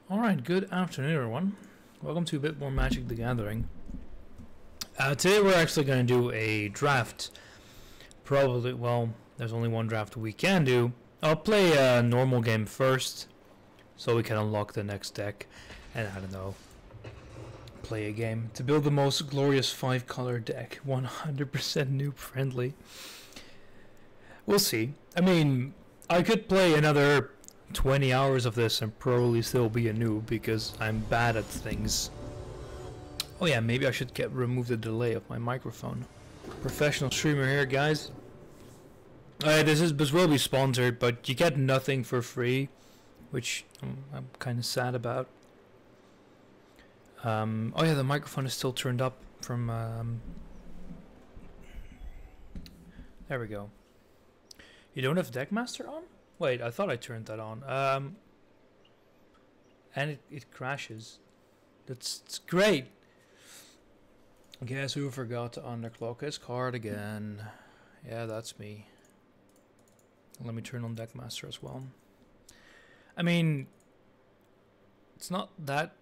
Alright, good afternoon everyone. Welcome to a bit more Magic the Gathering. Today we're actually going to do a draft. Probably, well, there's only one draft we can do. I'll play a normal game first, so we can unlock the next deck. And I don't know, play a game to build the most glorious 5-color deck. 100% noob friendly. We'll see. I mean, I could play another 20 hours of this and probably still be a noob because I'm bad at things. Oh yeah, maybe I should remove the delay of my microphone. Professional streamer here, guys. This will be sponsored, but you get nothing for free, which I'm kind of sad about. Oh yeah, the microphone is still turned up from. There we go. You don't have Deckmaster on? Wait, I thought I turned that on. And it crashes. It's great. Guess who forgot to underclock his card again? Yeah, that's me. Let me turn on Deckmaster as well. I mean, it's not that...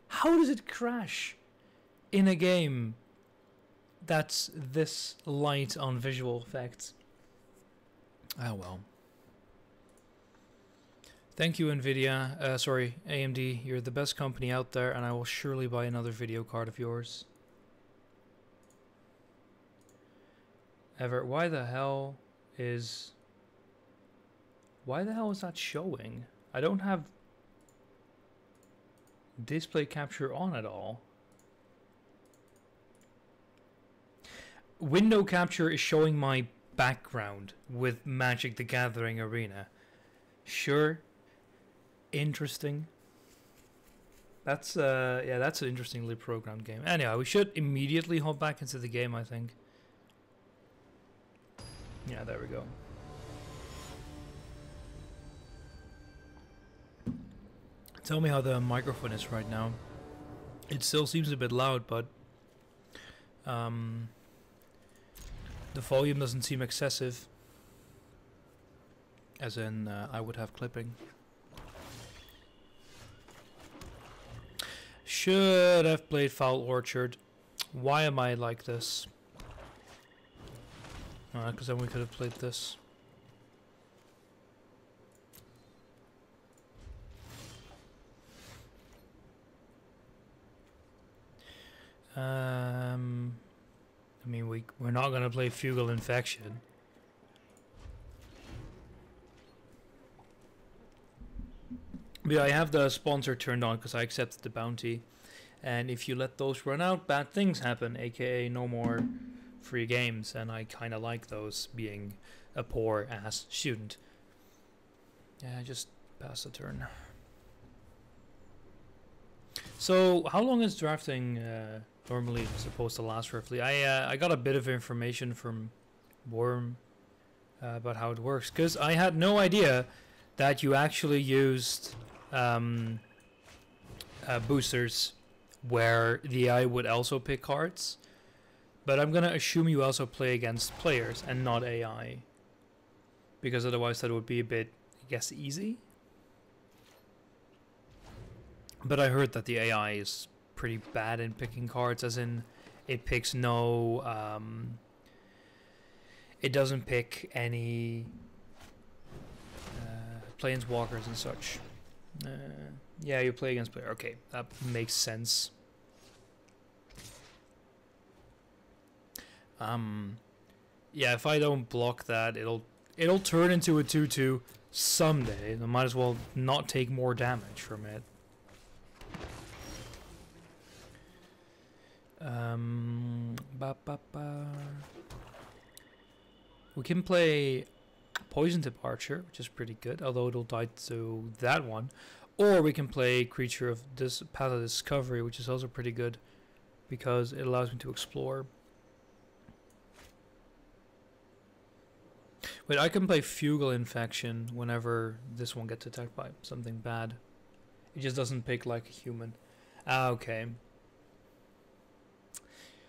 How does it crash in a game that's this light on visual effects? Ah, well. Thank you, NVIDIA. Sorry, AMD. You're the best company out there, and I will surely buy another video card of yours. Ever. Why the hell is that showing? I don't have display capture on at all. Window capture is showing my background with Magic the Gathering Arena. Sure. Interesting. That's yeah, that's an interestingly programmed game. Anyhow, we should immediately hop back into the game, I think. Yeah, there we go. Tell me how the microphone is right now. It still seems a bit loud, but the volume doesn't seem excessive. As in, I would have clipping. Should have played Foul Orchard. Why am I like this? Because then we could have played this. I mean, we're not gonna play Fugal Infection. But yeah, I have the sponsor turned on because I accepted the bounty, and if you let those run out, bad things happen, aka no more free games, and I kind of like those, being a poor ass student. Yeah, just pass the turn. So, how long is drafting normally supposed to last roughly? I got a bit of information from Worm about how it works, because I had no idea that you actually used boosters where the AI would also pick cards. But I'm gonna assume you also play against players and not AI, because otherwise that would be a bit, I guess, easy. But I heard that the AI is pretty bad in picking cards, as in it picks no it doesn't pick any planeswalkers and such. Yeah, you play against player. Okay, that makes sense. Yeah, if I don't block that, it'll turn into a 2/2 someday. I might as well not take more damage from it. We can play Poison Tip Archer, which is pretty good, although it'll die to that one. Or we can play Creature of this Path of Discovery, which is also pretty good because it allows me to explore. Wait, I can play Fugal Infection whenever this one gets attacked by something bad. It just doesn't pick like a human. Ah, okay.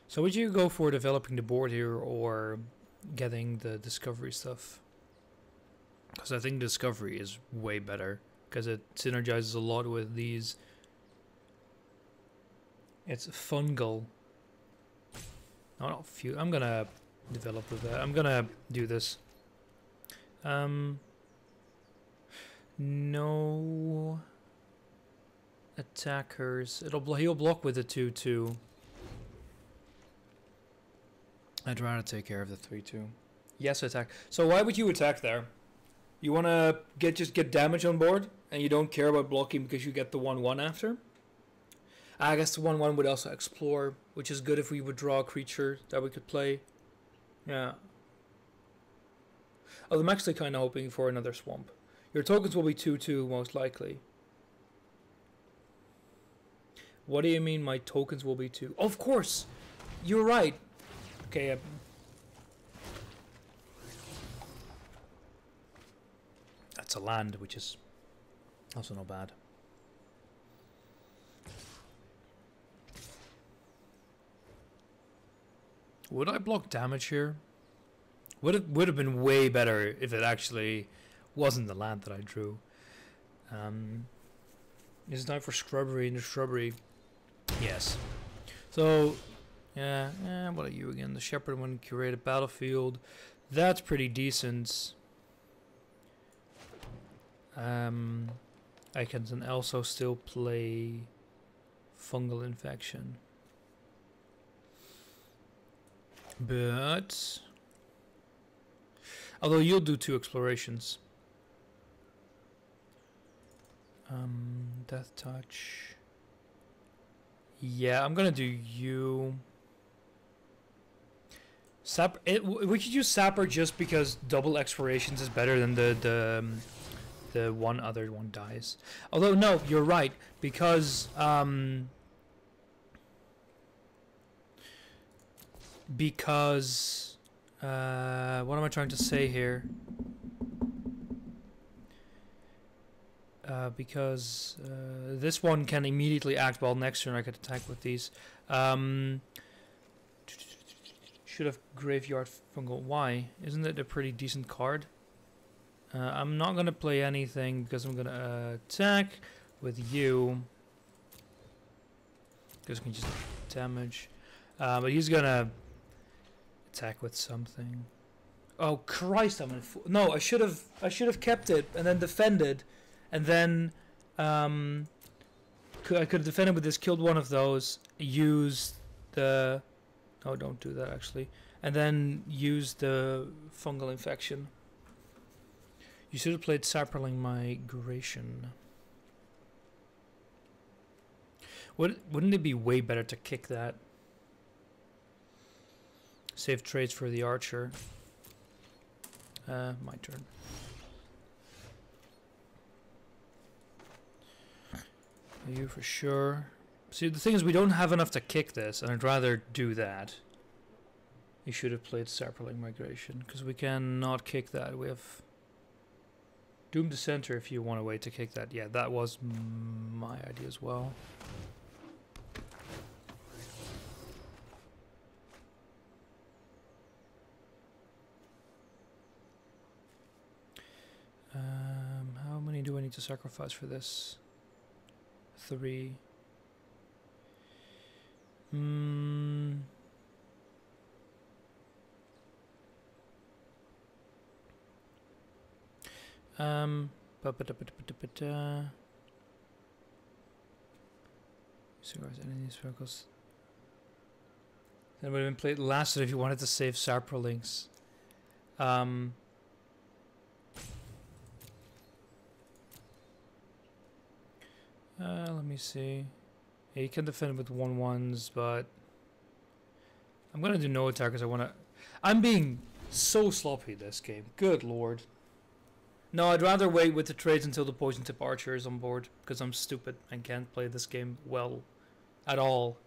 So would you go for developing the board here or getting the discovery stuff? Because I think discovery is way better, because it synergizes a lot with these. It's fungal. No, not few. I'm gonna develop with that. I'm gonna do this. No attackers. He'll block with a 2/2. I'd rather take care of the 3/2. Yes, attack. So why would you attack there? You wanna just get damage on board, and you don't care about blocking because you get the 1/1 after? I guess the 1/1 would also explore, which is good if we would draw a creature that we could play. Yeah. Oh, I'm actually kind of hoping for another swamp. Your tokens will be 2/2 most likely. What do you mean my tokens will be 2? Oh, of course! You're right! Okay, that's a land, which is also not bad. Would I block damage here? Would have been way better if it actually wasn't the land that I drew. Is it time for shrubbery in the shrubbery? Yes. So, yeah, what are you again? The shepherd when curated battlefield. That's pretty decent. I can also still play fungal infection. But although you'll do 2 explorations. Death touch. Yeah, I'm gonna do you. We could use Sapper just because double explorations is better than the one other one dies. Although no, you're right because what am I trying to say here? Because this one can immediately act while next turn I could attack with these. Should have graveyard fungal. Why? Isn't it a pretty decent card? I'm not gonna play anything because I'm gonna attack with you. Because we can just damage. But he's gonna attack with something. Oh Christ! I'm gonna. No, I should have kept it and then defended, and then I could have defended with this, killed one of those, used the. Oh, don't do that actually, and then use the fungal infection. You should have played Sapperling Migration. Wouldn't it be way better to kick that? Save trades for the archer. My turn. You for sure. See, the thing is, we don't have enough to kick this, and I'd rather do that. You should have played Sapperling Migration, because we cannot kick that. We have Doom Dissenter if you want a way to kick that. Yeah, that was my idea as well. How many do I need to sacrifice for this? 3. Cigars, any circles. That would have been played last if you wanted to save Sapperlings. Let me see. Yeah, you can defend with 1/1s, but I'm gonna do no attack because I wanna. I'm being so sloppy this game. Good lord. No, I'd rather wait with the trades until the poison tip archer is on board because I'm stupid and can't play this game well at all.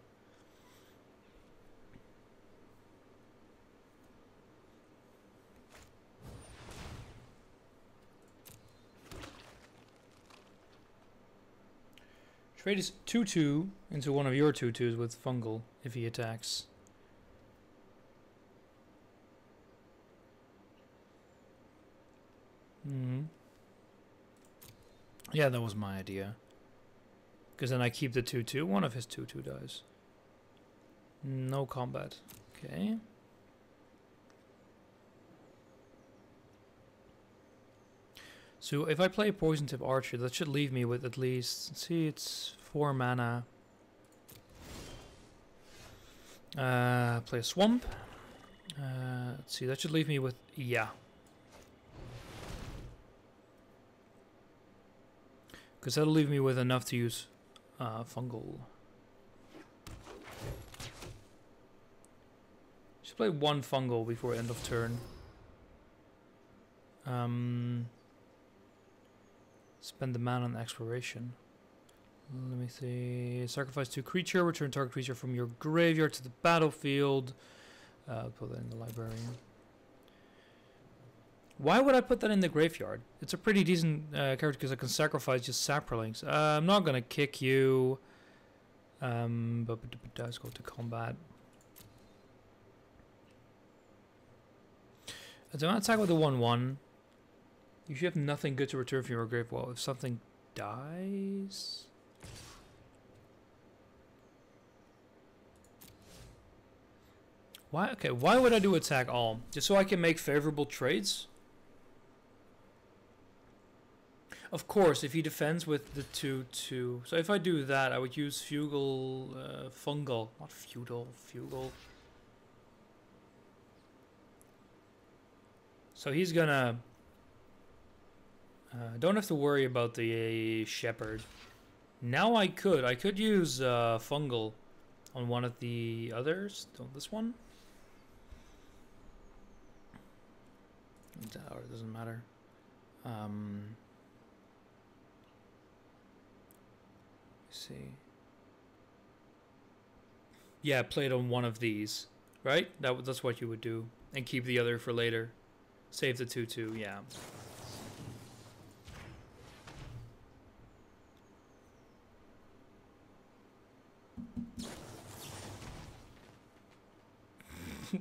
Trade is 2/2 into one of your 2/2s with fungal if he attacks. Yeah, that was my idea. Because then I keep the 2/2. One of his 2/2 dies. No combat. Okay. So if I play Poison Tip Archer, that should leave me with at least. See, it's 4 mana. Play a Swamp. Let's see, that should leave me with. Yeah. Because that'll leave me with enough to use fungal. play one fungal before end of turn. Spend the mana on exploration. Let me see. Sacrifice 2 creature. Return target creature from your graveyard to the battlefield. Put that in the library. Why would I put that in the graveyard? It's a pretty decent character because I can sacrifice just saprolings. I'm not gonna kick you. But let's go to combat. I don't attack with the 1/1. You should have nothing good to return from your grave. Well, if something dies. Why? Okay, why would I do attack all? Just so I can make favorable trades? Of course, if he defends with the 2/2. So if I do that, I would use fungal. Not feudal, fugal. So he's gonna... don't have to worry about the shepherd. Now I could use fungal on one of the others. On this one. Or it doesn't matter. See. Yeah, play it on one of these, right? That's what you would do, and keep the other for later. Save the 2/2. Yeah.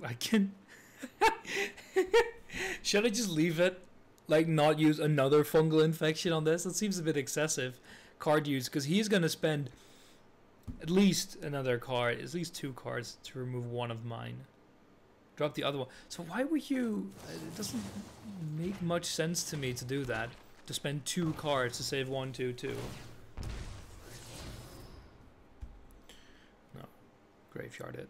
I can. Should I just leave it? Like, not use another fungal infection on this? That seems a bit excessive card use, because he's going to spend at least another card, at least 2 cards to remove one of mine. Drop the other one. So why would you... It doesn't make much sense to me to do that. To spend 2 cards to save 1, 2, 2. No. Graveyard it.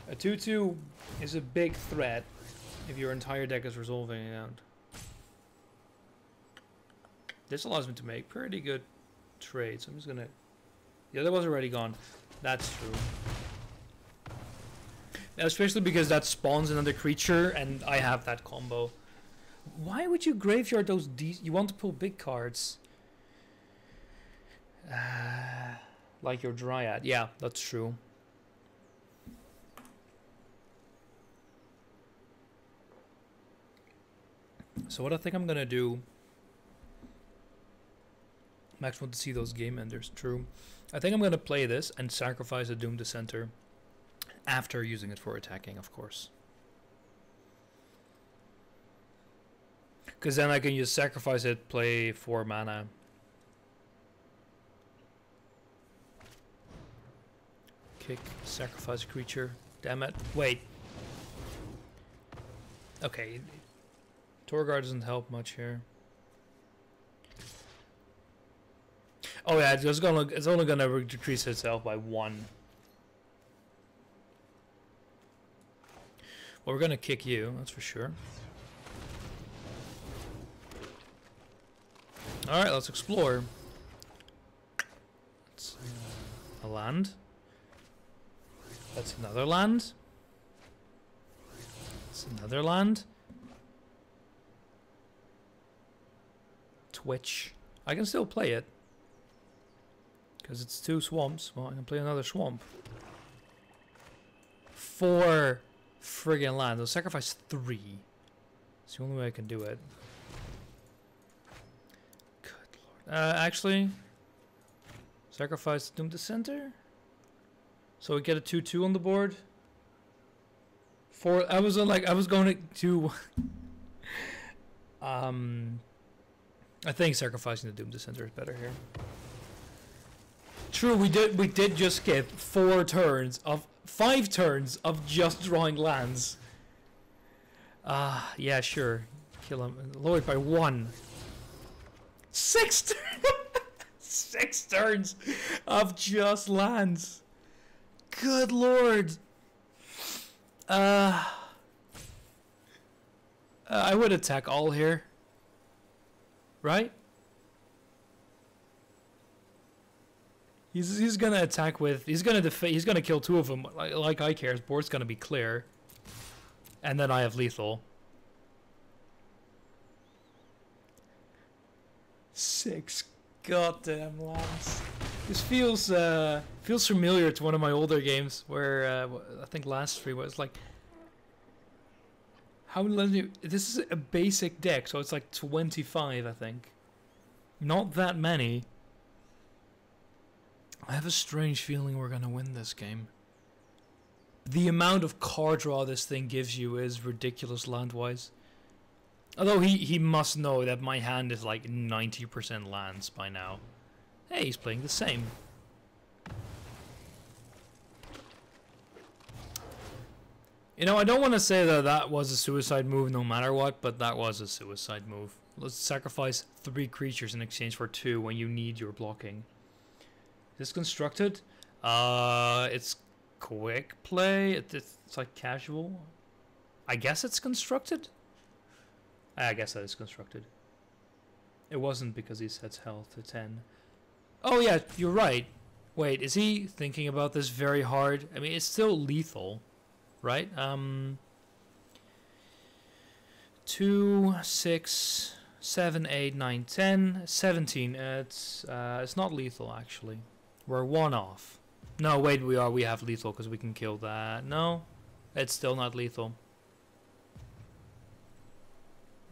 A 2/2 is a big threat if your entire deck is resolving it out. This allows me to make pretty good trades. I'm just gonna... The other was already gone. That's true. Especially because that spawns another creature and I have that combo. Why would you graveyard those you want to pull big cards? Like your Dryad. Yeah, that's true. So what I think I'm gonna do... Max want to see those game enders. True. I think I'm gonna play this and sacrifice a Doom Dissenter after using it for attacking, of course. Because then I can just sacrifice it, play 4 mana. Kick, sacrifice a creature. Damn it. Wait. Okay. Torgar doesn't help much here. Oh yeah, it's only gonna decrease itself by 1. Well, we're gonna kick you, that's for sure. Alright, let's explore. That's a land. That's another land. That's another land. Twitch. I can still play it. Because it's 2 swamps. Well, I can play another swamp. 4 friggin' lands. I'll sacrifice 3. It's the only way I can do it. Good lord. Actually, sacrifice Doom Dissenter. So we get a 2/2 on the board. 4. I was going to. I think sacrificing the Doom Dissenter is better here. True, we did just skip 5 turns of just drawing lands. Yeah, sure. Kill him. Lower it by 1. 6 turns. 6 turns of just lands. Good lord. I would attack all here. Right? He's gonna attack with. He's gonna kill two of them. Like I care. His board's gonna be clear. And then I have lethal. 6 goddamn lands. This feels familiar to one of my older games where I think last three was like. How many? This is a basic deck, so it's like 25, I think. Not that many. I have a strange feeling we're gonna win this game. The amount of card draw this thing gives you is ridiculous land-wise. Although he must know that my hand is like 90% lands by now. Hey, he's playing the same. You know, I don't want to say that that was a suicide move no matter what, but that was a suicide move. Let's sacrifice 3 creatures in exchange for 2 when you need your blocking. Is this constructed? It's quick play. It's like casual. I guess it's constructed? I guess that is constructed. It wasn't because he sets health to 10. Oh yeah, you're right. Wait, is he thinking about this very hard? I mean, it's still lethal, right? 2, 6, 7, 8, 9, 10, 17. It's not lethal actually. We're 1 off. No, wait, we have lethal because we can kill that. No, it's still not lethal.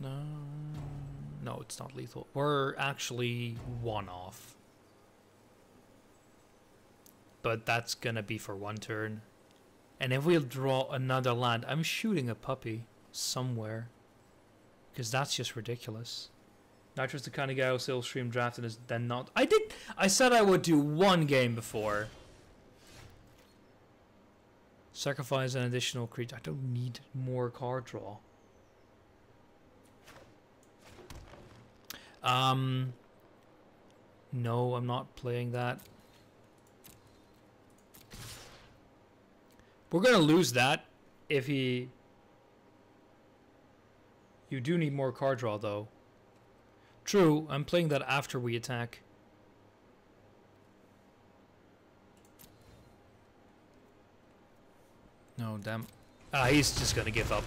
No, it's not lethal. We're actually 1 off. But that's gonna be for 1 turn. And if we draw another land, I'm shooting a puppy somewhere. Because that's just ridiculous. Nitro's the kind of guy who'll still stream draft and is then not. I said I would do 1 game before. Sacrifice an additional creature. I don't need more card draw. No, I'm not playing that. We're gonna lose that if he... You do need more card draw though. True, I'm playing that after we attack. No, damn. Ah, he's just gonna give up.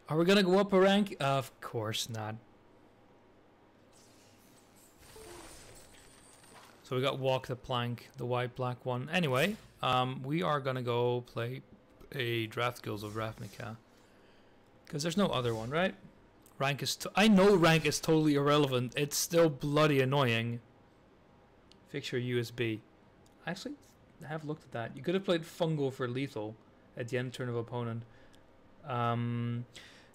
Are we gonna go up a rank? Of course not. So we got Walk the Plank, the white-black one. Anyway, we are gonna go play a Draft Guilds of Ravnica. Because there's no other one, right? Rank is... I know rank is totally irrelevant. It's still bloody annoying. Fix your USB. I actually have looked at that. You could have played Fungal for lethal at the end turn of opponent.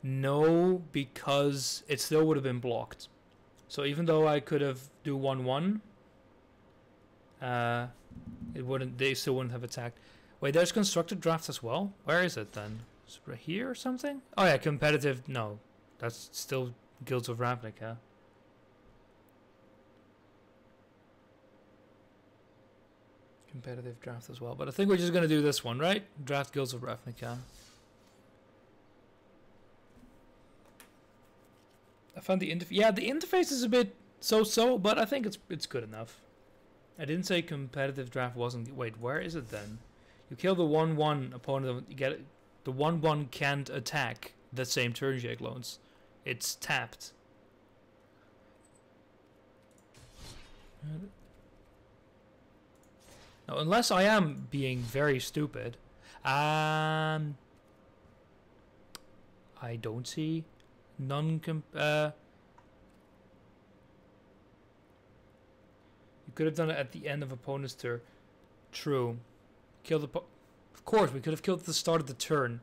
No, because it still would have been blocked. So even though I could have do 1/1, it wouldn't. They still wouldn't have attacked. Wait, there's constructed drafts as well. Where is it then? Is it right here or something? Oh yeah, competitive. No, that's still Guilds of Ravnica. Competitive draft as well. But I think we're just gonna do this one, right? Draft Guilds of Ravnica. I found the interface. Yeah, the interface is a bit so-so, but I think it's good enough. I didn't say competitive draft wasn't. Wait, where is it then? You kill the 1/1 opponent. You get it. The 1/1 can't attack the same turn Jake loans. It's tapped. Now, unless I am being very stupid, I don't see you could have done it at the end of opponent's turn. True. Kill the of course, we could have killed at the start of the turn.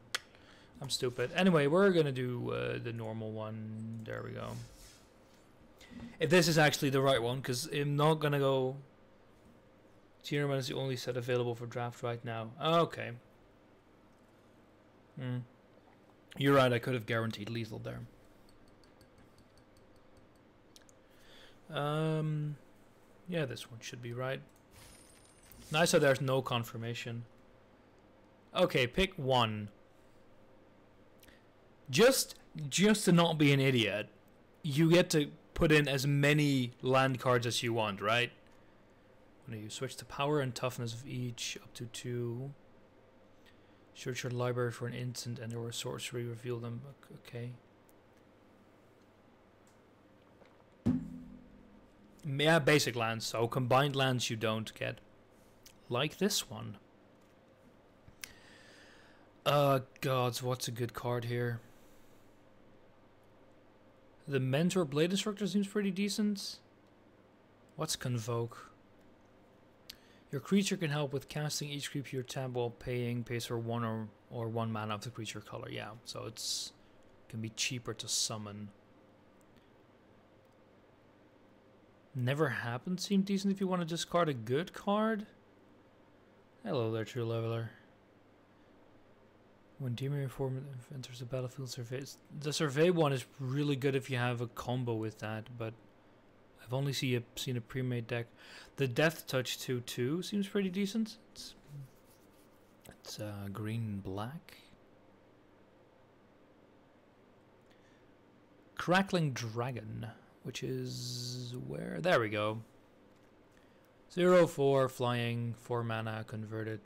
I'm stupid. Anyway, we're gonna do the normal one. There we go. If this is actually the right one, because I'm not gonna go. Tierman is the only set available for draft right now. Okay. You're right. I could have guaranteed lethal there. Yeah, this one should be right. Nice that there's no confirmation. Okay, pick 1. Just just to not be an idiot, you get to put in as many land cards as you want, right? When you switch the power and toughness of each up to 2. Search your library for an instant and or sorcery, reveal them. Okay. Yeah, basic lands, so combined lands you don't get. Like this one. Gods, what's a good card here? The Mentor Blade Instructor seems pretty decent. What's Convoke? Your creature can help with casting each creature you tap while pays for 1 or 1 mana of the creature color. Yeah, so it's can be cheaper to summon. Never Happened seemed decent if you want to discard a good card. Hello there, True Leveler. When Demon Reform enters the battlefield, the survey one is really good if you have a combo with that, but I've only seen a pre-made deck. The Death Touch 2/2 seems pretty decent. It's green and black. Crackling Dragon, which is where? There we go. 0/4 flying, 4 mana converted.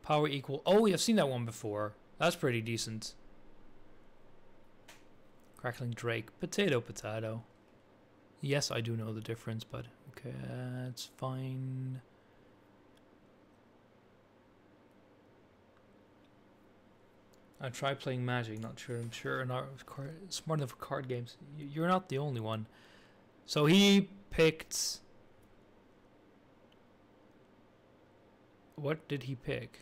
Power equal. Oh, I've seen that one before. That's pretty decent. Crackling Drake. Potato. Yes, I do know the difference, but okay, that's fine. I tried playing Magic, not sure. I'm sure not smart enough for card games. You're not the only one. So he picked. What did he pick?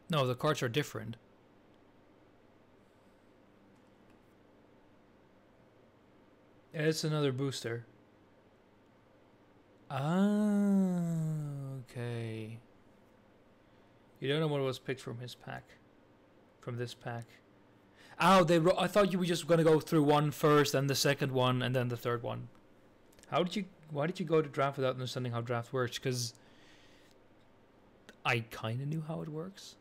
No, the cards are different. It's another booster. Ah, okay. You don't know what was picked from his pack. From this pack. Oh, I thought you were just gonna go through one first, then the second one, and then the third one. Why did you go to draft without understanding how draft works? Because I kind of knew how it works.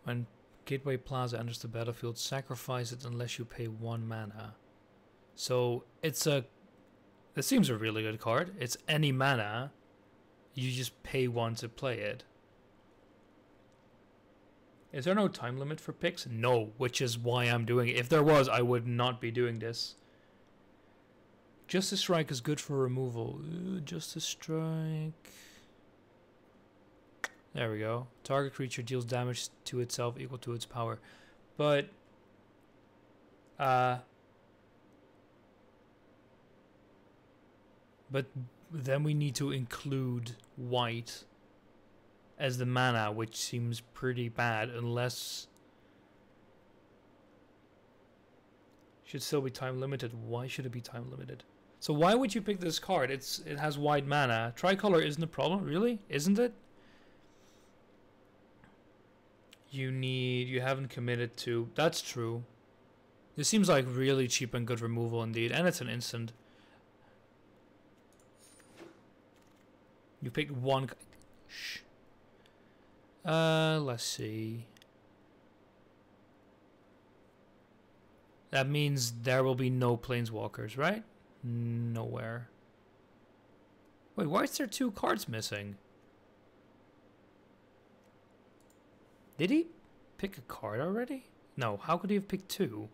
When Gateway Plaza enters the battlefield, sacrifice it unless you pay 1 mana. So it seems a really good card. It's any mana. You just pay 1 to play it. Is there no time limit for picks? No, which is why I'm doing it. If there was, I would not be doing this. Justice Strike is good for removal. Justice Strike. There we go. Target creature deals damage to itself equal to its power. But then we need to include white as the mana, which seems pretty bad unless should still be time limited. Why should it be time limited? So why would you pick this card? It has white mana. Tricolor isn't a problem, really? Isn't it? You haven't committed to. That's true. This seems like really cheap and good removal indeed, and it's an instant. You picked one. Shh. Let's see. That means there will be no planeswalkers, right? Nowhere. Wait, why is there 2 cards missing? Did he pick a card already? No, how could he have picked 2?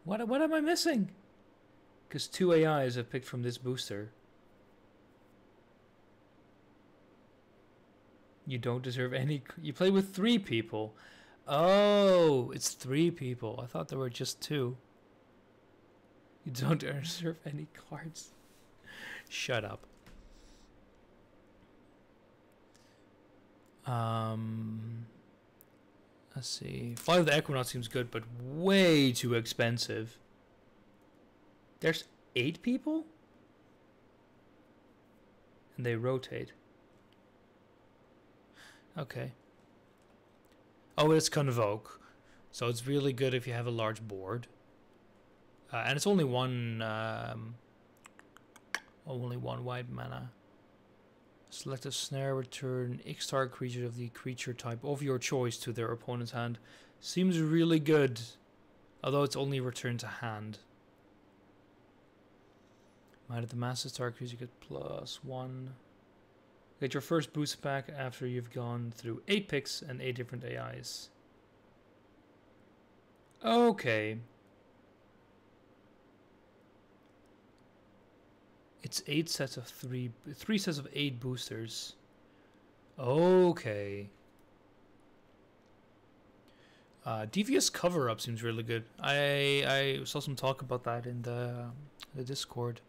What am I missing? Because 2 AIs have picked from this booster. You don't deserve any. You play with 3 people. Oh, it's 3 people. I thought there were just 2. You don't deserve any cards. Shut up. Let's see. Flight of the Equinox seems good, but way too expensive. There's 8 people? And they rotate. Okay. Oh, it's Convoke. So it's really good if you have a large board. And it's only one white mana. Select a snare, return X target creature of the creature type of your choice to their opponent's hand. Seems really good, although it's only returned to hand. Might of the Master's target creature get +1. Get your first boost pack after you've gone through 8 picks and 8 different AIs. Okay. It's 8 sets of 3 sets of 8 boosters. Okay. Devious cover-up seems really good. I saw some talk about that in the Discord.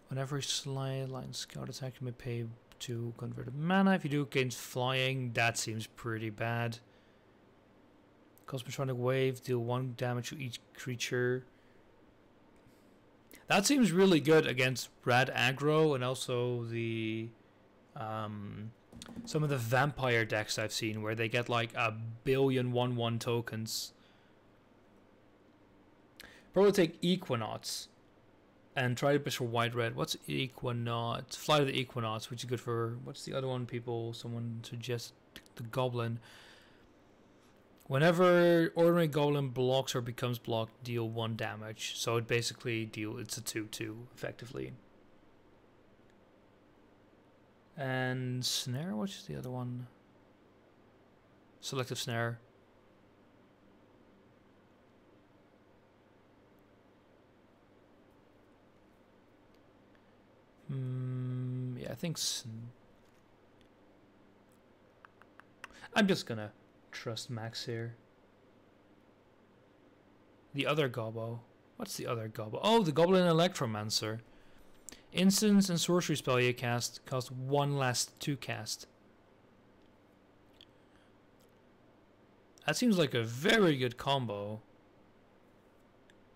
Whenever a slide line scout attack, you may pay 2 converted mana. If you do, gains flying. That seems pretty bad. Cosmotronic Wave, deal 1 damage to each creature. That seems really good against red aggro and also the some of the vampire decks I've seen where they get like a billion 1/1 tokens. Probably take Equinox and try to push for white red. What's Equinox? Fly to the Equinox, which is good for, what's the other one someone suggests? The Goblin. Whenever ordinary goblin blocks or becomes blocked, deal 1 damage. So it basically it's a 2/2 effectively. And snare, which is the other one? Selective snare. Yeah, I think I'm just gonna trust Max here. The other gobbo. What's the other gobbo? Oh, the Goblin Electromancer. Instance and sorcery spell you cast cost 1 less to cast. That seems like a very good combo.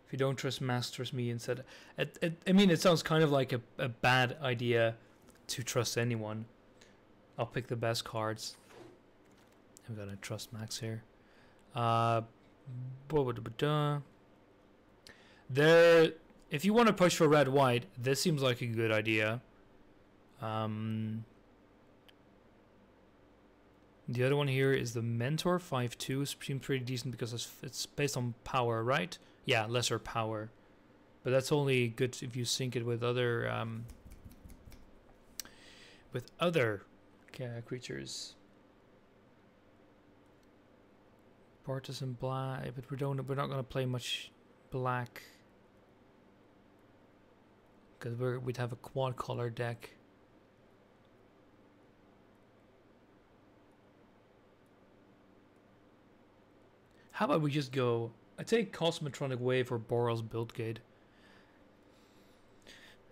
If you don't trust Max, trust me instead. I mean, it sounds kind of like a bad idea to trust anyone. I'll pick the best cards. I'm gonna trust Max here. There, if you want to push for red white, this seems like a good idea. The other one here is the Mentor 5/2. Seems pretty decent because it's based on power, right? Yeah, lesser power, but that's only good if you sync it with other creatures. Partisan black, but we're not gonna play much black because we'd have a quad color deck. How about we just go? I take Cosmotronic Wave or Boros Buildgate.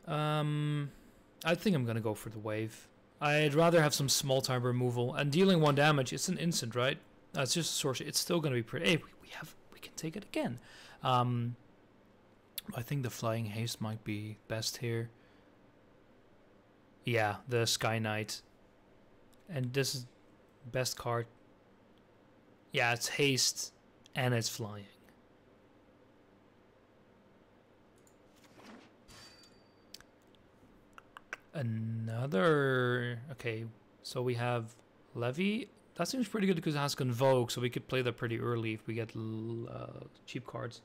I think I'm gonna go for the wave. I'd rather have some small time removal and dealing 1 damage. It's an instant, right? It's just a sorcery. It's still gonna be pretty. Hey, we can take it again. I think the Flying Haste might be best here. Yeah, the Sky Knight. And this is best card. Yeah, it's haste and it's flying. Another... Okay, so we have Levy. That seems pretty good because it has Convoke, so we could play that pretty early if we get cheap cards.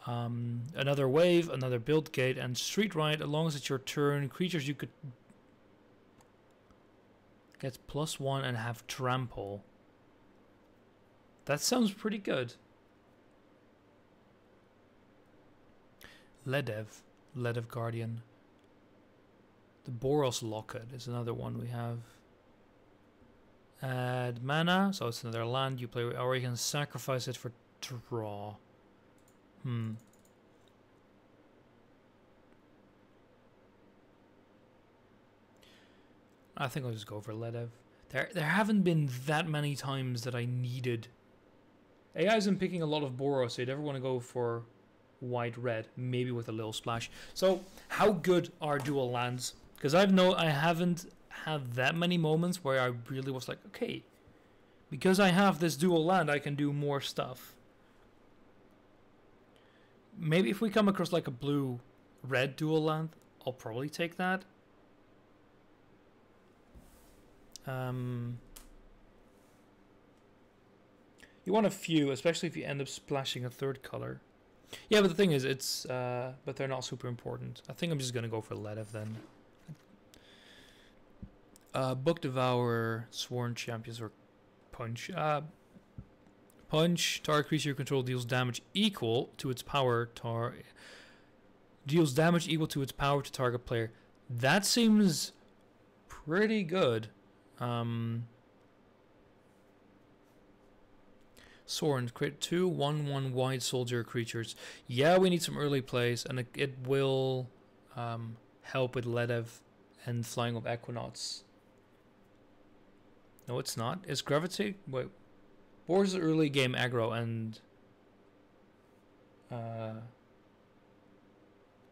Another Wave, another Build Gate, and Street Ride. As long as it's your turn, creatures you could get +1 and have Trample. That sounds pretty good. Ledev Guardian. The Boros Locket is another one we have. Add mana, so it's another land you play with, or you can sacrifice it for draw. I think I'll just go for Ledev. There haven't been that many times that I needed. AI isn't picking a lot of Boros, so you'd ever want to go for white red, maybe with a little splash. So how good are dual lands? Because I haven't had that many moments where I really was like, okay, Because I have this dual land, I can do more stuff. Maybe if we come across like a blue-red dual land, I'll probably take that. You want a few, especially if you end up splashing a third color. Yeah, but the thing is, it's but they're not super important. I think I'm just gonna go for Ledev then. Book Devourer, Sworn Champions, or Punch. Punch. Target creature you control deals damage equal to its power. Deals damage equal to its power to target player. That seems pretty good. Soren, create 2 1/1 white soldier creatures. Yeah, we need some early plays, and it will help with Ledev and Flying of Equinauts. No, it's not. It's Gravity. Wait, Boar's early game aggro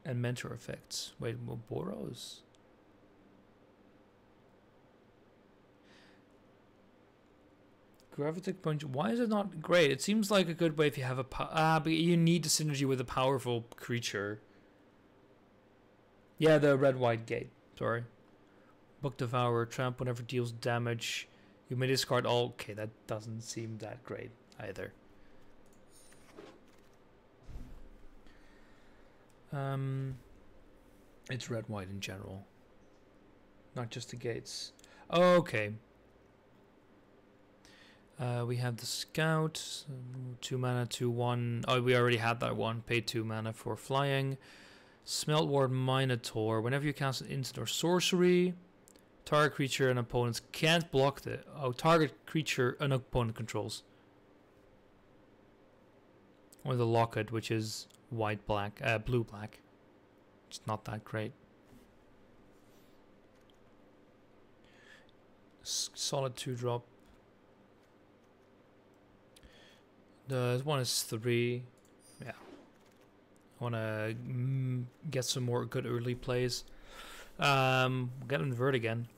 and mentor effects. Wait, well, Boros. Gravitic Punch. Why is it not great? It seems like a good way if you have a but you need the synergy with a powerful creature. Yeah, the red-white gate. Sorry. Book Devourer. Tramp whenever deals damage. You may discard all. Okay, that doesn't seem that great either. It's red-white in general, not just the gates. Okay. We have the Scout, 2 mana, 2/1. Oh, we already had that one. Pay 2 mana for flying. Smeltwort Minotaur. Whenever you cast an instant or sorcery, target creature and opponents can't block it. Oh, target creature an opponent controls. Or the Locket, which is white-black, blue-black. It's not that great. Solid 2-drop. The one is 3. Yeah. I want to get some more good early plays. Get invert again.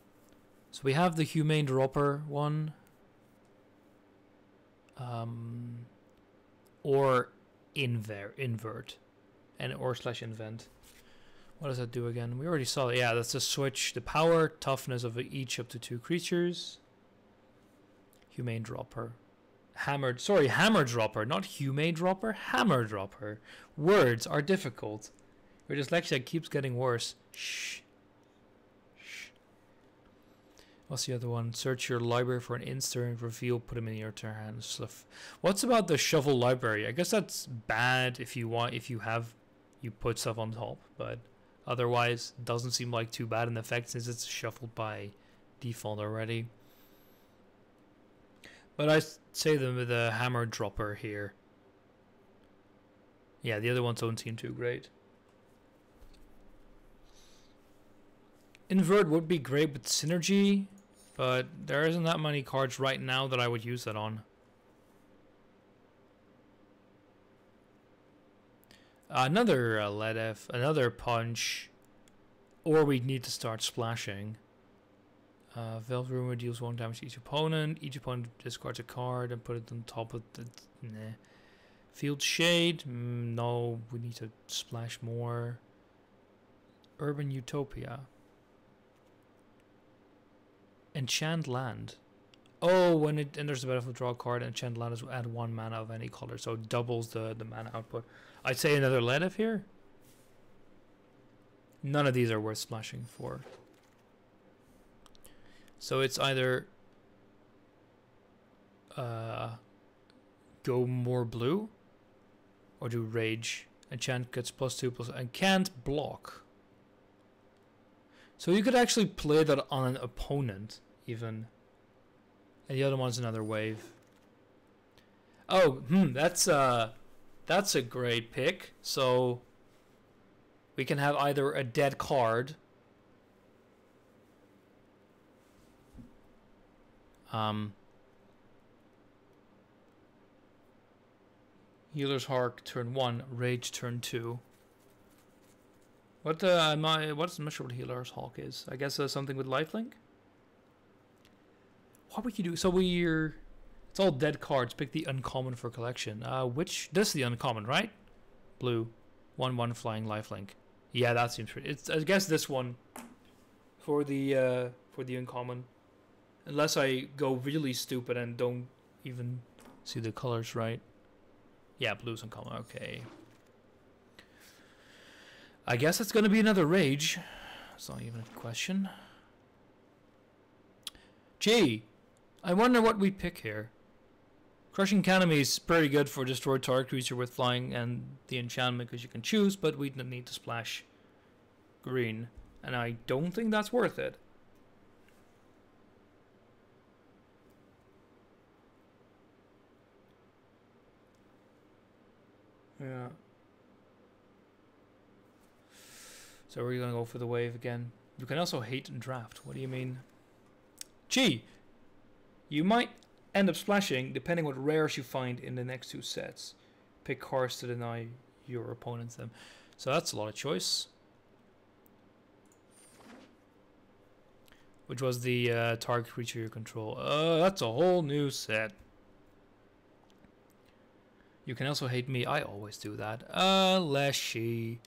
So we have the Humane Dropper one. Or invert. And or / invent. What does that do again? We already saw it. Yeah, that's a switch. The power, toughness of each up to 2 creatures. Humane Dropper. Hammer Dropper, not Humane Dropper. Hammer Dropper. Words are difficult. Your dyslexia keeps getting worse. Shh. Shh. What's the other one? Search your library for an instant, reveal, put them in your turn hand. Stuff. What's about the shuffle library? I guess that's bad if you put stuff on top, but otherwise doesn't seem like too bad in effect since it's shuffled by default already. But I say the Hammer Dropper here. Yeah, the other ones don't seem too great. Invert would be great with synergy, but there isn't that many cards right now that I would use that on. Another Ledev, another Punch, or we need to start splashing. Veiled Rumor deals 1 damage to each opponent. Each opponent discards a card and put it on top of the... Nah. Field Shade. No, we need to splash more. Urban Utopia. Enchant Land. Oh, when it enters the battlefield, draw a card, and Enchant Land is add 1 mana of any color. So it doubles the mana output. I'd say another Ledev here. None of these are worth splashing for. So it's either go more blue or do Rage. Enchant gets +2 and can't block. So you could actually play that on an opponent even. And the other one's another wave. Oh, that's a great pick. So we can have either a dead card. Healer's Hark turn 1, Rage turn 2. I'm not sure what Healer's Hawk is. I guess something with lifelink. What would you do? So we're It's all dead cards. Pick the uncommon for collection. Which this is the uncommon, right? Blue, 1/1 flying lifelink. Yeah, that seems pretty. It's I guess this one for the uncommon, unless I go really stupid and don't even see the colors right. Yeah, blue's uncommon. Okay. I guess it's gonna be another rage. It's not even a question. Gee, I wonder what we pick here. Crushing Canopy is pretty good for destroy target creature with flying and the enchantment because you can choose, but we need to splash green, and I don't think that's worth it. Yeah. So we're gonna go for the wave again. You can also hate and draft. What do you mean? Gee, you might end up splashing depending what rares you find in the next two sets. Pick cards to deny your opponents them. So that's a lot of choice. Which was the target creature you control. That's a whole new set. You can also hate me. I always do that. Leshy.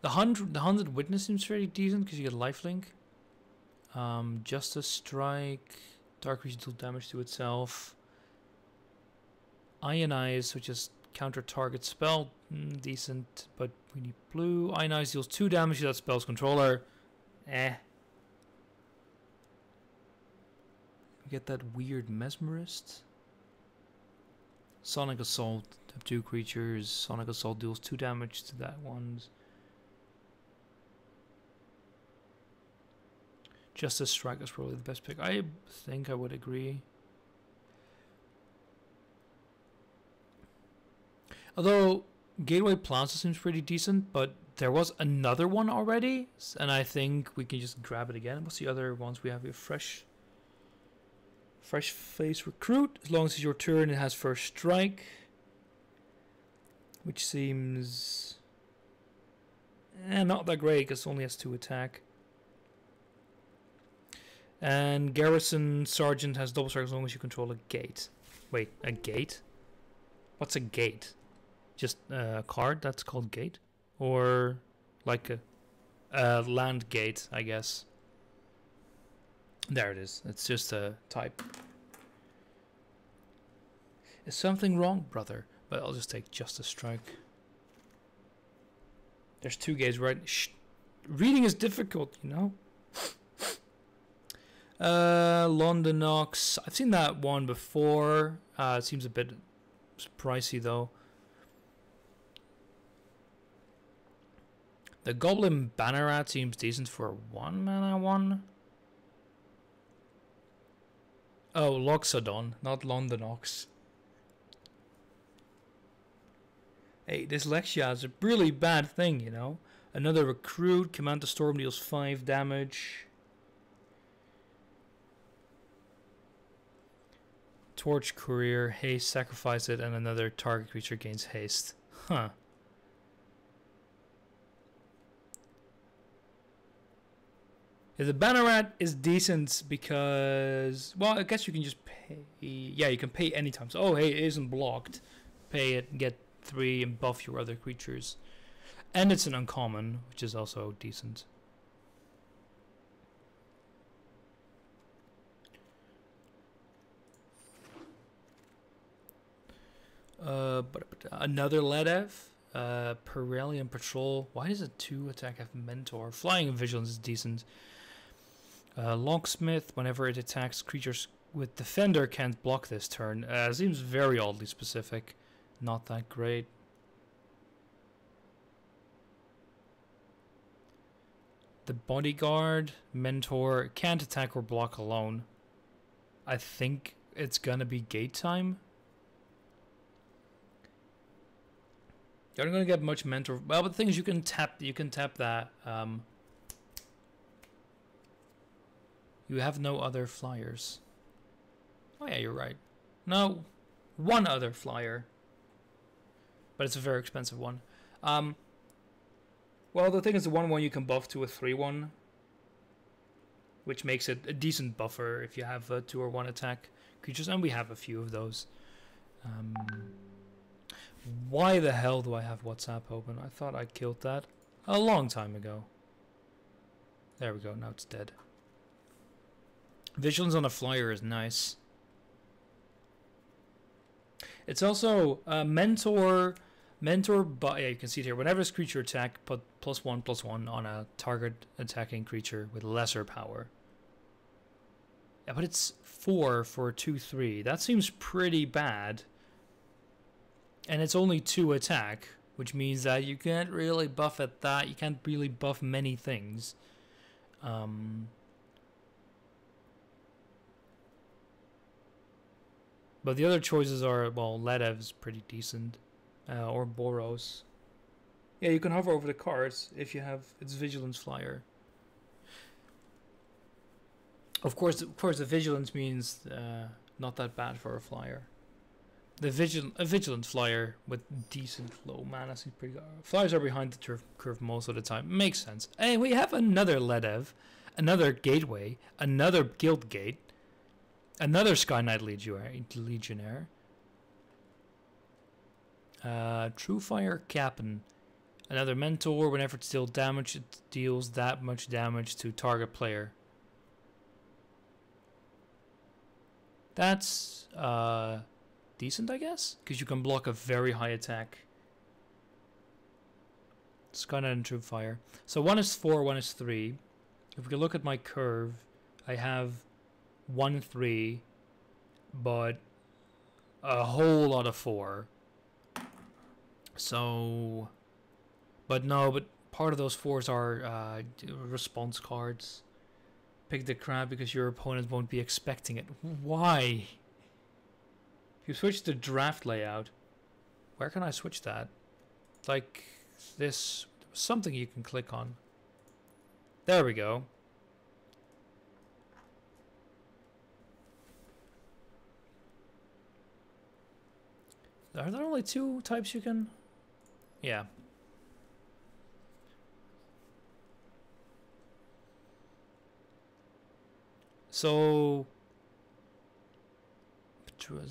The 100 Witness seems pretty decent because you get lifelink. Justice Strike. Dark creature deals damage to itself. Ionize, which is counter target spell. Decent, but we need blue. Ionize deals 2 damage to that spell's controller. We get that weird Mesmerist. Sonic Assault. Have 2 creatures. Sonic Assault deals 2 damage to that one. Justice Strike is probably the best pick. I think I would agree. Although Gateway Plaza seems pretty decent, but there was another one already, and I think we can just grab it again. What's the other ones we have here? Fresh Face Recruit. As long as it's your turn, it has First Strike, which seems not that great because it only has 2 attack. And Garrison Sergeant has double strike as long as you control a gate. Wait, a gate? What's a gate? Just a card that's called gate? Or like a land gate, I guess. There it is. It's just a type. Is something wrong, brother? But I'll just take Justice Strike. There's 2 gates, right? Shh. Reading is difficult, you know? London Knox. I've seen that one before. It seems a bit pricey though. The Goblin Banneret seems decent for 1 mana 1. Oh, Loxodon, not London Knox. Hey, dyslexia is a really bad thing, you know. Another recruit. Command the Storm deals 5 damage. Torch Courier, haste, sacrifice it, and another target creature gains haste. Huh. Yeah, the Banneret is decent because, well, I guess you can just pay. Yeah, you can pay anytime. So, oh, hey, it isn't blocked. Pay it, get 3, and buff your other creatures. And it's an uncommon, which is also decent. But another Ledev, Perelian Patrol. Why does a 2 attack have Mentor? Flying and Vigilance is decent. Locksmith, whenever it attacks creatures with Defender, can't block this turn. Seems very oddly specific. Not that great. The Bodyguard, Mentor, can't attack or block alone. I think it's gonna be gate time. You're not gonna get much Mentor. Well, but the thing is, you can tap that. You have no other flyers. Oh yeah, you're right. No, 1 other flyer, but it's a very expensive one. Well, the thing is, the 1/1 you can buff to a 3/1, which makes it a decent buffer if you have a 2 or 1 attack creatures, and we have a few of those. Why the hell do I have WhatsApp open? I thought I killed that a long time ago. There we go, now it's dead. Vigilance on a flyer is nice. It's also mentor, but yeah, you can see it here. Whenever this creature attack, put +1/+1 on a target attacking creature with lesser power. Yeah, but it's 4 for a 2/3. That seems pretty bad. And it's only 2 attack, which means that you can't really buff at that. You can't really buff many things. But the other choices are, well, Ledev's pretty decent. Or Boros. Yeah, you can hover over the cards if you have its Vigilance flyer. Of course, the Vigilance means not that bad for a flyer. A Vigilance flyer with decent low mana seems pretty good. Flyers are behind the curve most of the time. Makes sense. Hey, we have another Ledev, another Gateway, another Guild Gate, another Sky Knight Legionnaire. True Fire Captain. Another Mentor. Whenever it's dealt damage, it deals that much damage to target player. That's decent, I guess, because you can block a very high attack. Sky Knight and True Fire. So one is 4, one is 3. If we can look at my curve, I have 1, 3, but a whole lot of 4. So, but part of those 4s are response cards. Pick the crab because your opponent won't be expecting it. Why? If you switch the draft layout, where can I switch that? Like this, something you can click on. There we go. Are there only 2 types you can? Yeah. So,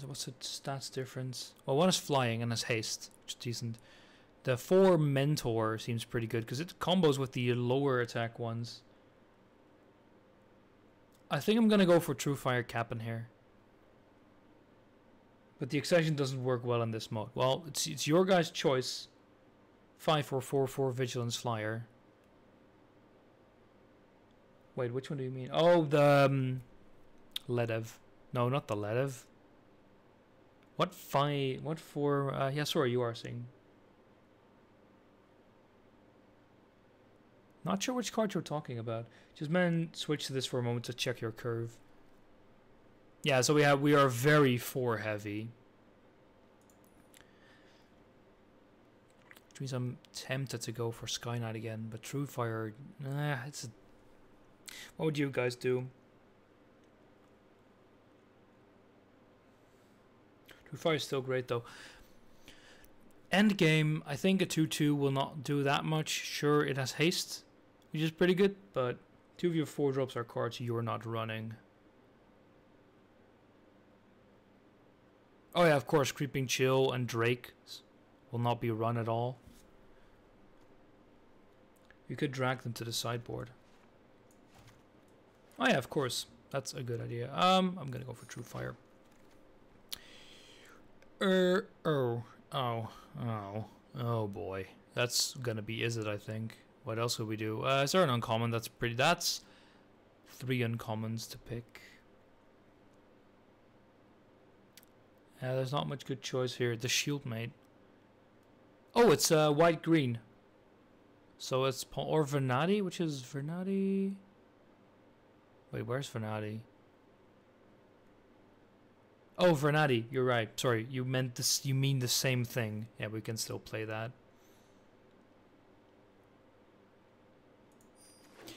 what's the stats difference? Well, one is flying and is haste, which is decent. The 4 mentor seems pretty good because it combos with the lower attack ones. I think I'm gonna go for True Fire Captain here. But the accession doesn't work well in this mode. Well, it's your guys' choice. 5 for 4/4 Vigilance Flyer. Wait, which one do you mean? Oh, the Ledev. No, not the Ledev. What 5? What 4? Yeah, sorry, you are seeing. Not sure which card you're talking about. Just switch to this for a moment to check your curve. Yeah, so we are very 4 heavy. Which means I'm tempted to go for Sky Knight again, but True Fire, what would you guys do? True Fire is still great though. End game, I think a 2/2 will not do that much. Sure, it has haste, which is pretty good, but 2 of your 4 drops are cards you're not running. Oh yeah, of course, Creeping Chill and Drake will not be run at all. You could drag them to the sideboard. Oh yeah, of course. That's a good idea. I'm gonna go for True Fire. Oh boy. That's gonna be Izzet, I think. What else would we do? Is there an uncommon that's pretty? That's 3 uncommons to pick. There's not much good choice here. The Shieldmate. Oh, it's white-green. So it's or Vernati, which is Vernati. Wait, where's Vernati? Oh, Vernati. You're right. Sorry, you meant this. You mean the same thing. Yeah, we can still play that.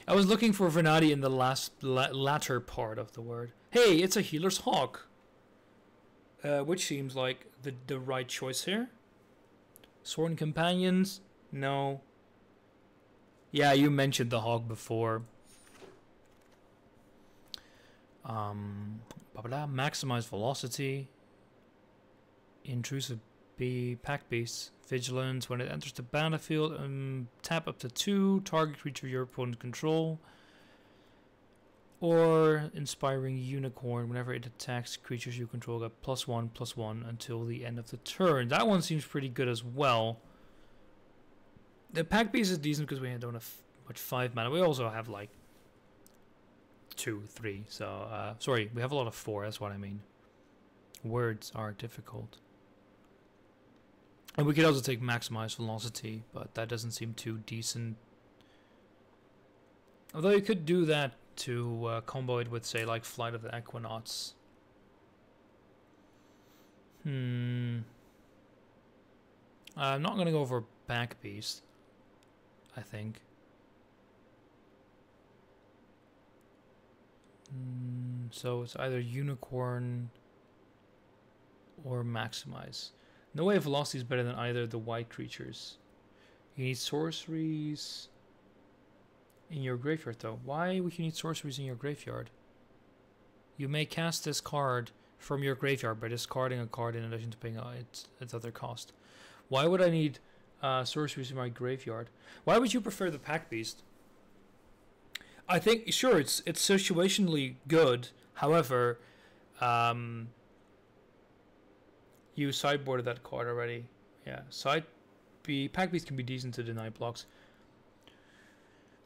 I was looking for Vernati in the latter part of the word. Hey, it's a Healer's Hawk. Which seems like the right choice here. Sworn Companions? No. Yeah, you mentioned the Hawk before. Maximize velocity. Intrusive pack beast. Vigilance. When it enters the battlefield, tap up to 2. Target creature your opponent control. Or Inspiring Unicorn. Whenever it attacks creatures you control, get +1/+1 until the end of the turn. That one seems pretty good as well. The pack beast is decent because we don't have much 5 mana. We also have like 2, 3. So, sorry, we have a lot of 4. That's what I mean. Words are difficult. And we could also take Maximize Velocity, but that doesn't seem too decent. Although you could do that to combo it with, say, like Flight of the Equinauts. I'm not going to go for Pack Beast, I think. So it's either Unicorn or Maximize. No way Velocity is better than either of the white creatures. You need sorceries in your graveyard, though. Why would you need sorceries in your graveyard? You may cast this card from your graveyard by discarding a card in addition to paying its other cost. Why would I need sorceries in my graveyard? Why would you prefer the Pack Beast? I think, sure, it's situationally good. However, you sideboarded that card already. Yeah, Pack Beast can be decent to deny blocks.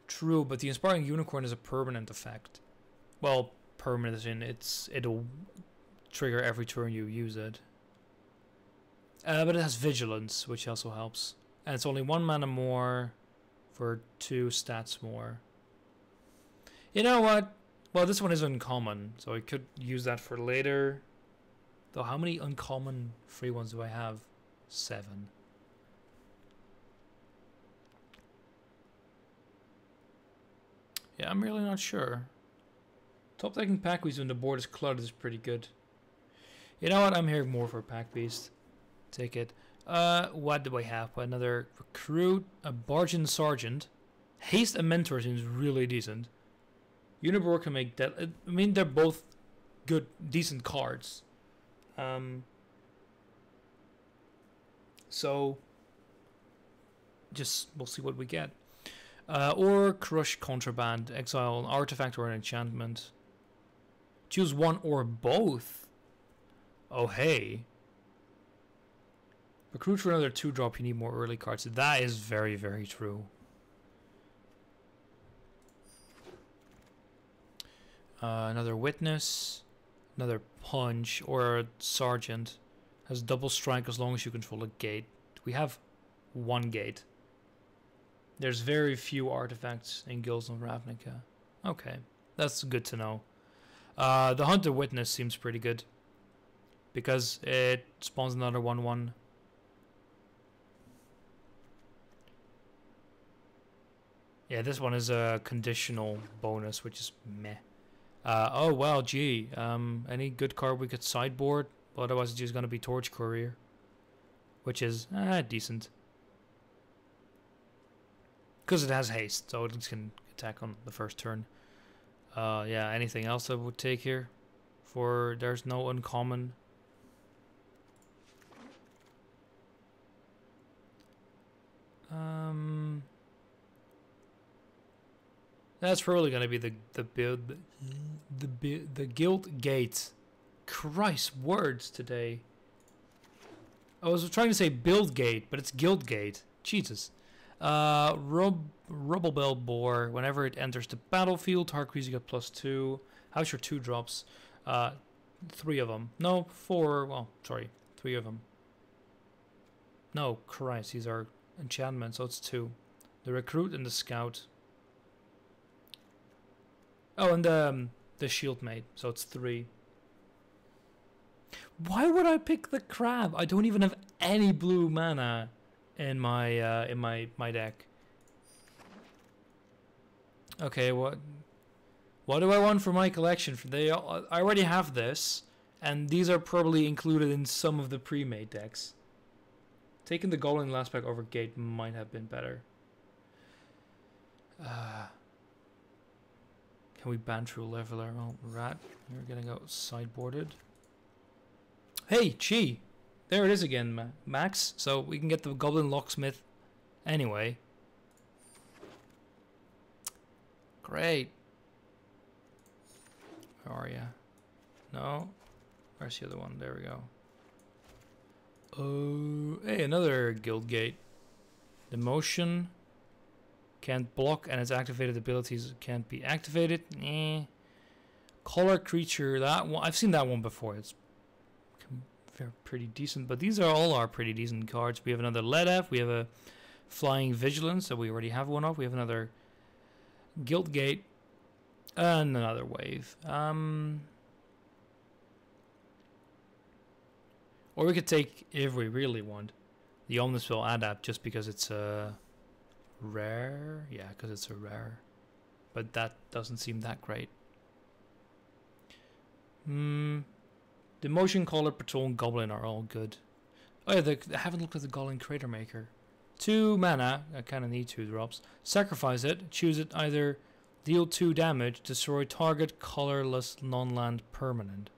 True, but the Inspiring Unicorn is a permanent effect. Well, permanent as in it'll trigger every turn you use it. But it has Vigilance, which also helps. And it's only 1 mana more for 2 stats more. You know what? Well, this one is uncommon, so I could use that for later. Though, how many uncommon free ones do I have? 7. Yeah, I'm really not sure. Top decking Pack Beast when the board is cluttered is pretty good. You know what? I'm here more for Pack Beast. Take it. What do I have? Another Recruit, a Bargain Sergeant. Haste and Mentor seems really decent. Unibor can make that. I mean, they're both good, decent cards. So, we'll see what we get. Or Crush Contraband, exile an artifact or an enchantment. Choose one or both. Oh, hey. Recruit for another 2-drop, you need more early cards. That is very, very true. Another Witness. Another Punch or a Sergeant. Has double strike as long as you control a gate. We have 1 gate. There's very few artifacts in Guilds of Ravnica. Okay, that's good to know. The Hunter Witness seems pretty good. Because it spawns another 1/1. Yeah, this one is a conditional bonus, which is meh. Oh, well, gee. Any good card we could sideboard? Well, otherwise it's just going to be Torch Courier. Which is decent. Because it has haste, so it can attack on the first turn. Yeah, anything else I would take here? For there's no uncommon. That's probably gonna be the Guild Gate. Christ, words today. I was trying to say Build Gate, but it's Guild Gate. Jesus. Rubblebell Boar. Whenever it enters the battlefield, target creature get +2. How's your 2-drops? 3 of them. No, 4. Well, sorry, 3 of them. No, Christ, these are enchantments, so it's 2. The Recruit and the Scout. Oh, and the Shield Mate, so it's 3. Why would I pick the Crab? I don't even have any blue mana in my deck. Okay, what do I want for my collection? I already have this, and these are probably included in some of the pre-made decks. Taking the Goblin last pack over Gate might have been better. Can we ban through leveler? Oh, rat. You're getting out sideboarded. Hey, Chi! There it is again, Max. So we can get the Goblin Locksmith anyway. Great. Where are you? No? Where's the other one? There we go. Oh, hey, another guild gate. The motion can't block and its activated abilities can't be activated. Color creature, that one I've seen that one before. It's pretty decent, but these are all pretty decent cards. We have another Ledef, we have a Flying Vigilance that we already have one of. We have another Guild Gate and another wave. Or we could take, if we really want, the Omnispell Adapt just because it's a rare. Yeah, because it's a rare. But that doesn't seem that great. The Motion Caller, Patrol, and Goblin are all good. Oh yeah, I haven't looked at the Goblin Crater Maker. 2 mana, I kind of need 2 drops. Sacrifice it, choose it, either deal 2 damage, destroy target colorless non-land permanent.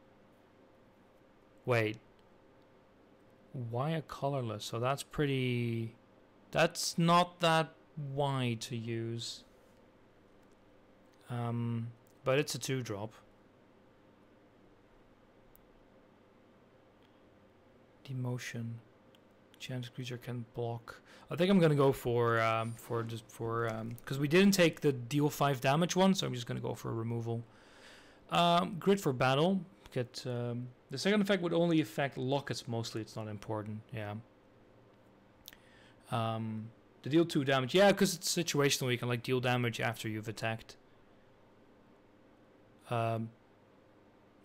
Wait. Why a colorless? So that's pretty... That's not that wide to use. But it's a 2-drop. Demotion. Chance creature can block. I think I'm gonna go for because we didn't take the deal 5 damage one, so I'm just gonna go for a removal. Grid for battle. Get the second effect would only affect lockets mostly. It's not important. Yeah. The deal 2 damage. Yeah, because it's situational. You can like deal damage after you've attacked. Oh,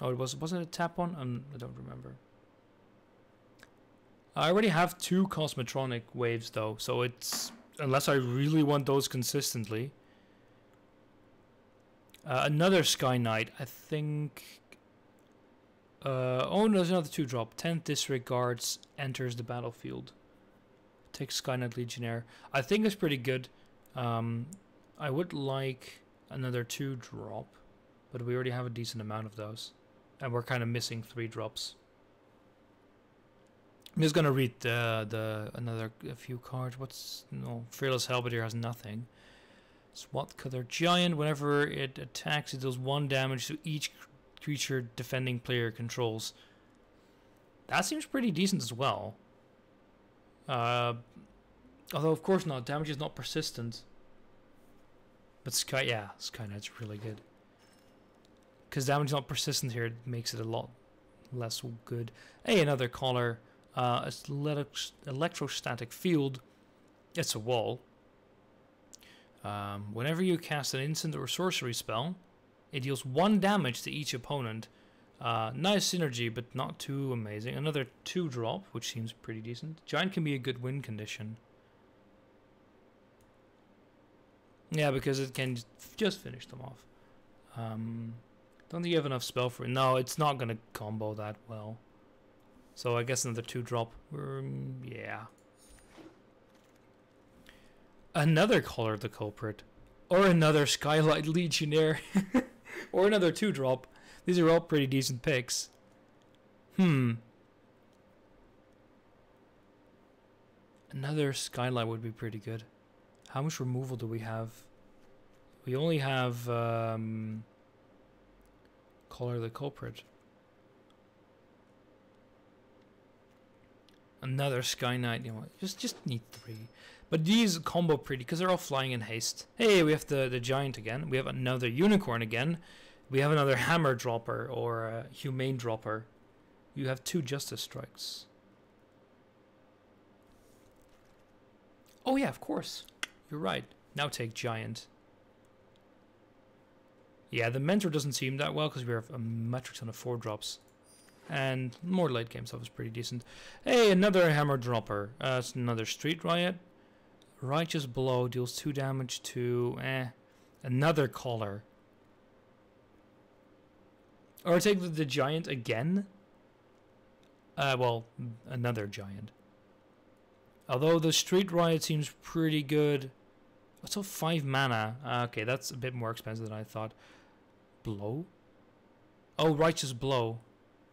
wasn't it a tap one? I don't remember. I already have 2 Cosmetronic waves though, so it's, unless I really want those consistently. Another Sky Knight, I think. Oh, no, there's another 2-drop. 10th disregards, enters the battlefield. Takes Sky Knight Legionnaire. I think it's pretty good. I would like another 2-drop, but we already have a decent amount of those, and we're kind of missing 3 drops. I'm just gonna read a few cards. Fearless Halberdier has nothing. Swat Cutter Giant. Whenever it attacks, it deals 1 damage to each creature defending player controls. That seems pretty decent as well. Although of course not. Damage is not persistent. But Sky Knight's really good. Because damage is not persistent here, it makes it a lot less good. Hey, another collar. Electrostatic field. It's a wall. Whenever you cast an instant or sorcery spell, it deals 1 damage to each opponent. Nice synergy, but not too amazing. Another 2-drop, which seems pretty decent. Giant can be a good win condition. Yeah, because it can just finish them off. Don't think you have enough spell for it. No, it's not going to combo that well. So I guess another 2-drop. Yeah. Another Color the Culprit. Or another Skylight Legionnaire. Or another 2-drop. These are all pretty decent picks. Another Skylight would be pretty good. How much removal do we have? We only have Color the Culprit. Another Sky Knight, just need 3. But these combo pretty because they're all flying in haste. Hey, we have the Giant again. We have another Unicorn again. We have another Hammer Dropper or a Humane Dropper. You have 2 Justice Strikes. Oh yeah, of course. You're right. Now take Giant. Yeah, the Mentor doesn't seem that well because we have a metric ton of 4-drops. And more late game stuff is pretty decent. Hey, another Hammer Dropper. It's another Street Riot. Righteous Blow deals 2 damage to another Collar. Or take the Giant again. Well, another Giant. Although the Street Riot seems pretty good. Also 5 mana. Okay, that's a bit more expensive than I thought. Blow? Oh, Righteous Blow.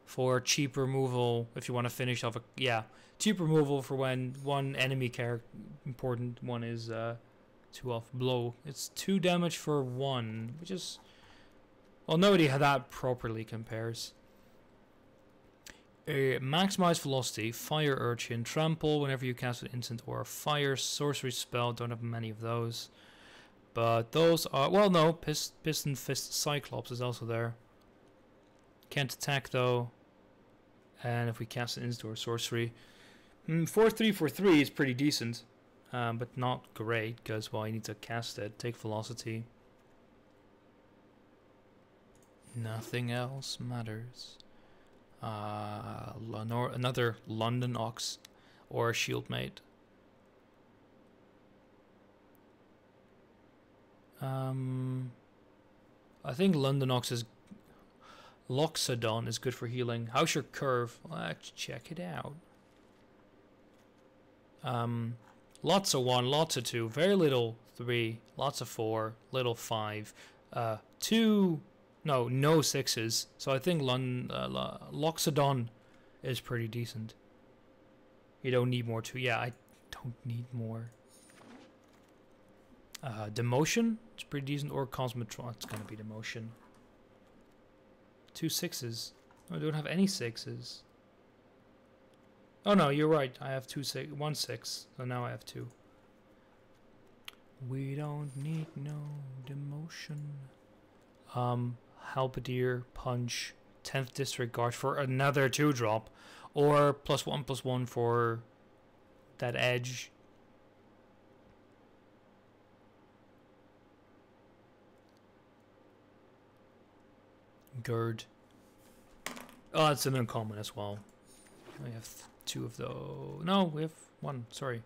For cheap removal, if you want to finish off a... Yeah, cheap removal for when one enemy character, important one is 2 off Blow. It's 2 damage for 1, which is... Well, nobody had that properly compares. Maximize Velocity, Fire Urchin, Trample whenever you cast an instant or a fire sorcery spell. Don't have many of those. But those are... Well, no, Piston Fist Cyclops is also there. Can't attack though. And if we cast an instant or sorcery, 4-3 for 3 is pretty decent, but not great because, well, you need to cast it. Take Velocity. Nothing else matters. Another London Ox or a Shieldmate. I think London Ox is... Loxodon is good for healing. How's your curve? Let's check it out. Lots of 1, lots of 2, very little 3, lots of 4, little 5, 2, no 6s. So I think Loxodon is pretty decent. You don't need more 2. Yeah, I don't need more. Demotion, it's pretty decent, or Cosmotron. It's gonna be Demotion. 2 6s. I don't have any 6s. Oh no, you're right. I have 1 6. So now I have 2. We don't need no demotion. Halberdier, Punch, 10th District Guard for another 2-drop, or +1/+1 for that edge. Gird. Oh, it's an uncommon as well. We have 2 of those. No, we have 1. Sorry.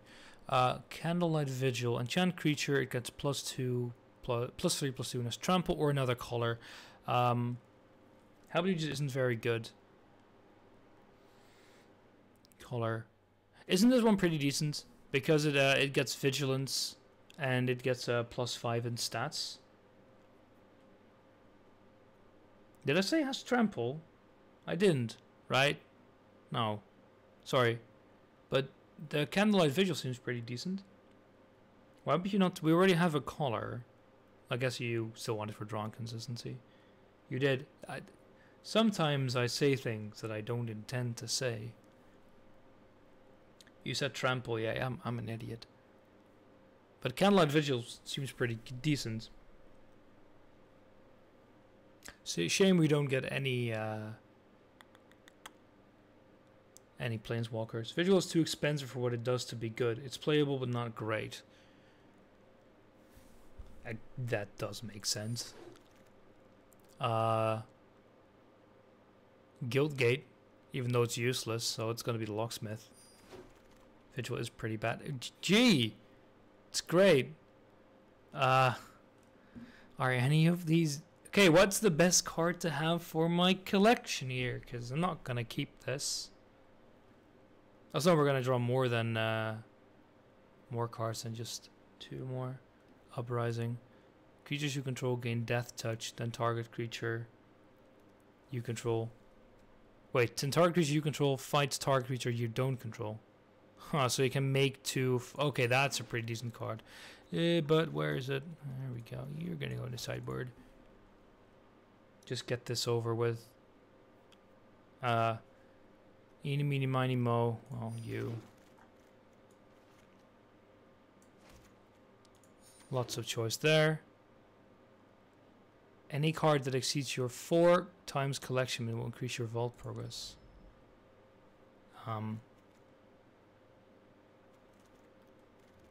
Candlelight Vigil. Enchant creature. It gets +2, +3/+2 and has trample or another color. Halberdier just isn't very good. Color. Isn't this one pretty decent? Because it gets vigilance and it gets +5 in stats. Did I say it has trample? I didn't, right? No. Sorry. But the Candlelight Vigil seems pretty decent. Why would you not? We already have a collar. I guess you still want it for drawn consistency. You did. Sometimes I say things that I don't intend to say. You said trample. Yeah, I'm an idiot. But Candlelight Vigil seems pretty decent. Shame we don't get any planeswalkers. Vigil is too expensive for what it does to be good. It's playable but not great. That does make sense. Guildgate, even though it's useless, so it's gonna be the Locksmith. Vigil is pretty bad. Gee, it's great. Are any of these? Okay, what's the best card to have for my collection here? Because I'm not gonna keep this. Also, we're gonna draw more than more cards than just 2 more. Uprising. Creatures you control gain Death Touch, then target creature you control. Wait, then target creature you control fights target creature you don't control. Huh, so you can make 2. Okay, that's a pretty decent card. But where is it? There we go. You're gonna go to sideboard. Just get this over with. Eeny, meeny, miny, mo. Well, you. Lots of choice there. Any card that exceeds your 4 times collection will increase your vault progress.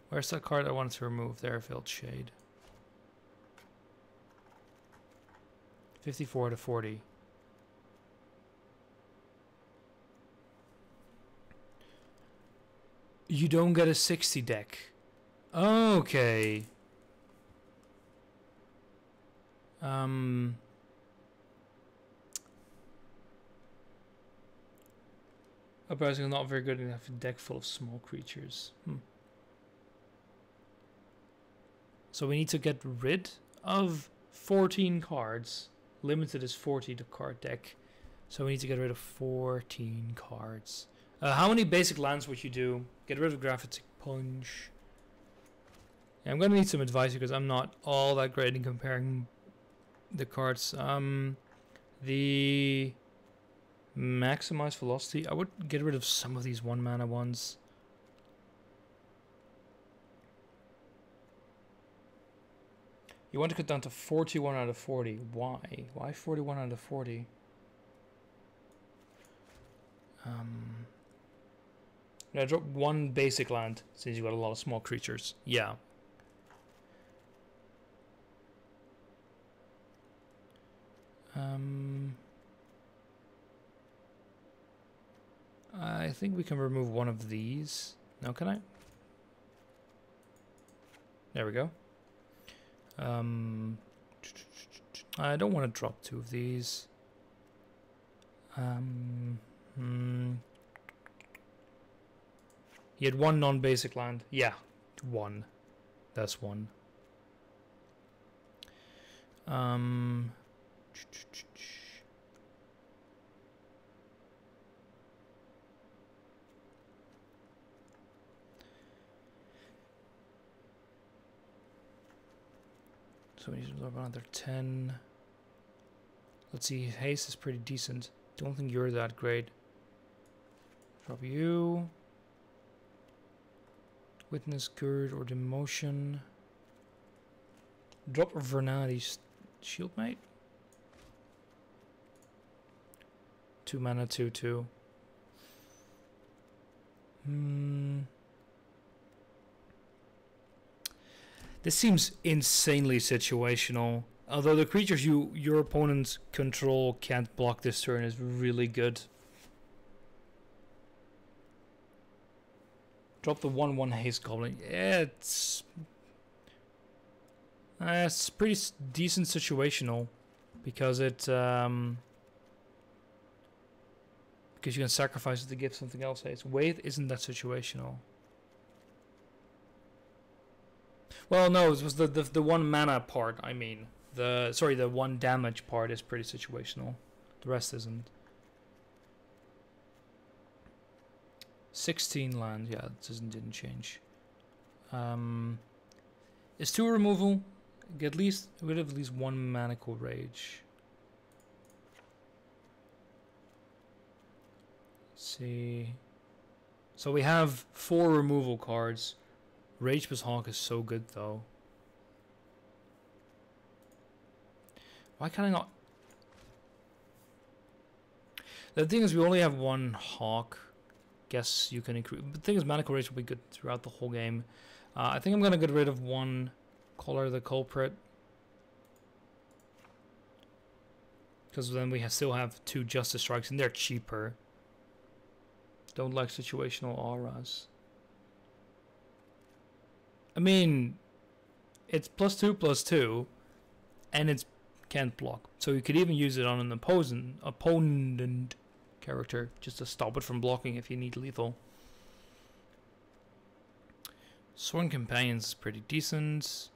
Where's that card I wanted to remove? There, Veiled Shade. 54 to 40. You don't get a 60 deck. Okay. Uprising is not very good enough. A deck full of small creatures. So we need to get rid of 14 cards Limited is 40 to card deck. So we need to get rid of 14 cards. How many basic lands would you do? Get rid of Graphic Punch. Yeah, I'm gonna need some advice because I'm not all that great in comparing the cards. The Maximize Velocity. I would get rid of some of these 1 mana ones. You want to cut down to 41 out of 40. Why? Why 41 out of 40? Yeah, drop 1 basic land since you got a lot of small creatures. Yeah. I think we can remove one of these. No, can I? There we go. I don't want to drop 2 of these. He had 1 non-basic land. Yeah, 1. That's 1. So we need to drop another 10. Let's see, haste is pretty decent. Don't think you're that great. Drop you. Witness, Gird, or Demotion. Drop Vernati's Shieldmate. 2 mana, 2/2. This seems insanely situational. Although the creatures your opponents control can't block this turn is really good. Drop the 1/1 Haste Goblin. Yeah, it's pretty decent situational because because you can sacrifice it to give something else haste. Wait, isn't that situational? Well, no, it was the 1 mana part. I mean, the 1 damage part is pretty situational. The rest isn't. 16 land, yeah, it didn't change. Is 2 removal? Get rid of at least 1 Maniacal Rage. Let's see. So we have 4 removal cards. Rage plus Hawk is so good though. Why can I not? The thing is, we only have 1 Hawk. Guess you can increase. But the thing is, Maniacal Rage will be good throughout the whole game. I think I'm gonna get rid of 1 Color the Culprit, because then we still have 2 Justice Strikes, and they're cheaper. Don't like situational auras. I mean, it's +2/+2, and it's can't block. So you could even use it on an opponent character just to stop it from blocking if you need lethal. Sworn Companions is pretty decent.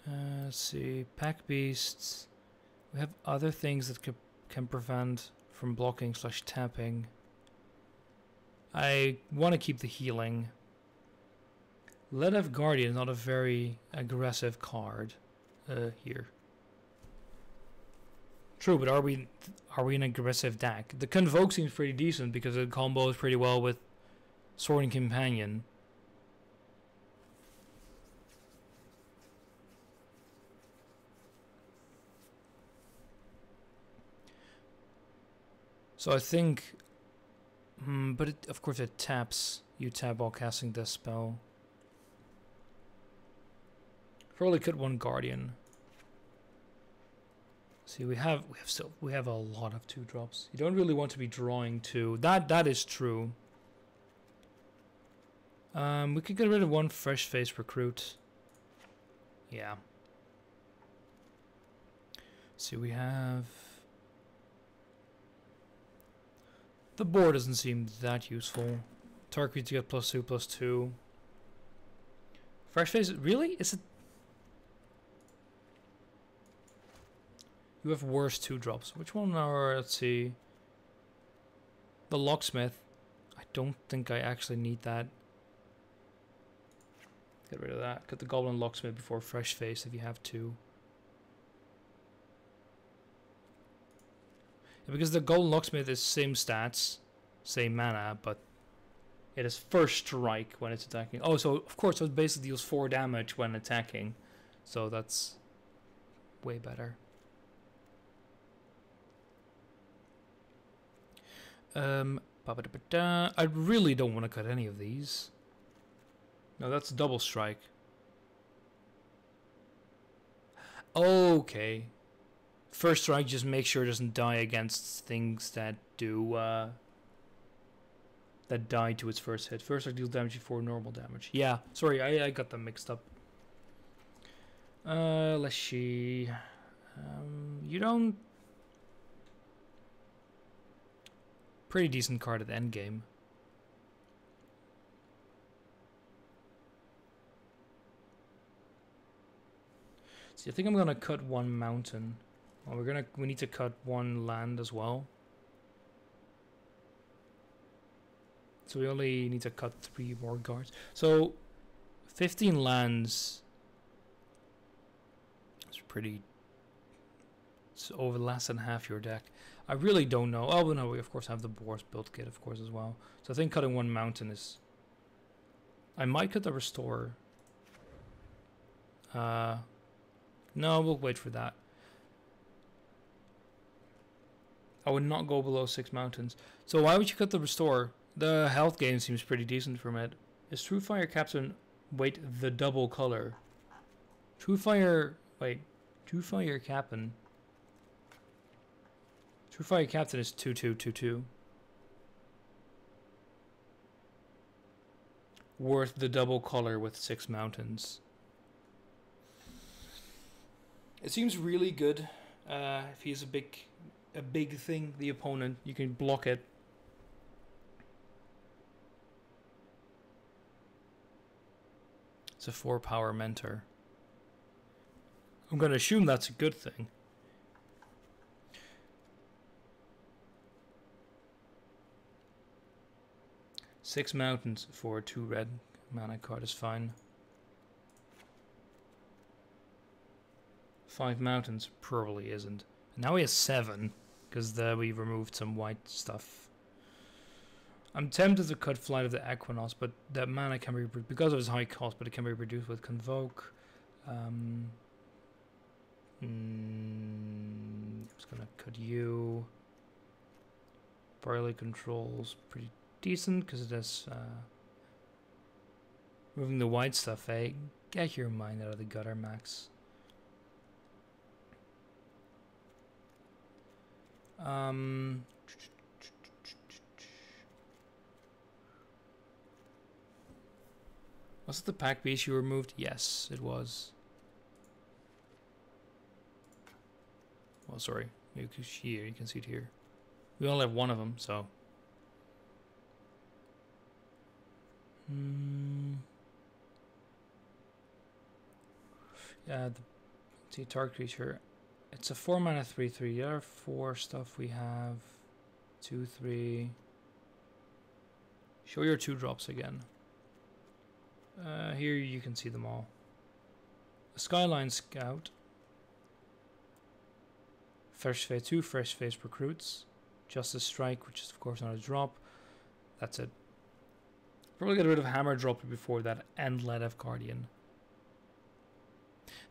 Let's see, Pack Beasts. We have other things that can prevent from blocking / tapping. I want to keep the healing. Ledev Guardian is not a very aggressive card here. True, but are we an aggressive deck? The Convoke seems pretty decent because it combos pretty well with Sword and Companion. So I think, but of course it taps. You tap while casting this spell. Probably could 1 Guardian. See, we have a lot of 2-drops. You don't really want to be drawing 2. That is true. We could get rid of 1 Fresh Face Recruit. Yeah. See, we have. The board doesn't seem that useful. Target to get +2/+2. Fresh face, really? Is it? You have worse 2-drops. Which one are, let's see. The locksmith. I don't think I actually need that. Get rid of that. Get the goblin locksmith before fresh face if you have to. Yeah, because the golden locksmith is same stats, same mana, but it is first strike when it's attacking. Oh, so of course it basically deals 4 damage when attacking. So that's way better. I really don't want to cut any of these. No, that's double strike. Okay. First strike, just make sure it doesn't die against things that do that die to its first hit. First strike deals damage before normal damage. Yeah, sorry, I got them mixed up. Let's see. You don't. Pretty decent card at the end game. See, I think I'm gonna cut one mountain. Well, we need to cut one land as well. So we only need to cut 3 more guards. So 15 lands. It's pretty. It's over less than half your deck. I really don't know. Oh, no, we of course have the Boar's build kit, of course, as well. So I think cutting one mountain is. I might cut the Restorer. No, we'll wait for that. I would not go below 6 mountains. So why would you cut the Restorer? The health gain seems pretty decent from it. Is True Fire Captain, wait, the double color? True Fire Captain. True Fire Captain is 2/2/2/2. Worth the double color with 6 mountains. It seems really good. If he's a big thing, the opponent, you can block it. It's a 4-power mentor. I'm gonna assume that's a good thing. Six mountains for a 2 red mana card is fine. 5 mountains probably isn't. Now he has 7 because we removed some white stuff. I'm tempted to cut Flight of the Equinox, but that mana can be because of its high cost, but it can be reduced with Convoke. I'm just gonna cut you. Barley controls pretty decent because it has moving the white stuff. Get your mind out of the gutter, Max. Was it the pack piece you removed? Yes, it was. Well, sorry. You can see it here. We only have one of them, so. Yeah, the target creature. It's a 4 mana 3/3. The other 4 stuff we have 2, 3. Show your 2-drops again. Here you can see them all. A Skyline Scout. Fresh Phase 2, Fresh Phase Recruits. Justice Strike, which is of course not a drop. That's it. Probably get rid of Hammer Drop before that and Ledev Guardian.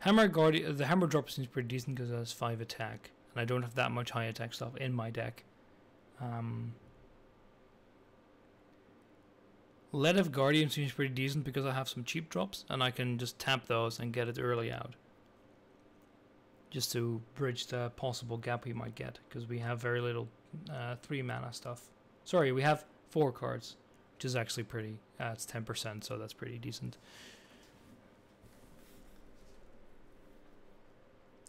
The Hammer Drop seems pretty decent because it has 5 attack. And I don't have that much high attack stuff in my deck. Ledev Guardian seems pretty decent because I have some cheap drops and I can just tap those and get it early out. Just to bridge the possible gap we might get because we have very little 3 mana stuff. Sorry, we have 4 cards, which is actually pretty. It's 10%, so that's pretty decent.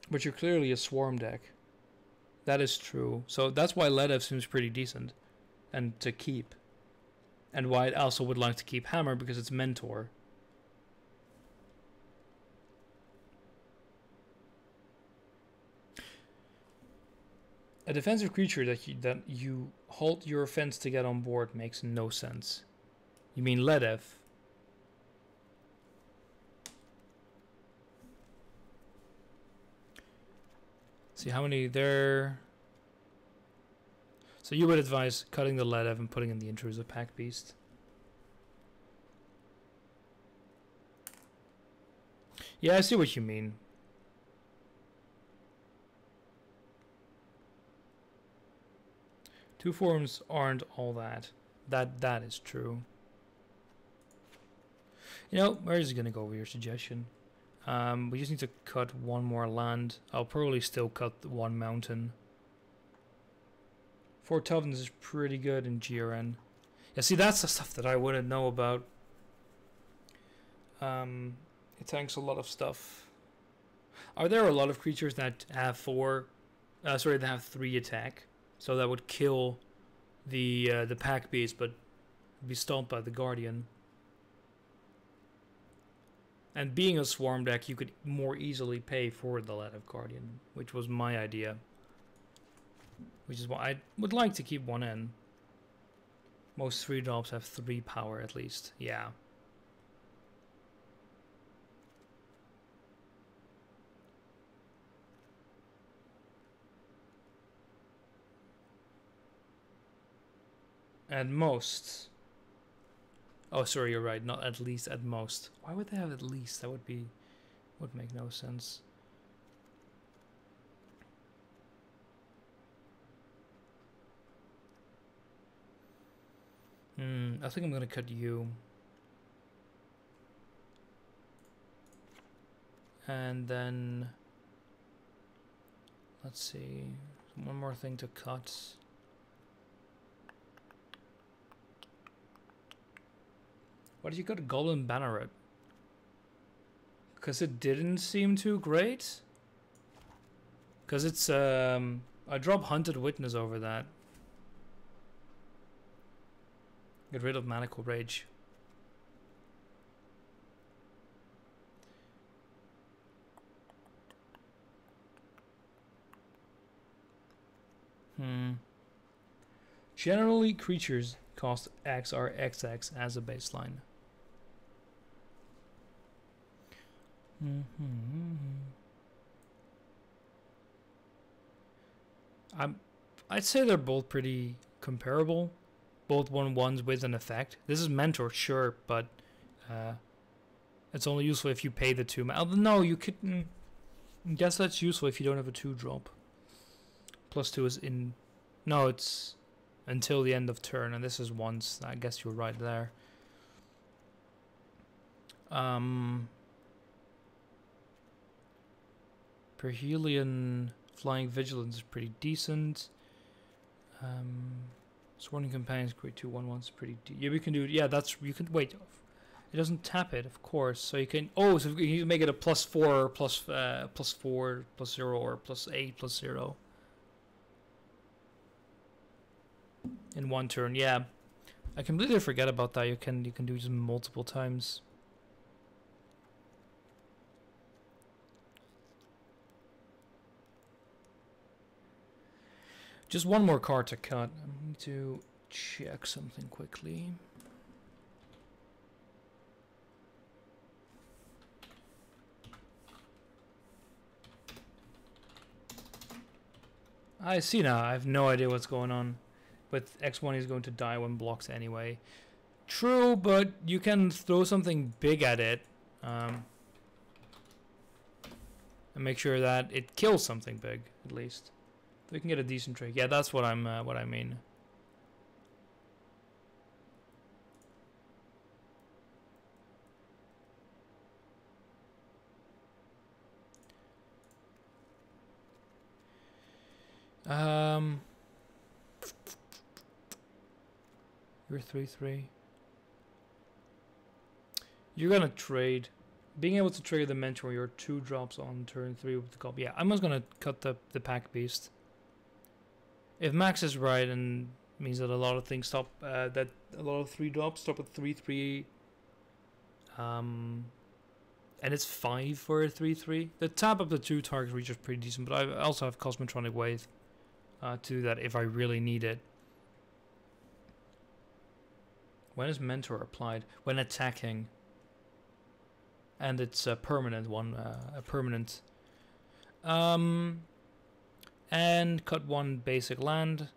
But you're clearly a Swarm deck. That is true. So that's why Ledev seems pretty decent and to keep. And why I also would like to keep Hammer because it's Mentor. A defensive creature that you halt your offense to get on board makes no sense. You mean Ledev? See how many there. So you would advise cutting the Ledev and putting in the Intrusive Pack Beast. Yeah, I see what you mean. Two forms aren't all that. That is true. You know, we're just gonna go over your suggestion. We just need to cut one more land. I'll probably still cut one mountain. Fort Tuvens is pretty good in GRN. Yeah, see, that's the stuff that I wouldn't know about. It tanks a lot of stuff. Are there a lot of creatures that have that have 3 attack? So that would kill the pack beast, but be stomped by the Guardian. And being a swarm deck, you could more easily pay for the Ledev Guardian, which was my idea. Which is why I would like to keep one in. Most 3-drops have 3 power at least. Yeah. At most. Oh, sorry, you're right. Not at least, at most. Why would they have at least? That would make no sense. I think I'm gonna cut you. And then let's see. One more thing to cut. Why did you cut Goblin Banneret? Because it didn't seem too great? Because it's, I drop Hunted Witness over that. Get rid of Manical Rage. Generally, creatures cost X or XX as a baseline. I'd say they're both pretty comparable. Both 1/1s with an effect. This is Mentor, sure, but it's only useful if you pay the 2. No, you couldn't. I guess that's useful if you don't have a 2-drop. +2 is in. No, it's until the end of turn, and this is once. I guess you're right there. Perhelion Flying Vigilance is pretty decent. Sworn Companions create 2/1/1s pretty yeah, we can do yeah, that's you can wait. It doesn't tap it, of course, so you can so you make it a +4 +4 +0 or +8 +0 in one turn. Yeah. I completely forget about that. You can do this multiple times. Just one more card to cut. I need to check something quickly. I see now. I have no idea what's going on. But X1 is going to die when blocked anyway. True, but you can throw something big at it. And make sure that it kills something big, at least. We can get a decent trick. Yeah, that's what I mean. You're 3/3. You're gonna trade. Being able to trigger the Mentor your 2-drops on turn 3 with the Goblin. Yeah, I'm just gonna cut the Pack Beast. If Max is right, and means that a lot of things stop, that a lot of 3-drops stop at 3/3, and it's 5 for a 3/3. The tap up the 2 target reach is pretty decent, but I also have Cosmotronic Wave. to do that if I really need it. When is Mentor applied? When attacking. And it's a permanent one, a permanent. And cut one basic land.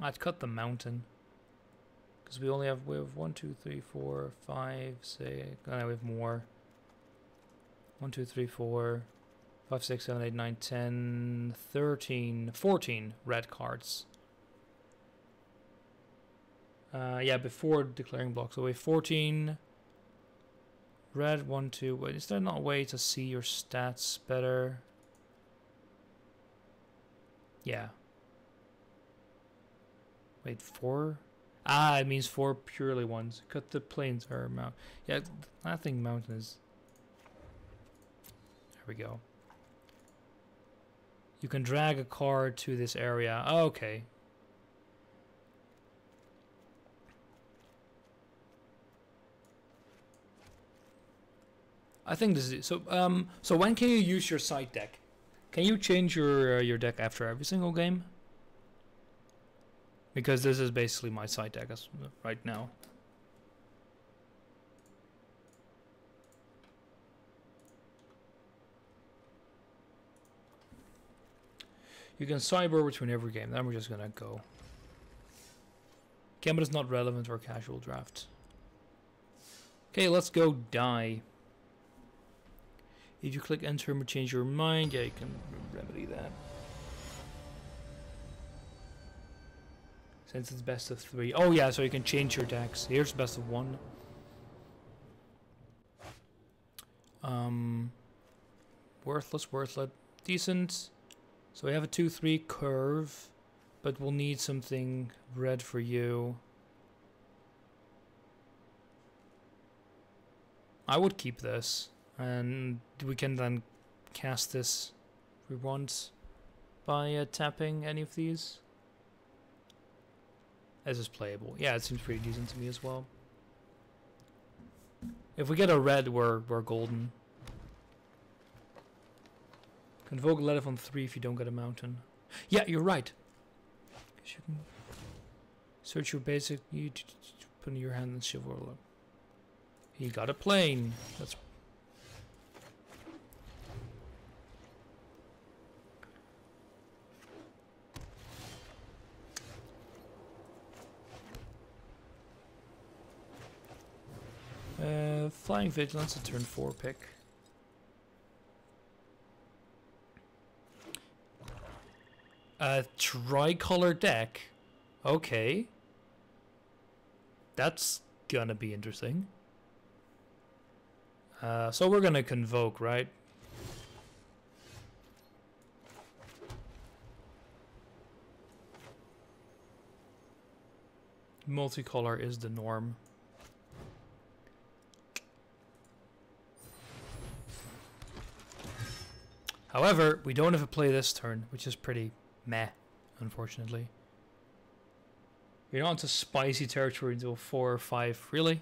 I'd cut the mountain. Because we have 1, 2, 3, 4, 5, 6. No, we have more. 1, 2, 3, 4, 5, 6, 7, 8, 9, 10, 13, 14 red cards. Yeah, before declaring blocks. So we have 14 red, 1, 2. Wait, is there not a way to see your stats better? Yeah. Wait, 4? Ah, it means 4 purely ones. Cut the plains or mount. Yeah, I think mountain is. There we go. You can drag a card to this area. Oh, okay. I think this is so. So when can you use your side deck? Can you change your deck after every single game? Because this is basically my side deck as right now. You can cyber between every game. Then we're just gonna go. Gambit is not relevant for casual draft. Okay, let's go die. If you click enter and change your mind, yeah, you can remedy that. Since it's best of 3. Oh yeah, so you can change your decks. Here's best of 1. Worthless. Decent. So we have a 2-3 curve, but we'll need something red for you. I would keep this, and we can then cast this if we want by tapping any of these. This is playable. Yeah, it seems pretty decent to me as well. If we get a red, we're golden. Convoke Lettuce on 3 if you don't get a mountain. Yeah, you're right. You can search your basic. You put in your hand and shiver. He got a plane. That's. Flying Vigilance, a turn 4 pick. A tricolor deck. Okay. That's gonna be interesting. So we're gonna convoke, right? Multicolor is the norm. However, we don't have to play this turn, which is pretty meh, unfortunately. You're not into spicy territory until 4 or 5, really?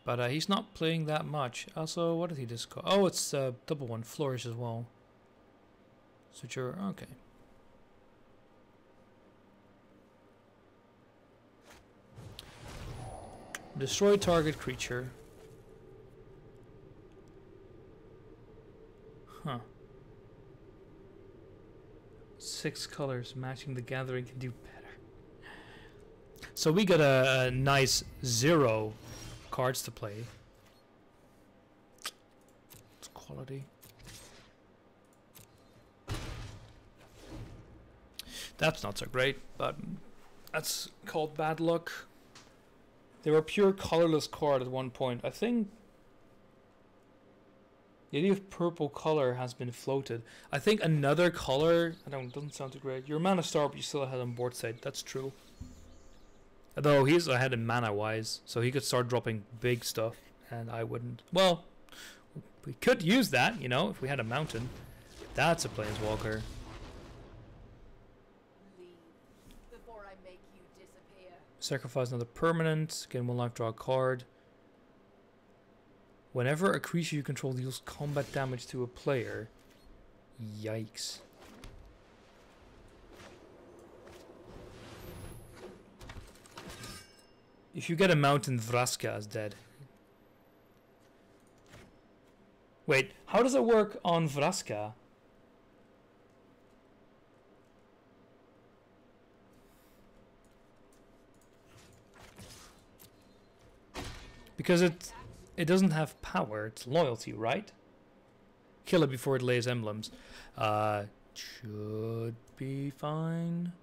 But he's not playing that much. Also, what did he just call? Oh, it's double one, Flourish as well. So you're okay. Destroy target creature. Huh. 6 colors matching the gathering can do better. So we got a nice 0 cards to play. It's quality. That's not so great, but that's called bad luck. They were pure colorless card at one point. I think the idea of purple color has been floated. I think another color, doesn't sound too great. You're a mana star, but you still ahead on board side. That's true. Although he's ahead in mana wise, so he could start dropping big stuff, and I wouldn't. Well, we could use that, you know, if we had a mountain. That's a planeswalker. Before I make you disappear. Sacrifice another permanent. Gain 1 life, draw a card. Whenever a creature you control deals combat damage to a player. Yikes. If you get a mountain, Vraska is dead. Wait, how does it work on Vraska? Because it doesn't have power, it's loyalty, right? Kill it before it lays emblems. Should be fine.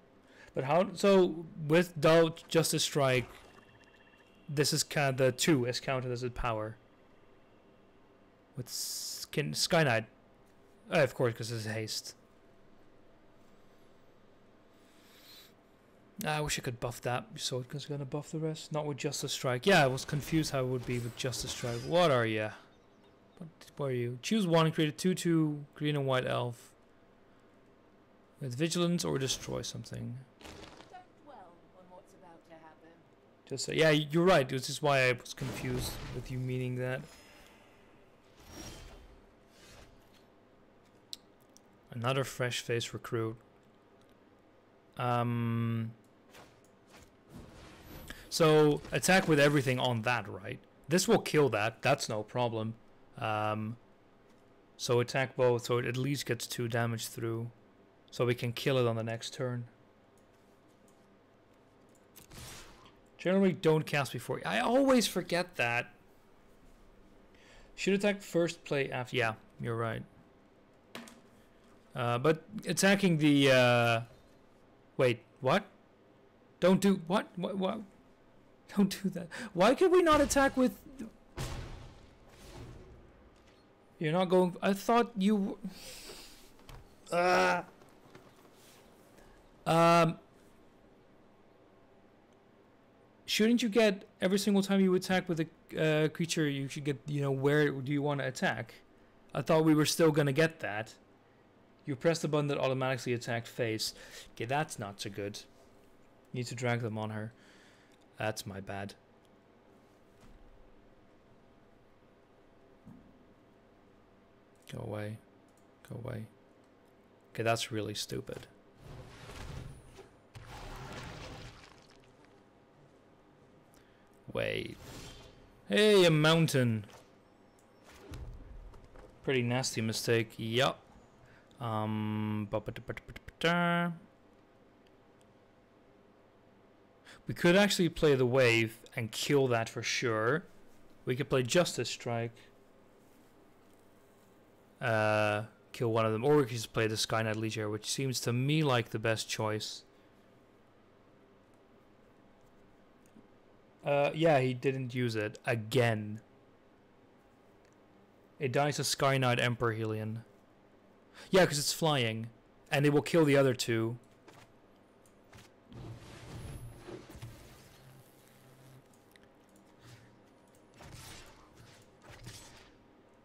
But how, so with Doubt Justice Strike, this is kind of the 2 is counted as a power. With Sky Knight, of course, because it's haste. I wish I could buff that, so it was gonna buff the rest. Not with Justice Strike. Yeah, I was confused how it would be with Justice Strike. What are you? What are you? Choose one and create a 2/2 green and white elf. With vigilance or destroy something. Don't dwell on what's about to happen. Just yeah, you're right. This is why I was confused with you meaning that. Another fresh face recruit. So attack with everything on that, right? This will kill that. That's no problem. So attack both, so it at least gets 2 damage through. So we can kill it on the next turn. Generally don't cast before. I always forget that. Should attack first, play after. Yeah, you're right. But attacking the... wait, what? Don't do... What? What? Don't do that. Why could we not attack with... You're not going... I thought you... Shouldn't you get... Every single time you attack with a creature, you should get, you know, where do you want to attack? I thought we were still going to get that. You press the button that automatically attacked face. Okay, that's not so good. You need to drag them on her. That's my bad. Go away. Go away. Okay, that's really stupid. Wait. Hey, a mountain. Pretty nasty mistake. Yup. We could actually play the wave and kill that for sure. We could play Justice Strike. Kill one of them. Or we could just play the Sky Knight Leisure, which seems to me like the best choice. Yeah, he didn't use it. Again. It dies to Sky Knight Emperor Helion. Yeah, because it's flying. And it will kill the other 2.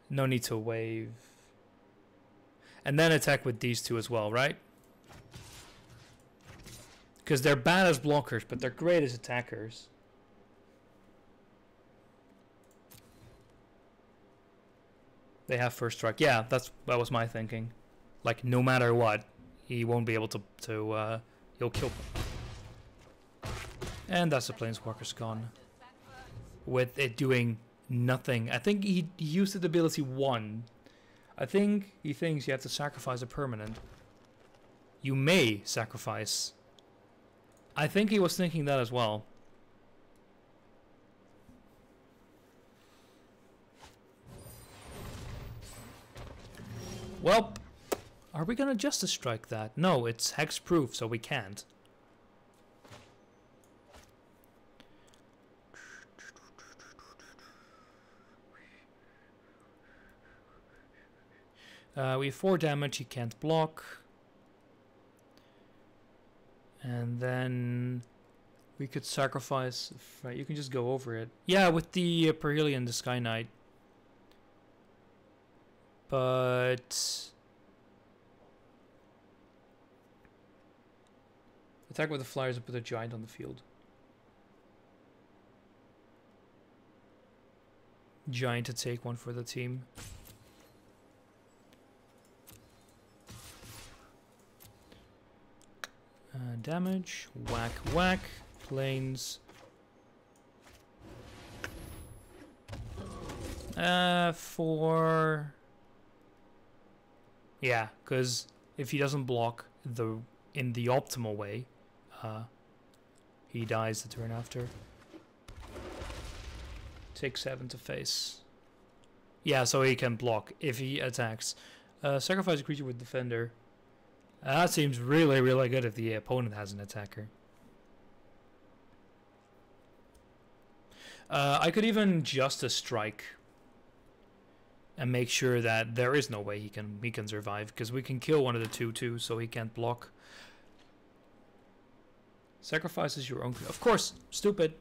No need to wave. And then attack with these 2 as well, right? Because they're bad as blockers, but they're great as attackers. They have first strike. Yeah, that was my thinking. Like, no matter what, he won't be able to he'll kill. And that's the Planeswalker's gone. With it doing nothing. I think he used the ability 1. I think he thinks you have to sacrifice a permanent. You may sacrifice. I think he was thinking that as well. Well, are we gonna Justice Strike that? No, it's hex proof, so we can't. We have 4 damage, he can't block. And then we could sacrifice. Right, you can just go over it. Yeah, with the Perhelion, the Sky Knight. But attack with the flyers and put a giant on the field. giant to take one for the team. Damage. Whack, whack. Planes. For... Yeah, because if he doesn't block in the optimal way, he dies the turn after. Take 7 to face. Yeah, so he can block if he attacks. Sacrifice a creature with defender. That seems really, really good if the opponent has an attacker. I could even Justice Strike and make sure that there is no way he can survive, because we can kill one of the 2/2, so he can't block. Sacrifices your own. Of course, stupid.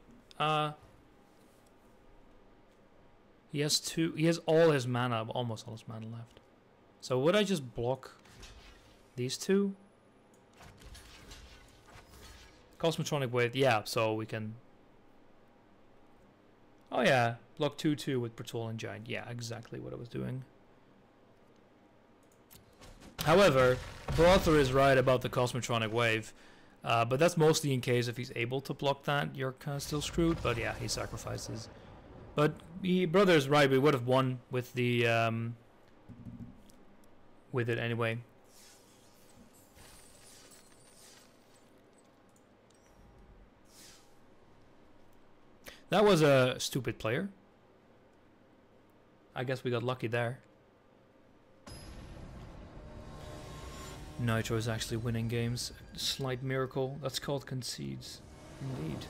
He has two. He has all his mana, almost all his mana left. So would I just block these two? Cosmotronic Wave, yeah. So we can. Oh yeah, block 2/2 with Patrol and Giant. Yeah, exactly what I was doing. However, Brother is right about the Cosmotronic Wave, but that's mostly in case if he's able to block that, you're kind of still screwed. But yeah, he sacrifices. But Brother is right. We would have won with the with it anyway. That was a stupid player. I guess we got lucky there. Nitro is actually winning games. Slight miracle. That's called concedes. Indeed.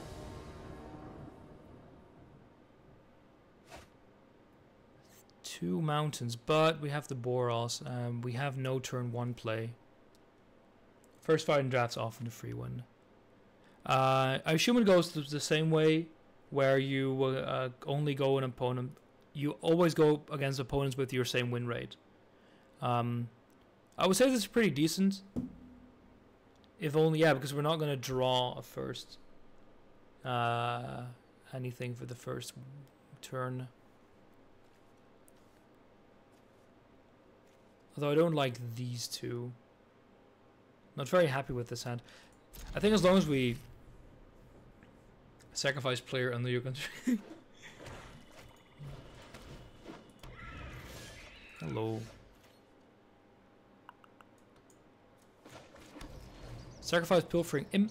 Two mountains, but we have the Boros. We have no turn 1 play. First fight in draft's often a free win. I assume it goes the same way, where you only go an opponent. You always go against opponents with your same win rate. I would say this is pretty decent. If only, yeah, because we're not going to draw a first anything for the first turn. Although I don't like these two. Not very happy with this hand. I think as long as we sacrifice player under your control. Hello. Sacrifice Pilfering Imp.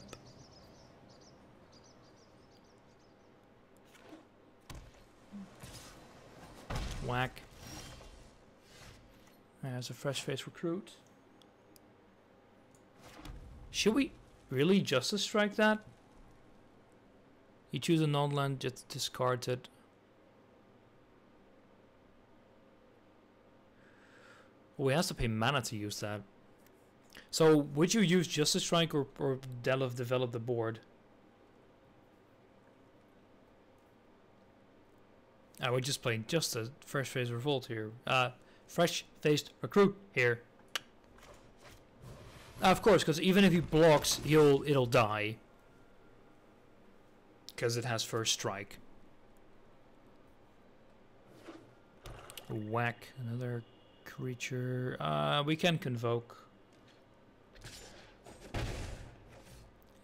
Whack. There's a fresh face recruit. Should we really Justice Strike that? You choose a non-land, just discard it. Oh, he has to pay mana to use that. So, would you use Justice Strike or develop the board? I would just play just a Fresh Phase Revolt here. Fresh Faced Recruit here. Of course, because even if he blocks, it'll die. Because it has first strike. Whack, another creature. We can Convoke.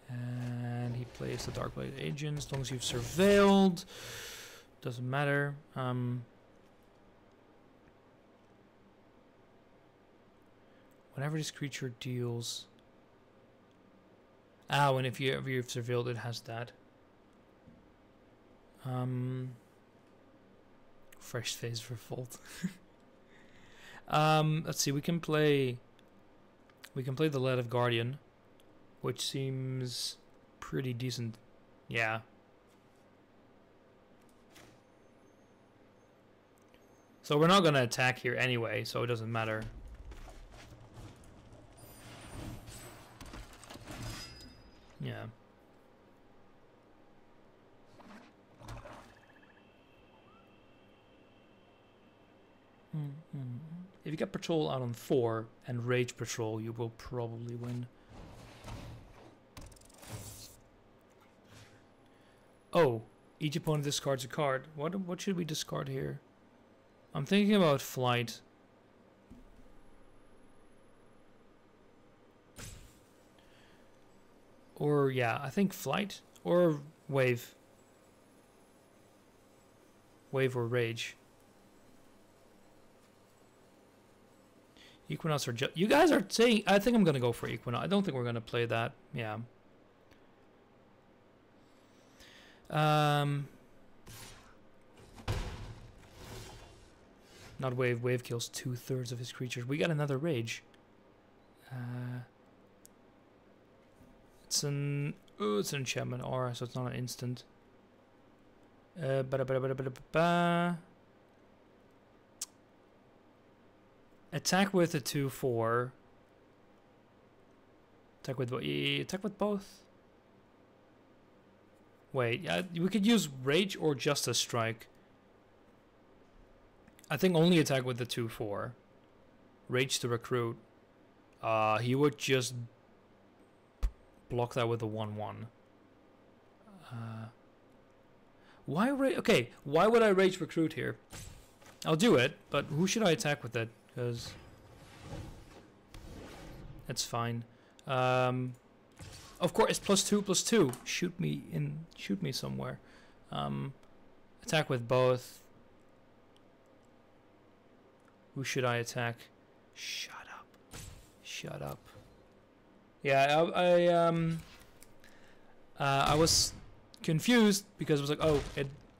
And he plays the Darkblade Agent. As long as you've surveilled, doesn't matter. Whenever this creature deals, and if you've surveilled, it has that. Fresh Phase Revolt. Let's see. We can play the Lead of Guardian, which seems pretty decent. Yeah. So we're not gonna attack here anyway, so it doesn't matter. Yeah. If you get Patrol out on 4 and Rage Patrol, you will probably win. Oh, each opponent discards a card. What should we discard here? I'm thinking about flight. Or, yeah, I think flight. Or wave. Wave or rage. Equinox or you guys are saying... I think I'm going to go for Equinox. I don't think we're going to play that. Yeah. Not wave. Wave kills 2/3 of his creatures. We got another rage. It's an enchantment aura, so it's not an instant. Attack with a 2/4. Attack with both. Wait, we could use rage or justice strike. I think only attack with the 2/4. Rage to recruit. He would just block that with a 1/1. Why would I rage recruit here? I'll do it, but who should I attack with it? Because that's fine. Of course, it's +2/+2. Shoot me somewhere. Attack with both. Who should I attack? Shut up. Yeah, I was confused because it was like, oh,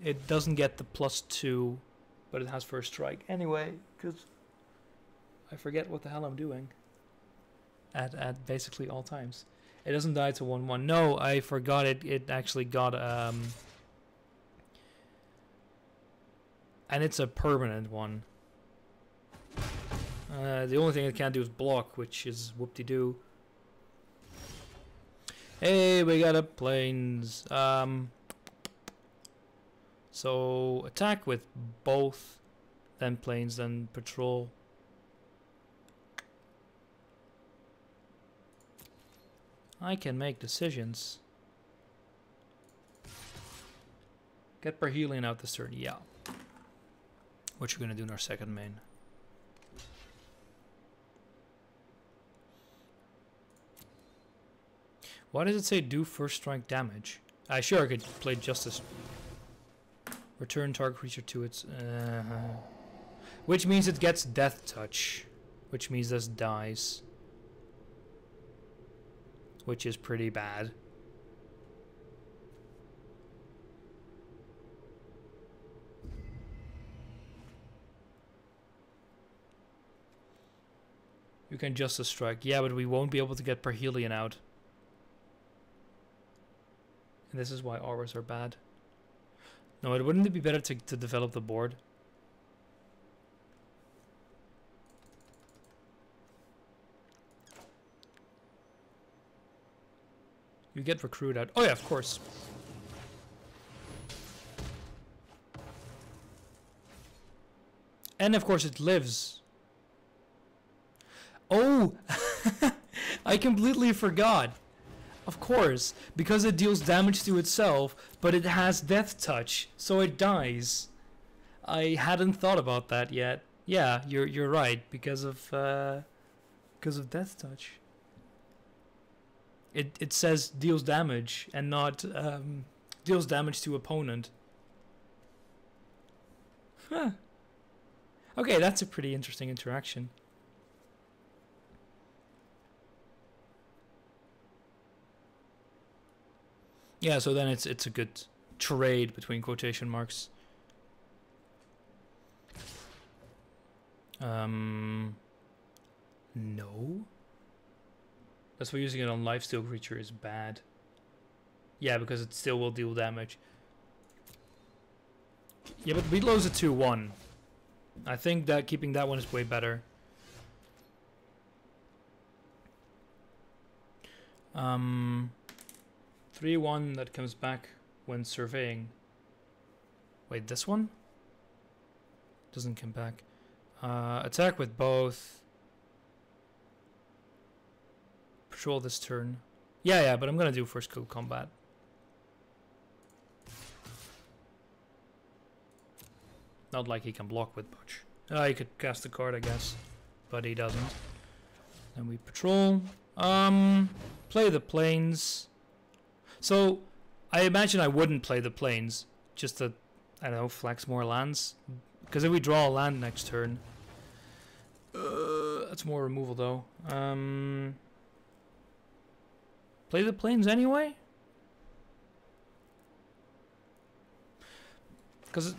it doesn't get the +2, but it has first strike anyway. Because I forget what the hell I'm doing at basically all times. It doesn't die to 1/1. No, I forgot it. It actually got and it's a permanent one. The only thing it can't do is block, which is whoop-de-doo. Hey, we got a planes. So attack with both, then planes, then patrol. I can make decisions. Get Parhelion out this turn, yeah. What you gonna do in our second main? Why does it say do first strike damage? Sure, I could play Justice. Return target creature to its... which means it gets Death Touch. Which means this dies. Which is pretty bad. You can Justice Strike. Yeah, but we won't be able to get Parhelion out. And this is why auras are bad. No, wouldn't it be better to develop the board? You get recruit out. Oh yeah, of course. And of course it lives. Oh! I completely forgot. Of course, because it deals damage to itself, but it has Death Touch, so it dies. I hadn't thought about that yet. Yeah, you're right, because of Death Touch. It says deals damage and not deals damage to opponent. Huh. Okay, that's a pretty interesting interaction. Yeah, so then it's a good trade between quotation marks. No. That's why using it on lifesteal creature is bad. Yeah, because it still will deal damage. Yeah, but Beatlow's a 2/1. I think that keeping that one is way better. 3/1 that comes back when surveying. Wait, this one? Doesn't come back. Attack with both. Patrol this turn. Yeah, but I'm gonna do first kill combat. Not like he can block with much. He could cast a card, I guess, but he doesn't. Then we patrol. Play the plains. So, I imagine I wouldn't play the plains, just to, I don't know, flex more lands. Because if we draw a land next turn, that's more removal though. Play the plains anyway? Because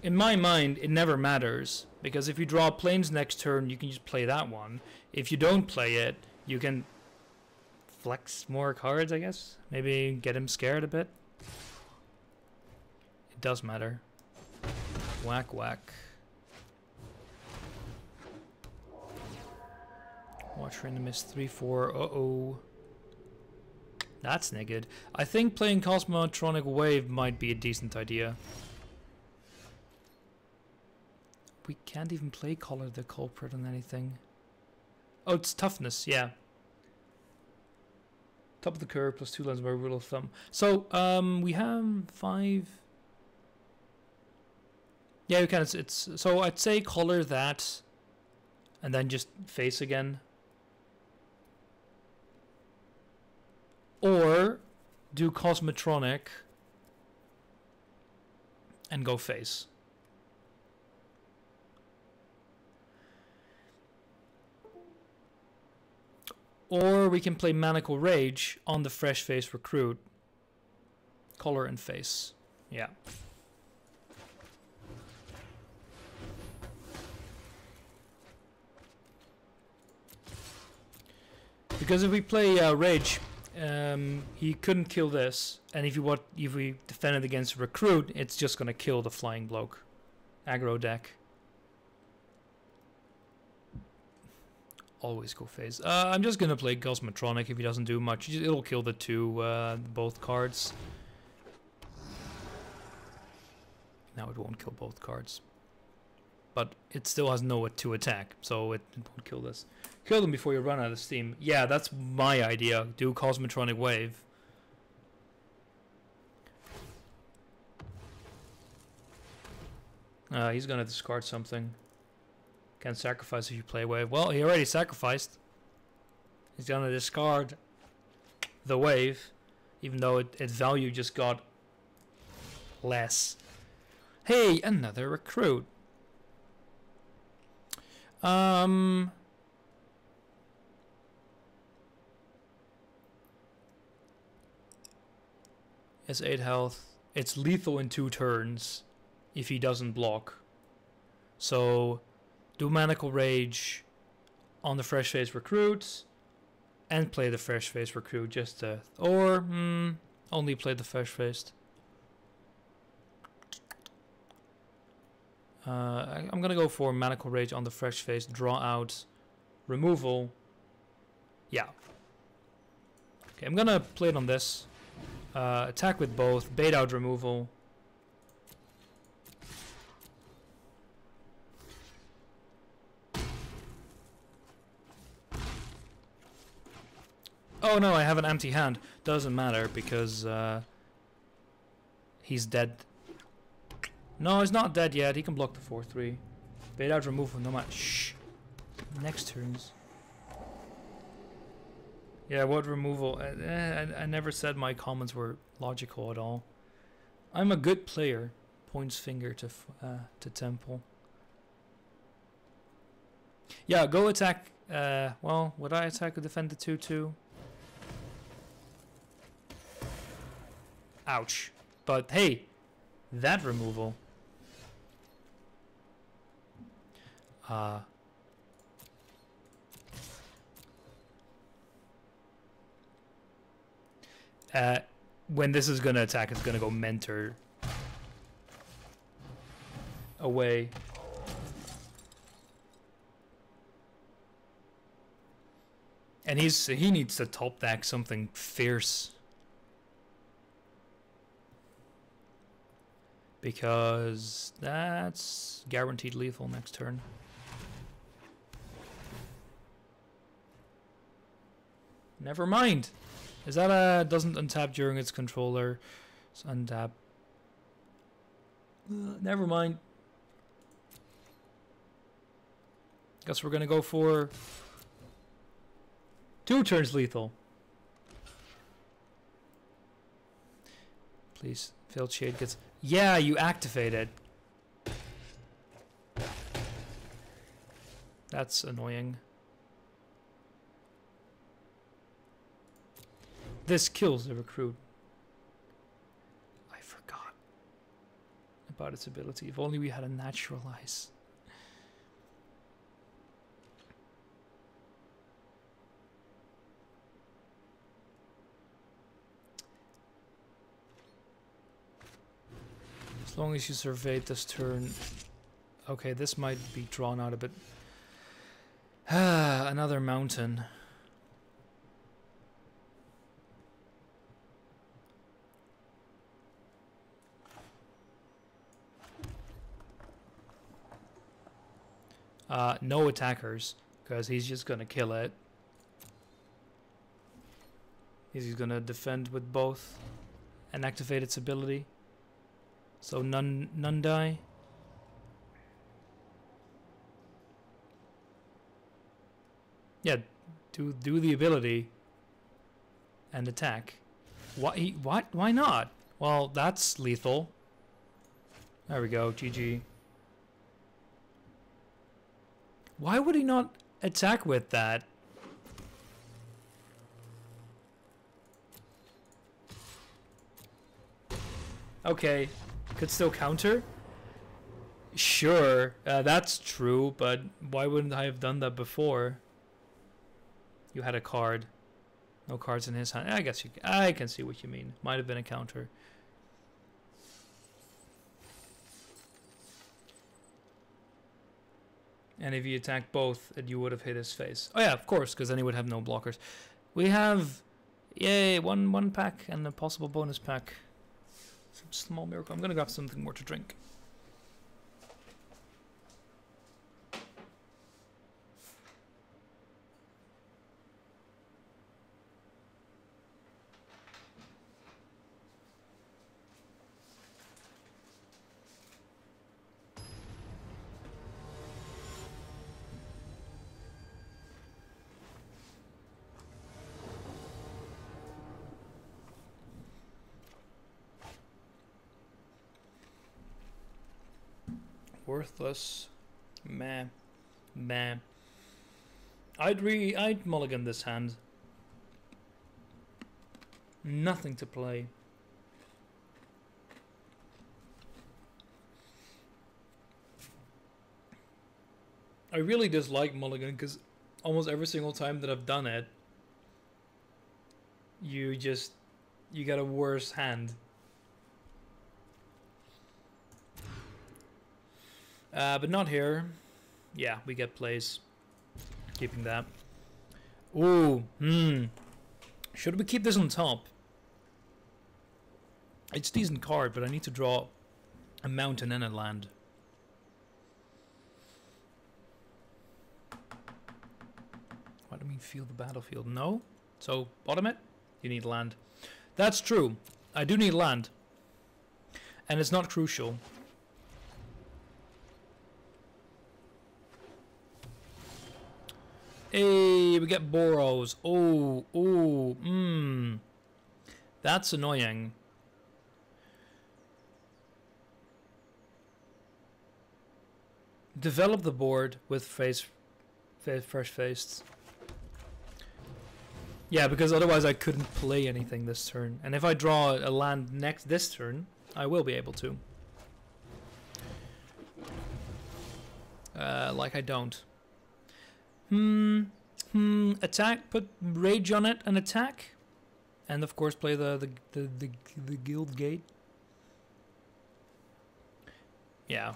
in my mind, it never matters. Because if you draw plains next turn, you can just play that one. If you don't play it, you can flex more cards, I guess. Maybe get him scared a bit. It does matter. Whack, whack. Watch Rain to miss 3-4. Uh-oh. That's nigga. I think playing Cosmotronic Wave might be a decent idea. We can't even play Color the Culprit on anything. Oh, it's toughness, yeah. Top of the curve plus 2 lines by rule of thumb. So, we have 5. Yeah, you can. It's so I'd say color that, and then just face again. Or do Cosmotronic and go face. Or we can play Manical Rage on the Fresh Face Recruit. Color and face. Yeah. Because if we play Rage, he couldn't kill this, and if we defend it against Recruit, it's just gonna kill the flying bloke. Aggro deck. Always go phase. I'm just gonna play Cosmotronic if he doesn't do much. It'll kill the both cards. Now it won't kill both cards. But it still has no to attack, so it won't kill this. Kill them before you run out of steam. Yeah, that's my idea. Do Cosmotronic Wave. He's gonna discard something. Can sacrifice if you play Wave. Well, he already sacrificed. He's gonna discard the Wave, even though its value just got less. Hey, another recruit. It's 8 health. It's lethal in 2 turns if he doesn't block. So do Manical Rage on the Fresh Face Recruit and play the Fresh Face Recruit just to, or only play the Fresh Faced. I'm gonna go for Manical Rage on the Fresh Face, draw out, removal. Yeah. Okay, I'm gonna play it on this. Attack with both, bait out removal. Oh no, I have an empty hand. Doesn't matter because he's dead. No, he's not dead yet. He can block the 4-3. Bait out removal no matter. Shh. Next turns. Yeah, what removal? I never said my comments were logical at all. I'm a good player. Points finger to Temple. Yeah, go attack. Well, would I attack or defend the 2-2? Ouch. But hey, that removal. When this is gonna attack, it's gonna go Mentor away. And he needs to top deck something fierce. Because that's guaranteed lethal next turn. Never mind. Is that a doesn't untap during its controller? It's untap. Never mind. Guess we're gonna go for 2 turns lethal. Please, failed shade gets... Yeah, you activate it. That's annoying. This kills the recruit. I forgot about its ability. If only we had a naturalize. As long as you surveyed this turn. Okay, this might be drawn out a bit. Another mountain. No attackers, because he's just gonna kill it. He's gonna defend with both and activate its ability. So none die. Yeah, do the ability and attack. What? Why not? Well, that's lethal. There we go. GG. Why would he not attack with that? Okay, could still counter? Sure, that's true, but why wouldn't I have done that before? You had a card. No cards in his hand. I guess I can see what you mean. Might have been a counter. And if you attack both, you would have hit his face. Oh yeah, of course, because then he would have no blockers. We have, yay, one pack and a possible bonus pack. Some small miracle. I'm gonna grab something more to drink. Worthless. Meh. I'd mulligan this hand. Nothing to play. I really dislike mulligan because almost every single time that I've done it, you get a worse hand. But not here. Yeah, we get plays. Keeping that. Ooh, should we keep this on top? It's a decent card, but I need to draw a mountain and a land. What do you mean feel the battlefield? No? So, bottom it? You need land. That's true. I do need land. And it's not crucial. Hey, we get Boros. That's annoying. Develop the board with fresh faced. Yeah, because otherwise I couldn't play anything this turn. And if I draw a land this turn, I will be able to. Like I don't. Attack, put rage on it and attack. And of course play the guild gate. Yeah.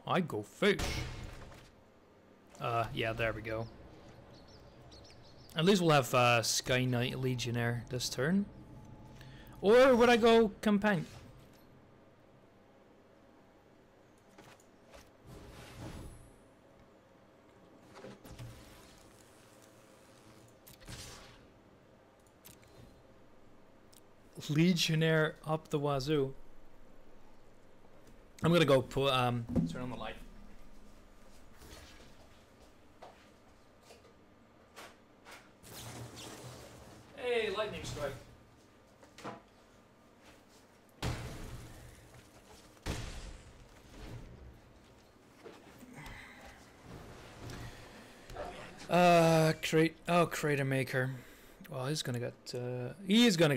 I go fish. Yeah, there we go. At least we'll have Sky Knight Legionnaire this turn. Or would I go Companion? Legionnaire up the wazoo. I'm gonna go put turn on the light. Hey, lightning strike. Crater maker. Well, he's gonna get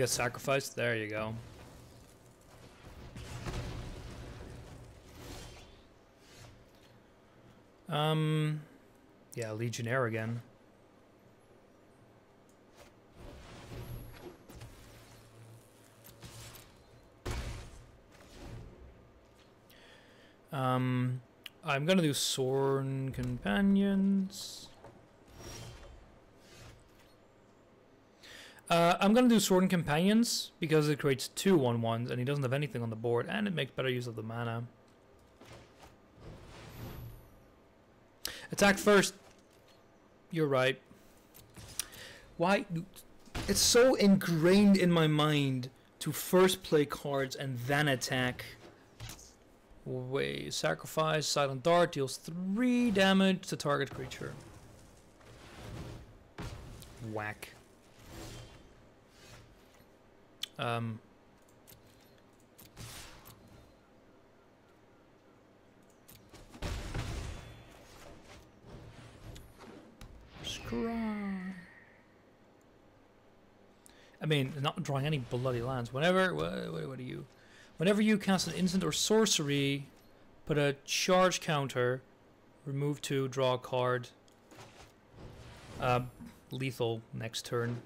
sacrificed. There you go. Yeah, Legionnaire again. I'm gonna do Sorn Companions. I'm gonna do Sword and Companions because it creates 2 1/1s and he doesn't have anything on the board and it makes better use of the mana. Attack first. You're right. Why? It's so ingrained in my mind to first play cards and then attack. Wait, sacrifice, Silent Dart deals 3 damage to target creature. Whack. Scry. I mean, not drawing any bloody lands. Whenever, what are you? Whenever you cast an instant or sorcery, put a charge counter, remove 2, draw a card. Lethal next turn.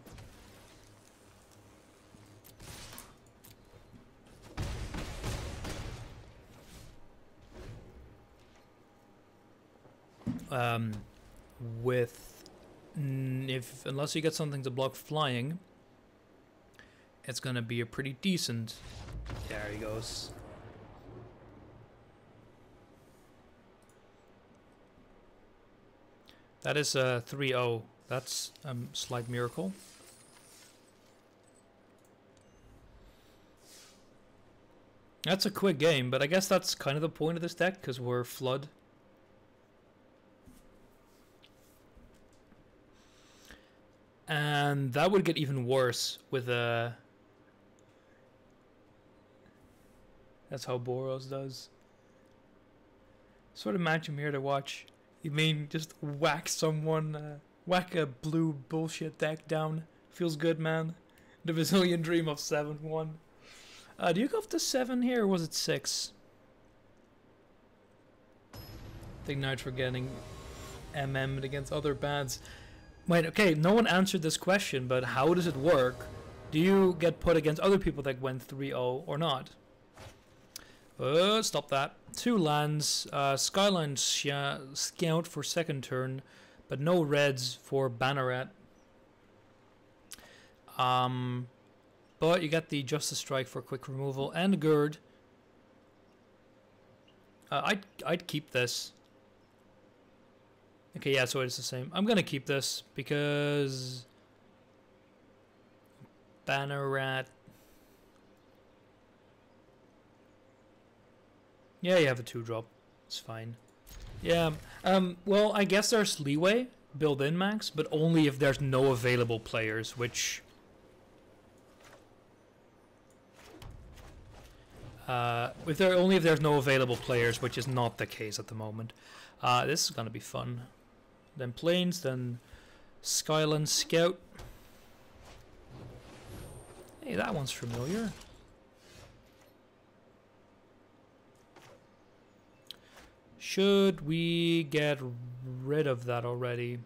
Unless you get something to block flying, it's gonna be a pretty decent. There he goes. That is a 3-0. That's a slight miracle. That's a quick game, but I guess that's kind of the point of this deck because we're flood. And that would get even worse with a... That's how Boros does. Sort of match him here to watch. You mean just whack someone, whack a blue bullshit deck down. Feels good, man. The Brazilian dream of 7-1. Do you go up to 7 here, or was it 6? I think now for getting MM'd against other bads. Wait, okay, no one answered this question, but how does it work? Do you get put against other people that went 3-0 or not? Stop that. 2 lands, Skyline Scout for second turn, but no reds for Banneret. But you get the Justice Strike for quick removal and Gird. I'd keep this. Okay, yeah, so it's the same. I'm gonna keep this because Banneret. Yeah, you have a 2-drop. It's fine. Yeah. Well, I guess there's leeway built in, Max, but only if there's no available players, which if there's no available players, which is not the case at the moment. This is gonna be fun. Then Plains, then Skyland Scout. Hey, that one's familiar. Should we get rid of that already?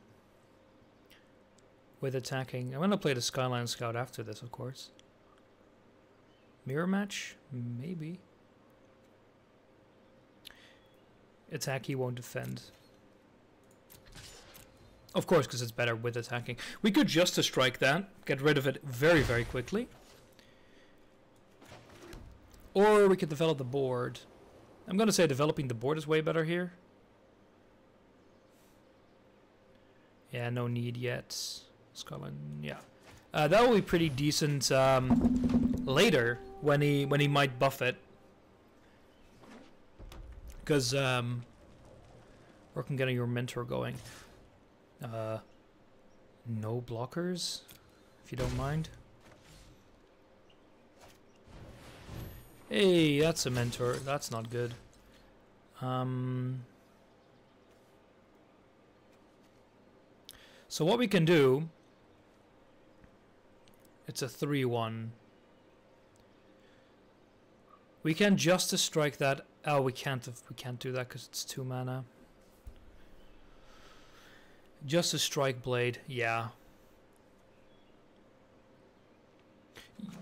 With attacking. I'm gonna play the Skyline Scout after this, of course. Mirror match? Maybe. Attack, he won't defend. Of course, because it's better with attacking. We could just strike that, get rid of it very, very quickly. Or we could develop the board. I'm going to say developing the board is way better here. Yeah, no need yet. Scotland, yeah. That will be pretty decent later when he might buff it. Because work on getting your mentor going. No blockers, if you don't mind. Hey, that's a mentor. That's not good. So what we can do, it's a 3-1. We can Justice Strike that. Oh, we can't do that because it's 2 mana. Justice Strike Blade, yeah.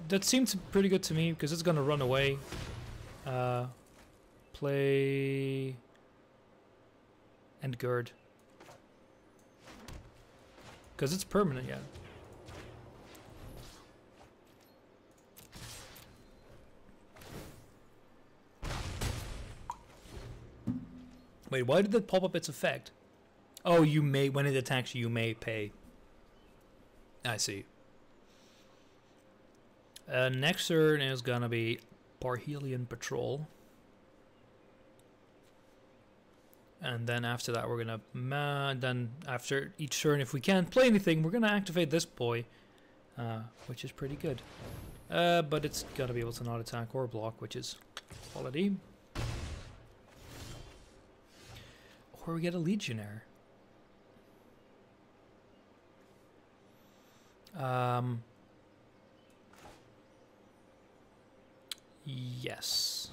That seems pretty good to me because it's gonna run away. Play and Gird. Because it's permanent, yeah. Wait, why did that pop up its effect? Oh, you may, when it attacks you, may pay. I see. Next turn is gonna be Parhelion Patrol. And then after that we're gonna, then after each turn, if we can't play anything, we're gonna activate this boy. Which is pretty good. But it's gotta be able to not attack or block, which is quality. Or we get a Legionnaire. Yes.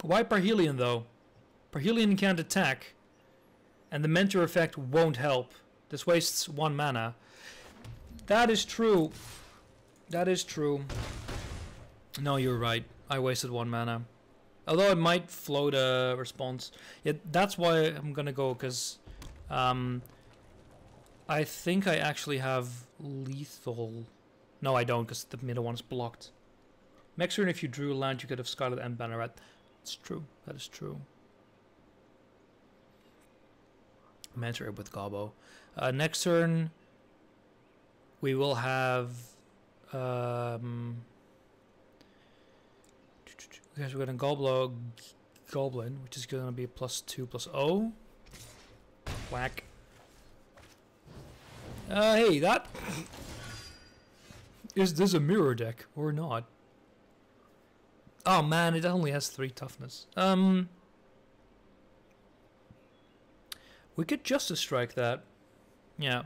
Why Parhelion though? Parhelion can't attack, and the mentor effect won't help. This wastes 1 mana. That is true. That is true. No, you're right. I wasted 1 mana. Although it might float a response. Yeah, that's why I'm gonna go, because I think I actually have lethal. No, I don't, because the middle one's blocked. Next turn, if you drew a land, you could have Scarlet and Banneret. It's true. That is true. Mentor with Gobbo. Next turn, we will have. Guys, we're gonna Goblo Goblin, which is gonna be +2/+0. Whack. Hey, that is this a mirror deck or not? Oh man, it only has 3 toughness. We could Justice Strike that. Yeah.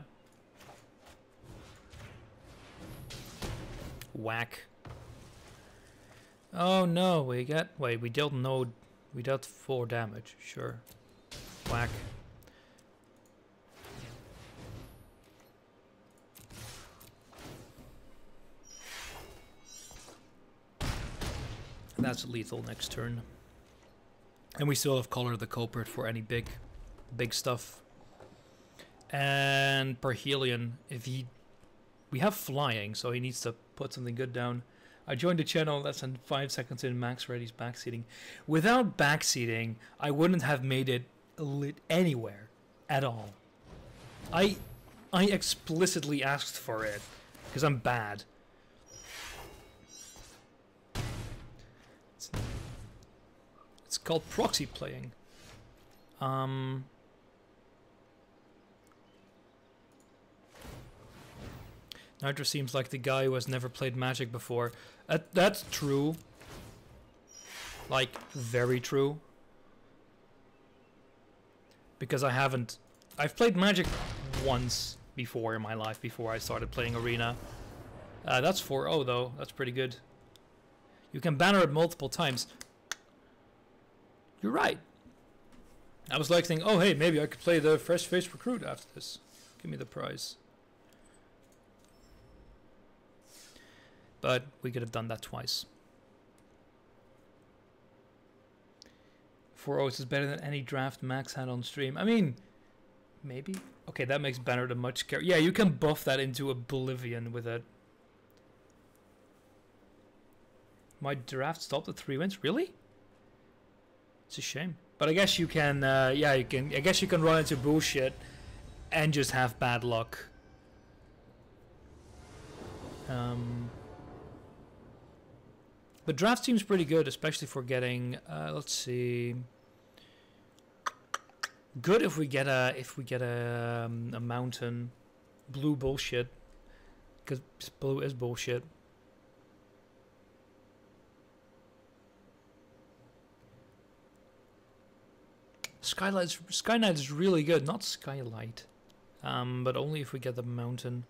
Whack. Oh no, we dealt 4 damage, sure. Whack. That's lethal next turn. And we still have Color the Culprit for any big stuff. And Parhelion, we have flying, so he needs to put something good down. I joined the channel less than 5 seconds in. Max Ready's backseating. Without backseating, I wouldn't have made it lit anywhere at all. I explicitly asked for it because I'm bad. It's called proxy playing. Nitro seems like the guy who has never played Magic before. That's true. Like, very true. Because I've played Magic once before in my life, before I started playing Arena. That's 4-0 though, that's pretty good. You can banner it multiple times. You're right. I was like thinking, oh hey, maybe I could play the Fresh Face Recruit after this. Give me the prize. But we could have done that twice. 4-0 is better than any draft Max had on stream. I mean, maybe. Okay, that makes Banner the much scarier. Yeah, you can buff that into Oblivion with it. My draft stopped at 3 wins. Really? It's a shame. But I guess you can. Yeah, you can. I guess you can run into bullshit and just have bad luck. But draft seems pretty good, especially for getting. Let's see. Good if we get a mountain. Blue bullshit, because blue is bullshit. Skylight is really good, not Skylight, but only if we get the mountain.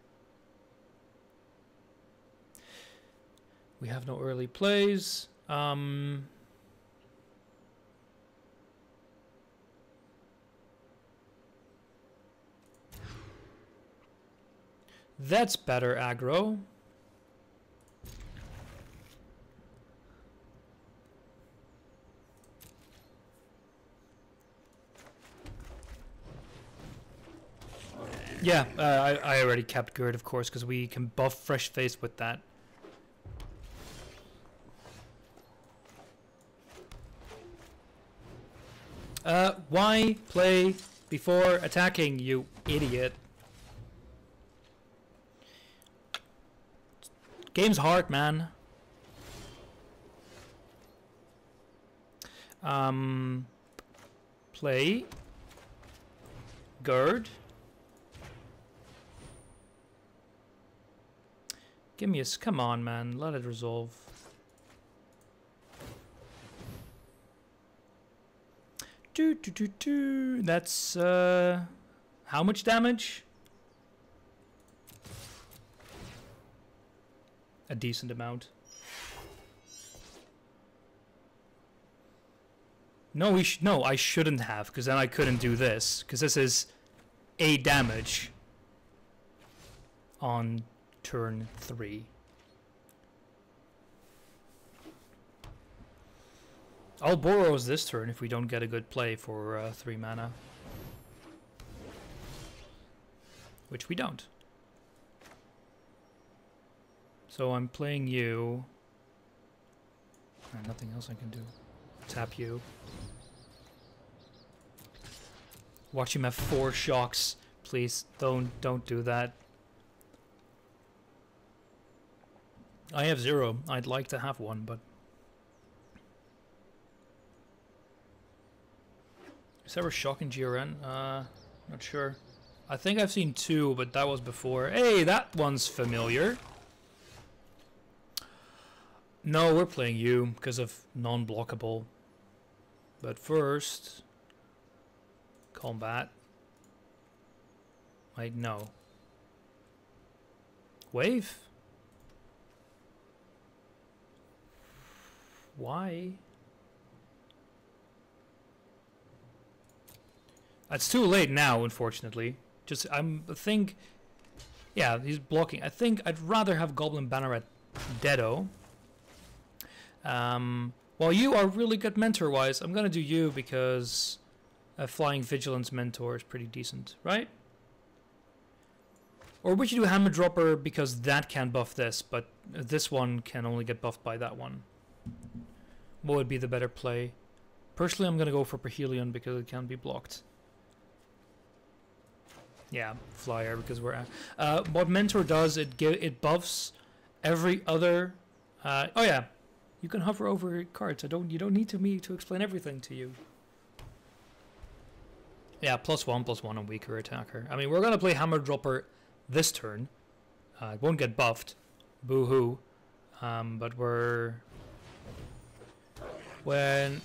We have no early plays. That's better aggro. Yeah, I already kept Gerd, of course, because we can buff Fresh Face with that. Why play before attacking, you idiot? Game's hard, man. Play. Gerd. Give me a... Come on, man. Let it resolve. That's, how much damage? A decent amount. No, no, I shouldn't have, because then I couldn't do this. Because this is 8 damage on turn 3. I'll Boros this turn if we don't get a good play for 3 mana. Which we don't. So I'm playing you. Nothing else I can do. Tap you. Watch him have 4 shocks. Please don't do that. I have 0. I'd like to have 1, but is there a shock in GRN? Not sure. I think I've seen 2, but that was before. Hey, that one's familiar. No, we're playing you because of non-blockable. But first, combat. Wait, no. Wave? Why? It's too late now, unfortunately. Just, I think... Yeah, he's blocking. I think I'd rather have Goblin Banner at Deado. While you are really good mentor-wise, I'm gonna do you because a Flying Vigilance mentor is pretty decent, right? Or would you do Hammer Dropper because that can buff this, but this one can only get buffed by that one? What would be the better play? Personally, I'm gonna go for Perhelion because it can be blocked. Yeah, Flyer because we're at. What Mentor does, it buffs every other. Oh yeah, you can hover over cards. You don't need me to explain everything to you. Yeah, +1/+1 on weaker attacker. I mean, we're gonna play Hammer Dropper this turn. It won't get buffed. Boo hoo. But when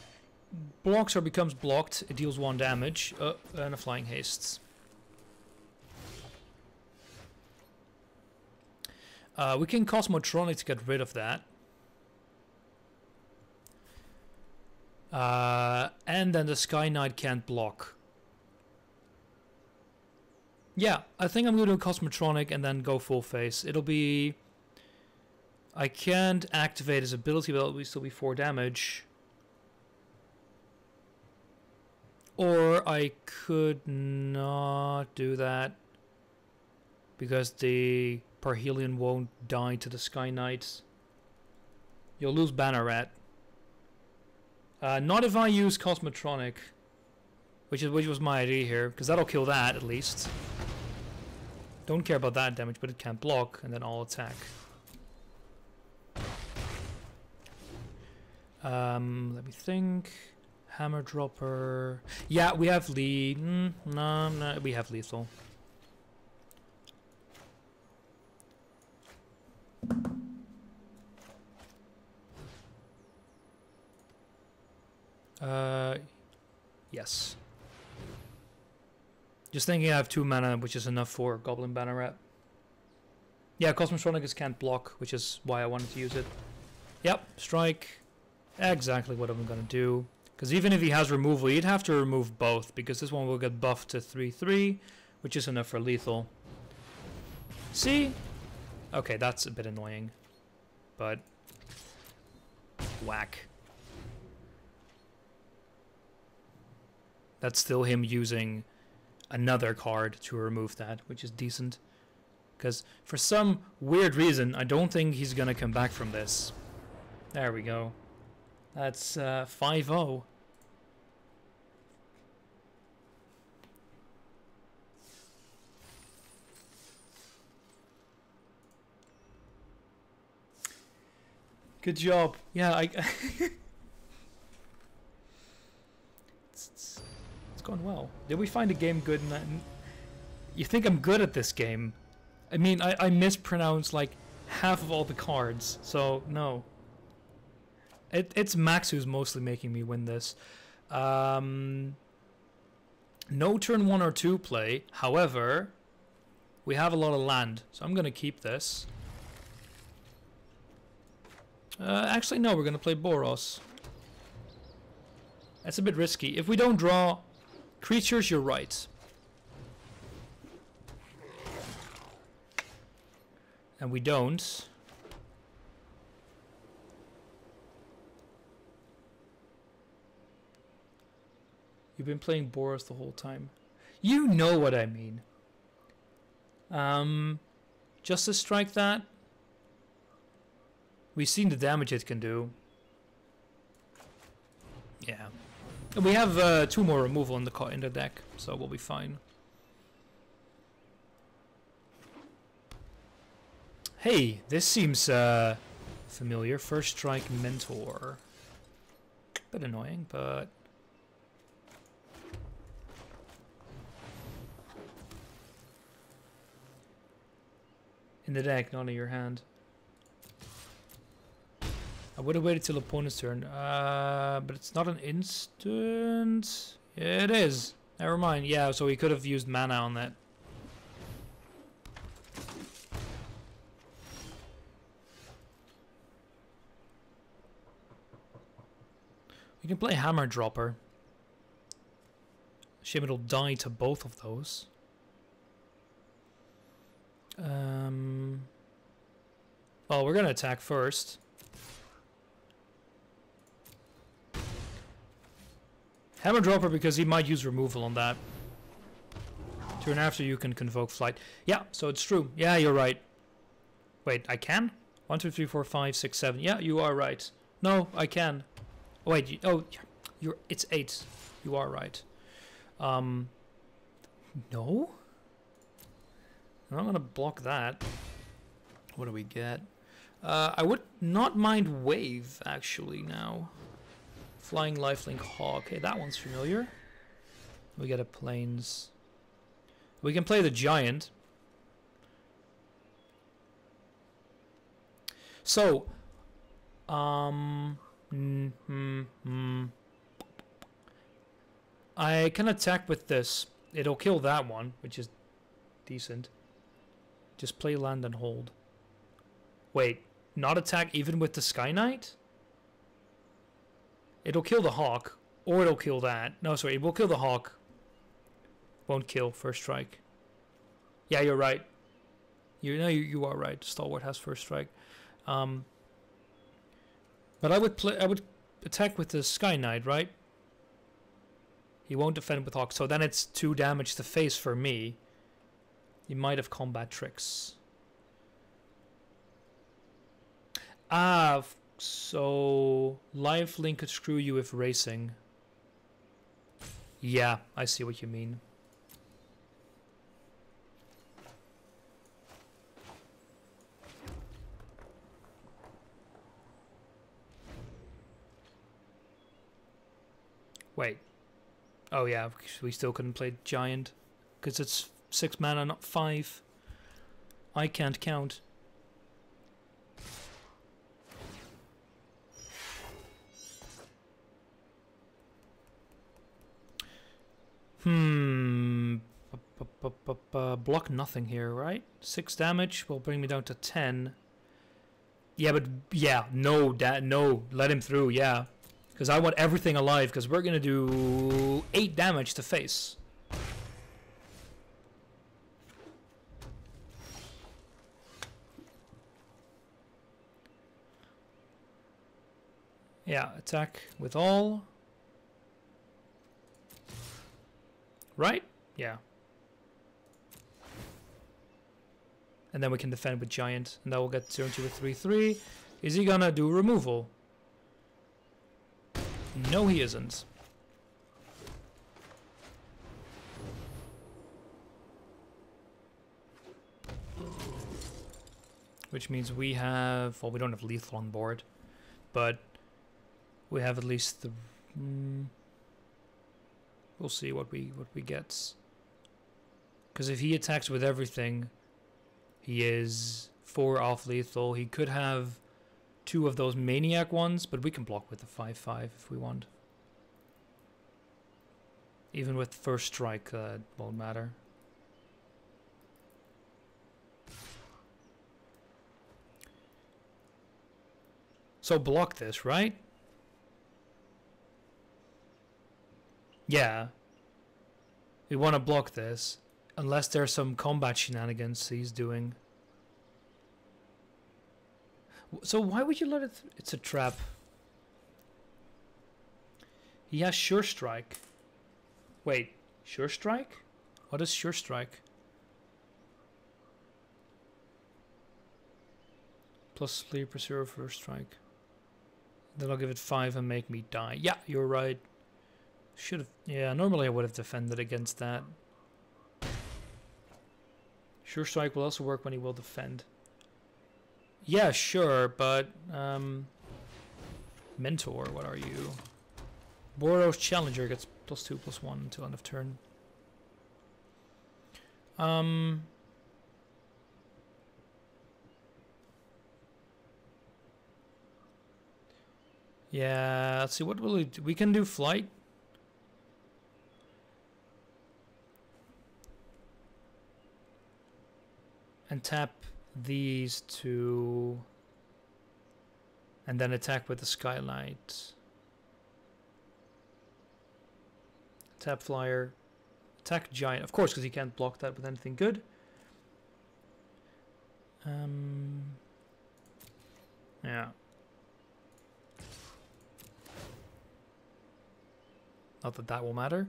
blocks or becomes blocked, it deals 1 damage and a Flying Haste. We can Cosmotronic to get rid of that. And then the Sky Knight can't block. Yeah, I think I'm going to do Cosmotronic and then go full face. It'll be... I can't activate his ability, but it'll still be 4 damage. Or I could not do that. Because the Parhelion won't die to the Sky Knights. You'll lose Banneret. Not if I use Cosmotronic. Which was my idea here. Because that'll kill that, at least. Don't care about that damage, but it can't block. And then I'll attack. Let me think. Hammer dropper. Yeah, we have no, we have lethal. Yes. Just thinking I have 2 mana, which is enough for Goblin Banneret. Yeah, Cosmotronics can't block, which is why I wanted to use it. Yep, strike. Exactly what I'm gonna do. Because even if he has removal, he'd have to remove both, because this one will get buffed to 3/3, which is enough for lethal. See? Okay, that's a bit annoying. But... whack. That's still him using another card to remove that, which is decent. Because for some weird reason, I don't think he's gonna come back from this. There we go. That's 5-0. Good job. Yeah, it's going well. Did we find a game good in that? You think I'm good at this game? I mean, I mispronounced like half of all the cards, so no. It's Max who's mostly making me win this. No turn 1 or 2 play. However, we have a lot of land, so I'm gonna keep this. Actually, no, we're gonna play Boros. That's a bit risky. If we don't draw creatures, you're right. And we don't. You've been playing Boros the whole time. You know what I mean. Just to strike that. We've seen the damage it can do. Yeah. And we have 2 more removal in the deck, so we'll be fine. Hey, this seems familiar. First strike mentor. Bit annoying, but in the deck, not in your hand. I would have waited till opponent's turn, but it's not an instant. Yeah, it is. Never mind. Yeah, so he could have used mana on that. We can play Hammer Dropper. Shame it'll die to both of those. Well, we're gonna attack first. Hammer Dropper because he might use removal on that. Turn after you can convoke flight. Yeah, so it's true. Yeah, you're right. Wait, I can? 1, 2, 3, 4, 5, 6, 7. Yeah, you are right. No, I can. Wait, it's 8. You are right. No? I'm not gonna block that. What do we get? I would not mind Wave, actually, now. Flying Lifelink Hawk. Hey, that one's familiar. We get a Plains. We can play the Giant. So, I can attack with this. It'll kill that one, which is decent. Just play land and hold. Wait, not attack even with the Sky Knight? It'll kill the Hawk, or it'll kill that. No, sorry, it will kill the Hawk. Won't kill first strike. Yeah, you're right. You are right. Stalwart has first strike. But I would attack with the Sky Knight, right? He won't defend with Hawk, so then it's 2 damage to face for me. He might have combat tricks. Ah, so Lifelink could screw you with racing. Yeah, I see what you mean. Wait. Oh yeah, we still couldn't play giant. Because it's 6 mana, not 5. I can't count. Block nothing here, right? 6 damage will bring me down to 10. Yeah, but yeah, no, no, let him through, yeah. Because I want everything alive, because we're going to do 8 damage to face. Yeah, attack with all. Right? Yeah. And then we can defend with giant, and that will get turned to a 3/3. Is he gonna do removal? No, he isn't. Which means we have, well, we don't have lethal on board, but we have at least the. We'll see what we get. Because if he attacks with everything, he is 4 off lethal. He could have 2 of those maniac ones, but we can block with the 5/5 if we want. Even with first strike, won't matter. So block this, right? Yeah. We want to block this. Unless there's some combat shenanigans he's doing. So why would you let it... It's a trap. He has Sure Strike. Wait, Sure Strike? What is Sure Strike? Plus 3 Preserve First Strike. Then I'll give it 5 and make me die. Yeah, you're right. Should have... Yeah, normally I would have defended against that. Sure Strike will also work when he will defend. Yeah, sure, but... Mentor, what are you? Boros Challenger gets +2/+1 until end of turn. Yeah, let's see, what will we do? We can do flight. And tap these two. And then attack with the Skylight. Tap Flyer. Attack Giant. Of course, because he can't block that with anything good. Yeah. Not that that will matter.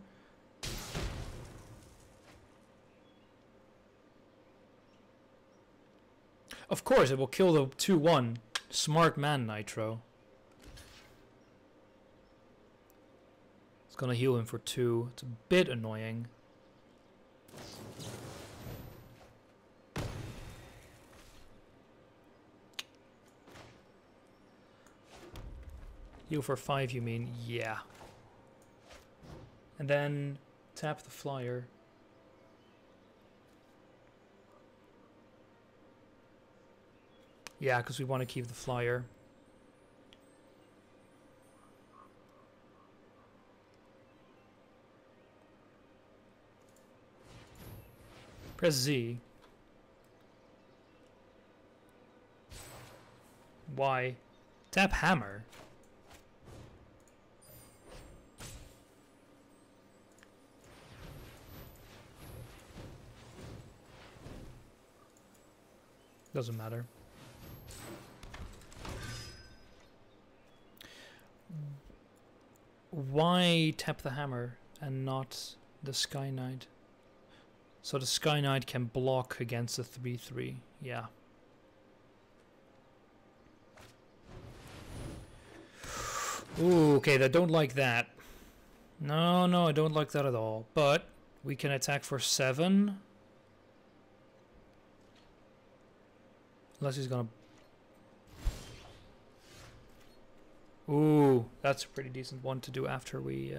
Of course, it will kill the 2/1. Smart man, Nitro. It's gonna heal him for 2. It's a bit annoying. Heal for 5, you mean? Yeah. And then tap the flyer. Yeah, because we want to keep the flyer. Press Z. Y. Tap hammer. Doesn't matter. Why tap the hammer and not the Sky Knight? So the Sky Knight can block against the 3/3. Yeah. Ooh, okay, I don't like that. No, no, I don't like that at all. But we can attack for 7. Unless he's gonna... Ooh, that's a pretty decent one to do after we...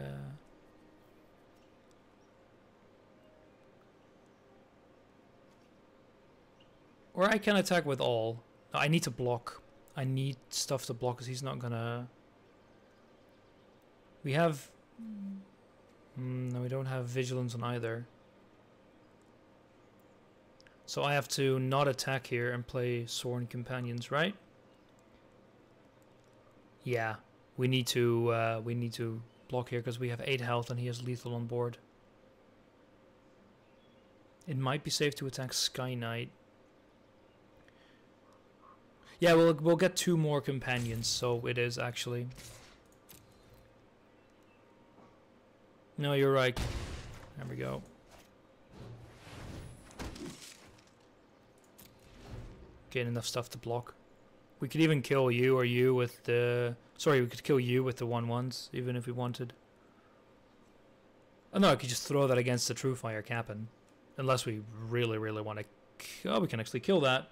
Or I can attack with all. No, I need to block. I need stuff to block because he's not gonna... We have... no, we don't have vigilance on either. So I have to not attack here and play Sworn Companions, right? Yeah. We need to block here because we have 8 health and he has lethal on board. It might be safe to attack Sky Knight. Yeah, we'll get 2 more companions, so it is actually. No, you're right. There we go. Getting enough stuff to block. We could even kill you or you with the... Sorry, we could kill you with the 1/1s, even if we wanted. Oh no, I could just throw that against the True Fire Captain. Unless we really, really want to... Oh, we can actually kill that.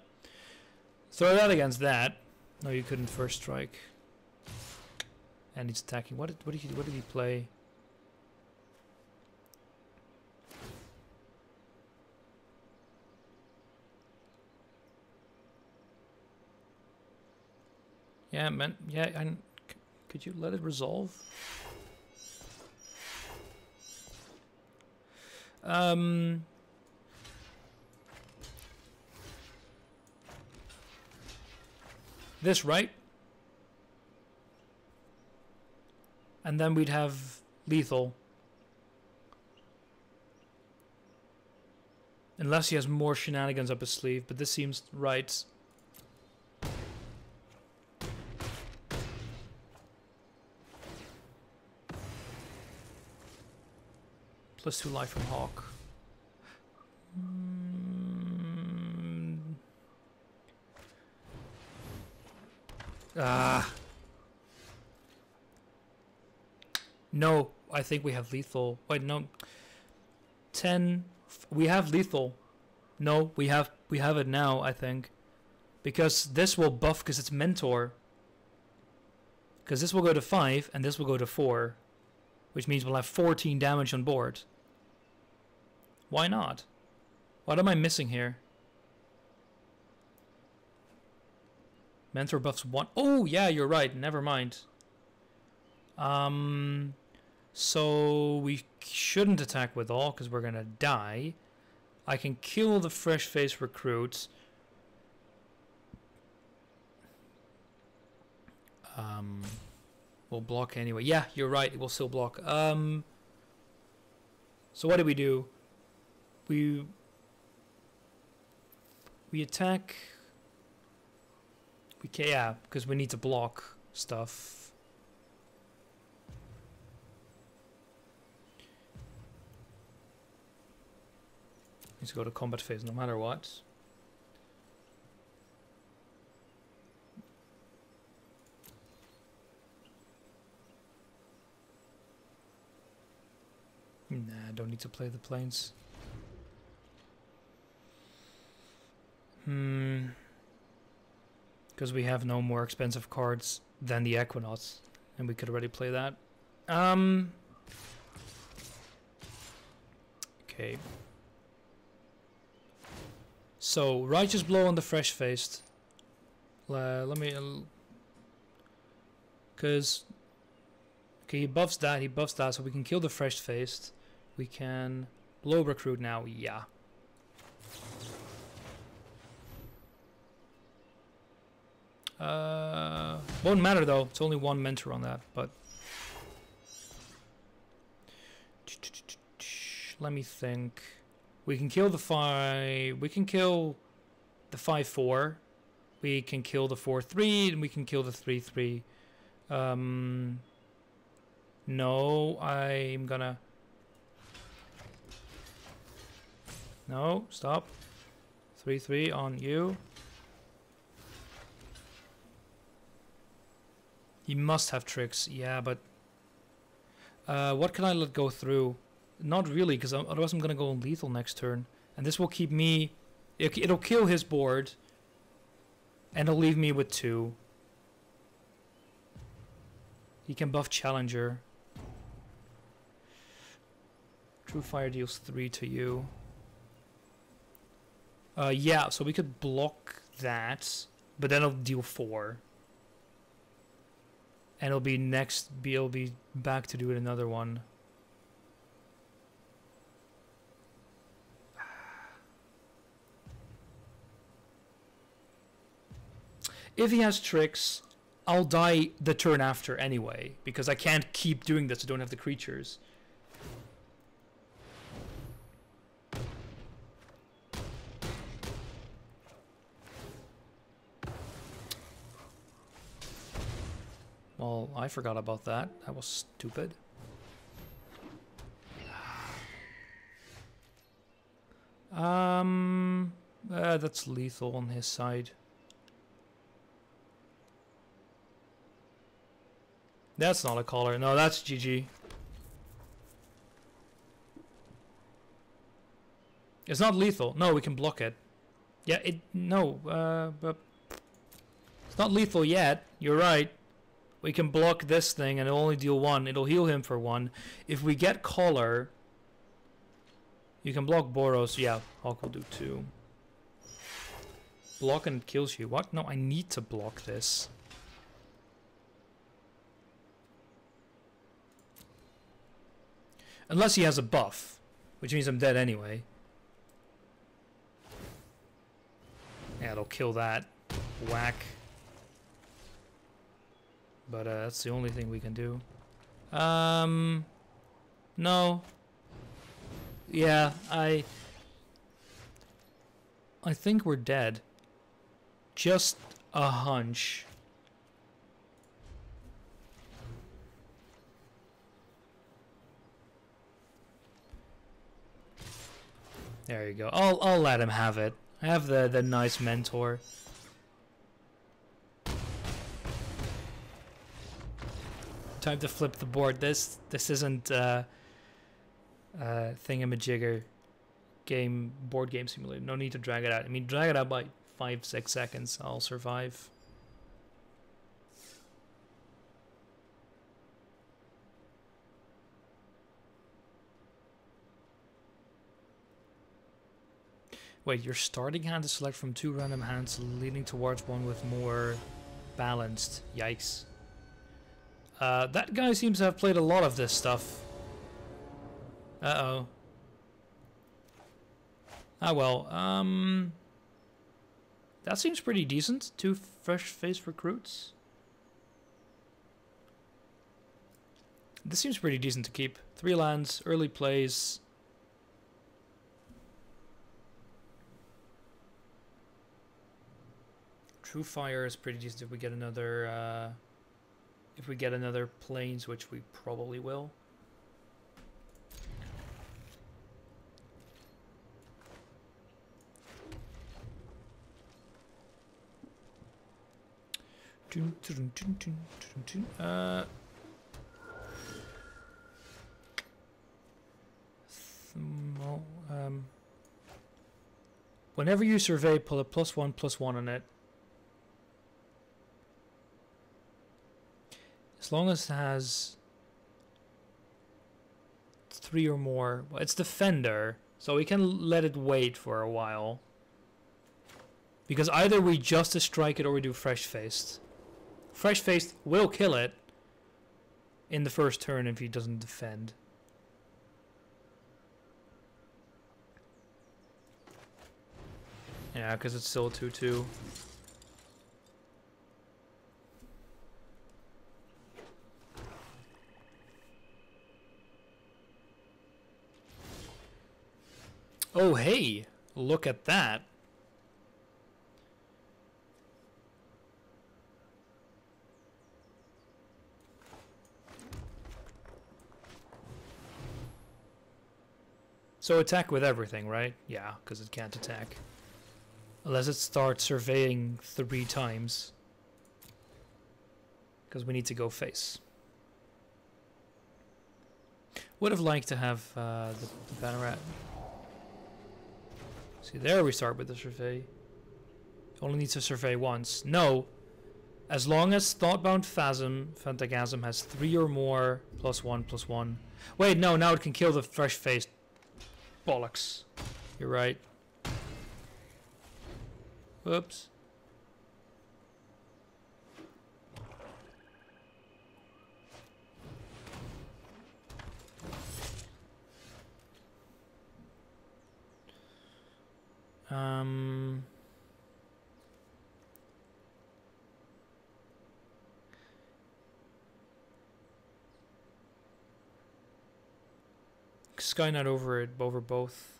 Throw that against that. No, you couldn't first strike. And he's attacking. What did he play? Yeah, man. Yeah, and could you let it resolve? This, right? And then we'd have lethal. Unless he has more shenanigans up his sleeve, but this seems right. +2 life from Hawk. No, I think we have lethal. Wait, no. 10. We have lethal. No, we have it now, I think. Because this will buff because it's Mentor. Because this will go to 5 and this will go to 4. Which means we'll have 14 damage on board. Why not? What am I missing here? Mentor buffs 1. Oh, yeah, you're right. Never mind. So we shouldn't attack with all because we're going to die. I can kill the fresh face recruits. We'll block anyway. Yeah, you're right. We'll still block. So what do? We attack. We can, yeah, because we need to block stuff. Needs to go to combat phase no matter what. Nah, I don't need to play the planes. Because we have no more expensive cards than the Equinox, and we could already play that. Okay. So, Righteous Blow on the Fresh Faced. Let me... Because... Okay, he buffs that, so we can kill the Fresh Faced. We can blow recruit now, yeah. Won't matter though, it's only 1 mentor on that, but... Let me think. We can kill the 5... We can kill the 5-4. We can kill the 4-3, and we can kill the 3-3. No, I'm gonna... No, stop. 3-3 on you. He must have tricks, yeah, but... what can I let go through? Not really, because otherwise I'm gonna go lethal next turn. And this will keep me... It'll kill his board. And it'll leave me with 2. He can buff Challenger. True Fire deals 3 to you. Yeah, so we could block that, but then it'll deal 4. And it'll be it'll be back to do it another one. If he has tricks, I'll die the turn after anyway, because I can't keep doing this. I don't have the creatures. Well, I forgot about that. That was stupid. That's lethal on his side. That's not a collar. No, that's GG. It's not lethal. No, we can block it. Yeah, but it's not lethal yet. You're right. We can block this thing and it'll only deal 1. It'll heal him for 1. If we get collar, you can block Boros. Yeah, Hawk will do 2. Block and it kills you. What? No, I need to block this. Unless he has a buff, which means I'm dead anyway. Yeah, it'll kill that. Whack. But that's the only thing we can do. No. Yeah, I think we're dead. Just a hunch. There you go. I'll let him have it. I have the nice mentor. Time to flip the board. This isn't thingamajigger board game simulator. No need to drag it out. I mean, drag it out by 5-6 seconds. I'll survive. Wait, your starting hand is select from 2 random hands leading towards one with more balanced. Yikes. That guy seems to have played a lot of this stuff. Uh-oh. Ah, well. That seems pretty decent. 2 fresh-faced recruits. This seems pretty decent to keep. 3 lands, early plays. True Fire is pretty decent if we get another planes, which we probably will. Whenever you survey, pull a +1/+1 on it. As long as it has 3 or more. Well, it's Defender, so we can let it wait for a while. Because either we just strike it or we do Fresh-Faced. Fresh-Faced will kill it in the first turn if he doesn't defend. Yeah, because it's still a 2/2. Oh, hey! Look at that. So attack with everything, right? Yeah, because it can't attack. Unless it starts surveying 3 times. Because we need to go face. Would have liked to have the Banneret. See, there we start with the survey. Only needs to survey once. No. As long as Thoughtbound Phantasm has 3 or more +1/+1. Wait, no, now it can kill the Fresh-Faced. Bollocks. You're right. Whoops. Skynet over both.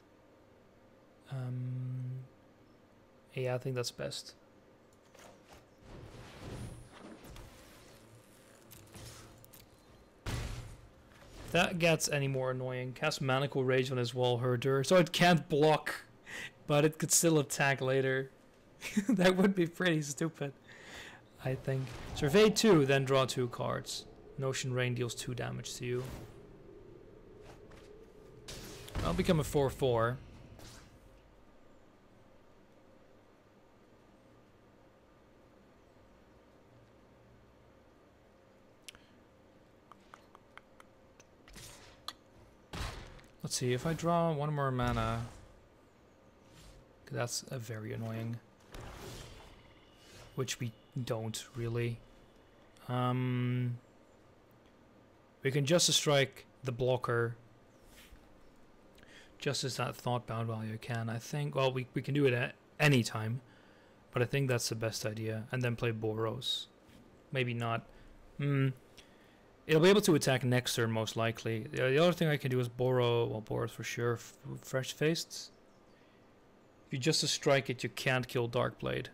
Yeah, I think that's best. If that gets any more annoying, cast Maniacal Rage on his wall herder, so it can't block, but it could still attack later. That would be pretty stupid, I think. Survey 2, then draw 2 cards. Notion Rain deals 2 damage to you. I'll become a 4/4. Let's see, if I draw 1 more mana, that's a very annoying. Which we don't really. We can Justice Strike the blocker. Just as that thought bound value can, I think. Well, we can do it at any time, but I think that's the best idea. And then play Boros. Maybe not. It'll be able to attack next turn, most likely. The other thing I can do is Boros. Well, Boros for sure. Fresh Faced. If you just strike it, you can't kill Darkblade.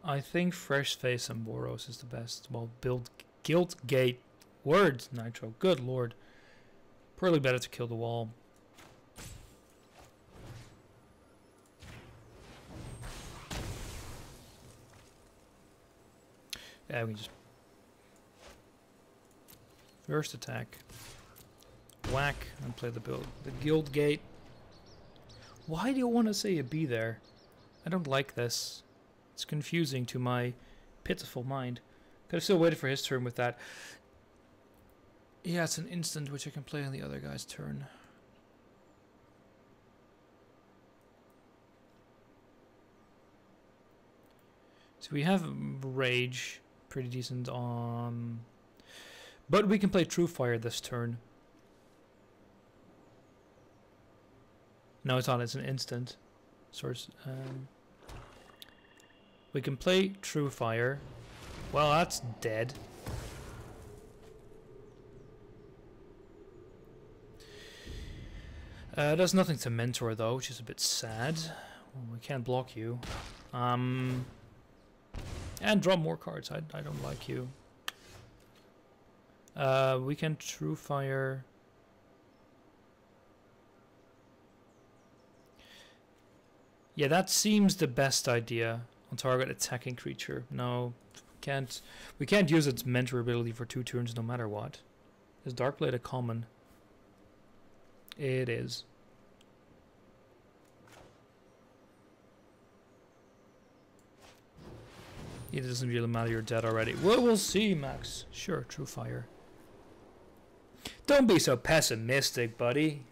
I think Fresh Face and Boros is the best. Well, build Guild Gate. Words, Nitro. Good lord. Probably better to kill the wall. Yeah, we can just first attack, whack, and play the build. The Guild Gate. Why do you want to say a B there? I don't like this. It's confusing to my pitiful mind. Could have still waited for his turn with that. Yeah, it's an instant which I can play on the other guy's turn. So we have Rage, pretty decent on... But we can play True Fire this turn. No, it's not, it's an instant. Source. We can play True Fire. Well, that's dead. There's nothing to mentor though, which is a bit sad. Well, we can't block you. And draw more cards. I don't like you. We can True Fire. Yeah, that seems the best idea. On target attacking creature. No, can't. We can't use its mentor ability for 2 turns no matter what. Is Darkblade a common? It is. It doesn't really matter, you're dead already. Well, we'll see, Max. Sure, True Fire. Don't be so pessimistic, buddy.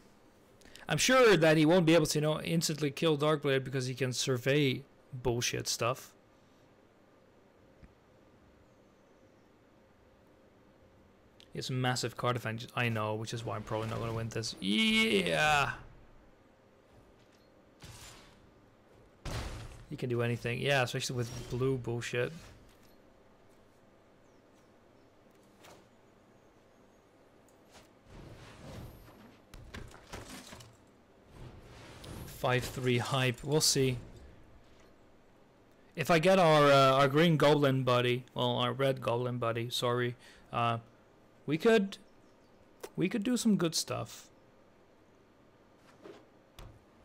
I'm sure that he won't be able to, instantly kill Darkblade because he can survey bullshit stuff. It's massive card advantage, I know, which is why I'm probably not going to win this. Yeah! You can do anything. Yeah, especially with blue bullshit. (5/3) hype. We'll see. If I get our green goblin buddy, well, our red goblin buddy, sorry, we could do some good stuff.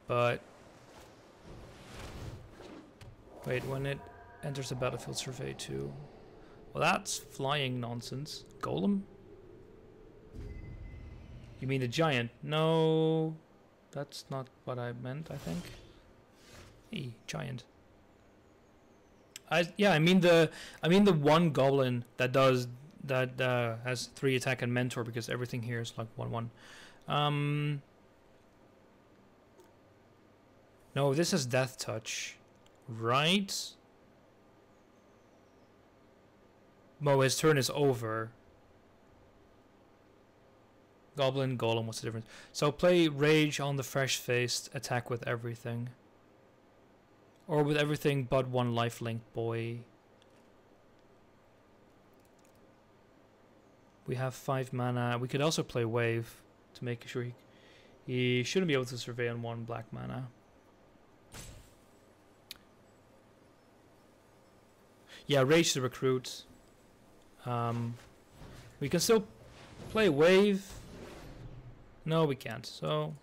But wait, when it enters the battlefield, survey 2. Well, that's flying nonsense. Golem? You mean the giant? No, that's not what I meant, I think. Hey, giant. I mean the one goblin that has 3 attack and mentor because everything here is like 1/1. No, this is Death Touch. Right? Mo, his turn is over. Goblin, Golem, what's the difference? So play Rage on the Fresh-Faced, attack with everything. Or with everything but one lifelink, boy. We have 5 mana. We could also play Wave to make sure he shouldn't be able to survey on 1 black mana. Yeah, Rage to recruit. We can still play Wave. No, we can't. So,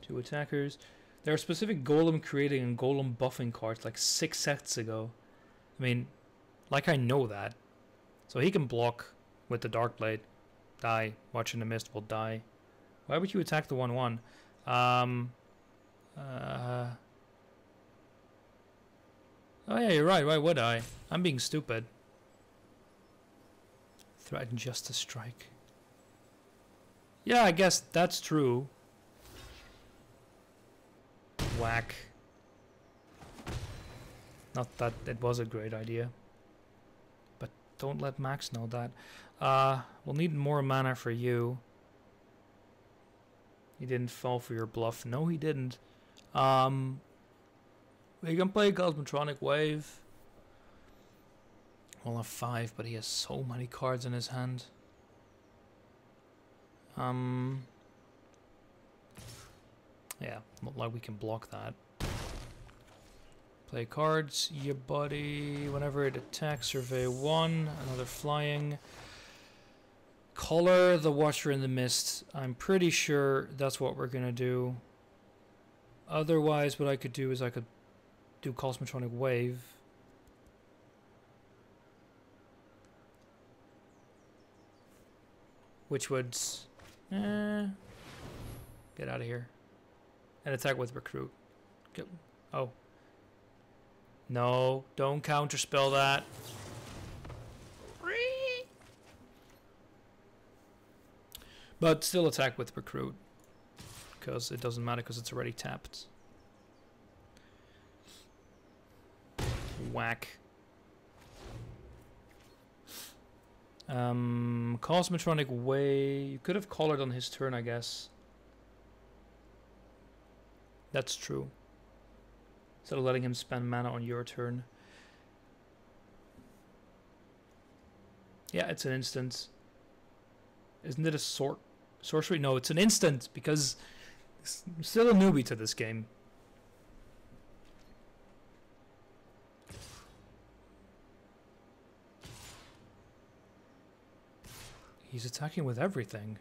2 attackers. There are specific Golem creating and Golem buffing cards like 6 sets ago. I mean, like I know that. So he can block with the Darkblade. Die. Watching the Mist will die. Why would you attack the 1/1? Oh yeah, you're right. Why would I? I'm being stupid. Threaten just to strike. Yeah, I guess that's true. Whack. Not that it was a great idea. But don't let Max know that. We'll need more mana for you. He didn't fall for your bluff. No, he didn't. We can play Cosmotronic Wave. We'll have 5, but he has so many cards in his hand. Yeah, not like we can block that. Play cards, yeah buddy. Whenever it attacks, survey 1. Another flying. Color the Watcher in the Mist. I'm pretty sure that's what we're gonna do. Otherwise, what I could do is I could do Cosmotronic Wave. Which would... get out of here. And attack with Recruit. Oh. No, don't counterspell that. But still attack with Recruit. Because it doesn't matter because it's already tapped. Whack. Cosmotronic Way. You could have colored on his turn, I guess. That's true. Instead of letting him spend mana on your turn. Yeah, it's an instant. Isn't it a sorcery? No, it's an instant because I'm still a newbie to this game. He's attacking with everything.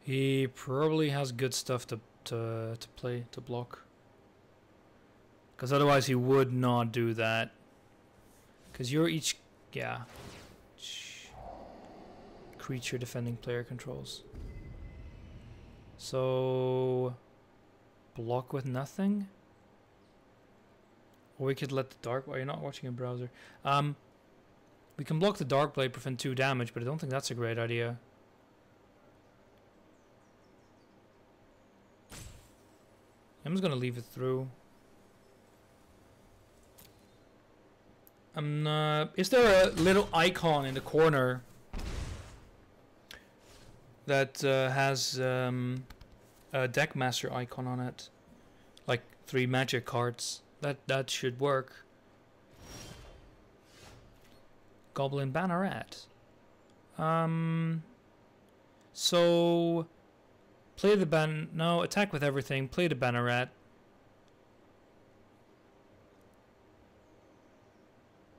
He probably has good stuff to play, to block. Because otherwise he would not do that. Because you're each... yeah. Creature defending player controls. So... block with nothing? Or we could let the dark... oh, you're not watching a browser. We can block the Darkblade, prevent 2 damage, but I don't think that's a great idea. I'm just gonna leave it through. Is there a little icon in the corner that has a Deckmaster icon on it? Like 3 magic cards. That should work. Goblin Banneret. So play the no, attack with everything. Play the Banneret.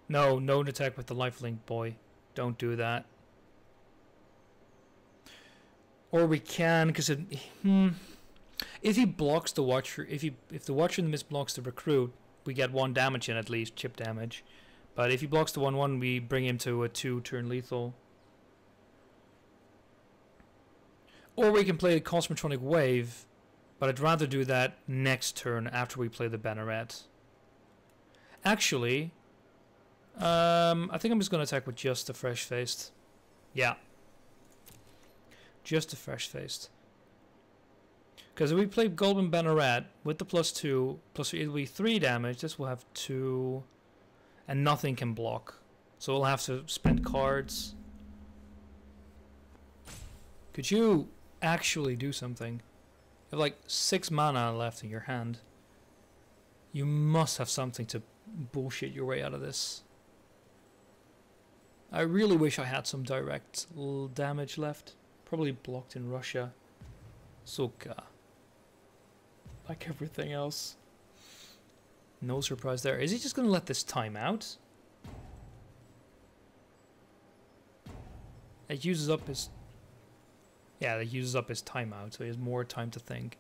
No, don't attack with the lifelink, boy. Don't do that. Or we can, because it... if he blocks the Watcher, if the Watcher in the Mist blocks the Recruit, we get 1 damage in at least, chip damage. But if he blocks the 1/1, we bring him to a 2-turn lethal. Or we can play the Cosmotronic Wave, but I'd rather do that next turn after we play the Banneret. Actually, I think I'm just going to attack with just the Fresh-Faced. Yeah. Just the Fresh-Faced. Because if we play Golden Banneret with the +2, plus it'll be 3 damage, this will have 2, and nothing can block. So we'll have to spend cards. Could you actually do something? You have like 6 mana left in your hand. You must have something to bullshit your way out of this. I really wish I had some direct damage left. Probably blocked in Russia. Suka. Like everything else. No surprise there. Is he just going to let this time out? It uses up his... Yeah, it uses up his timeout, so he has more time to think.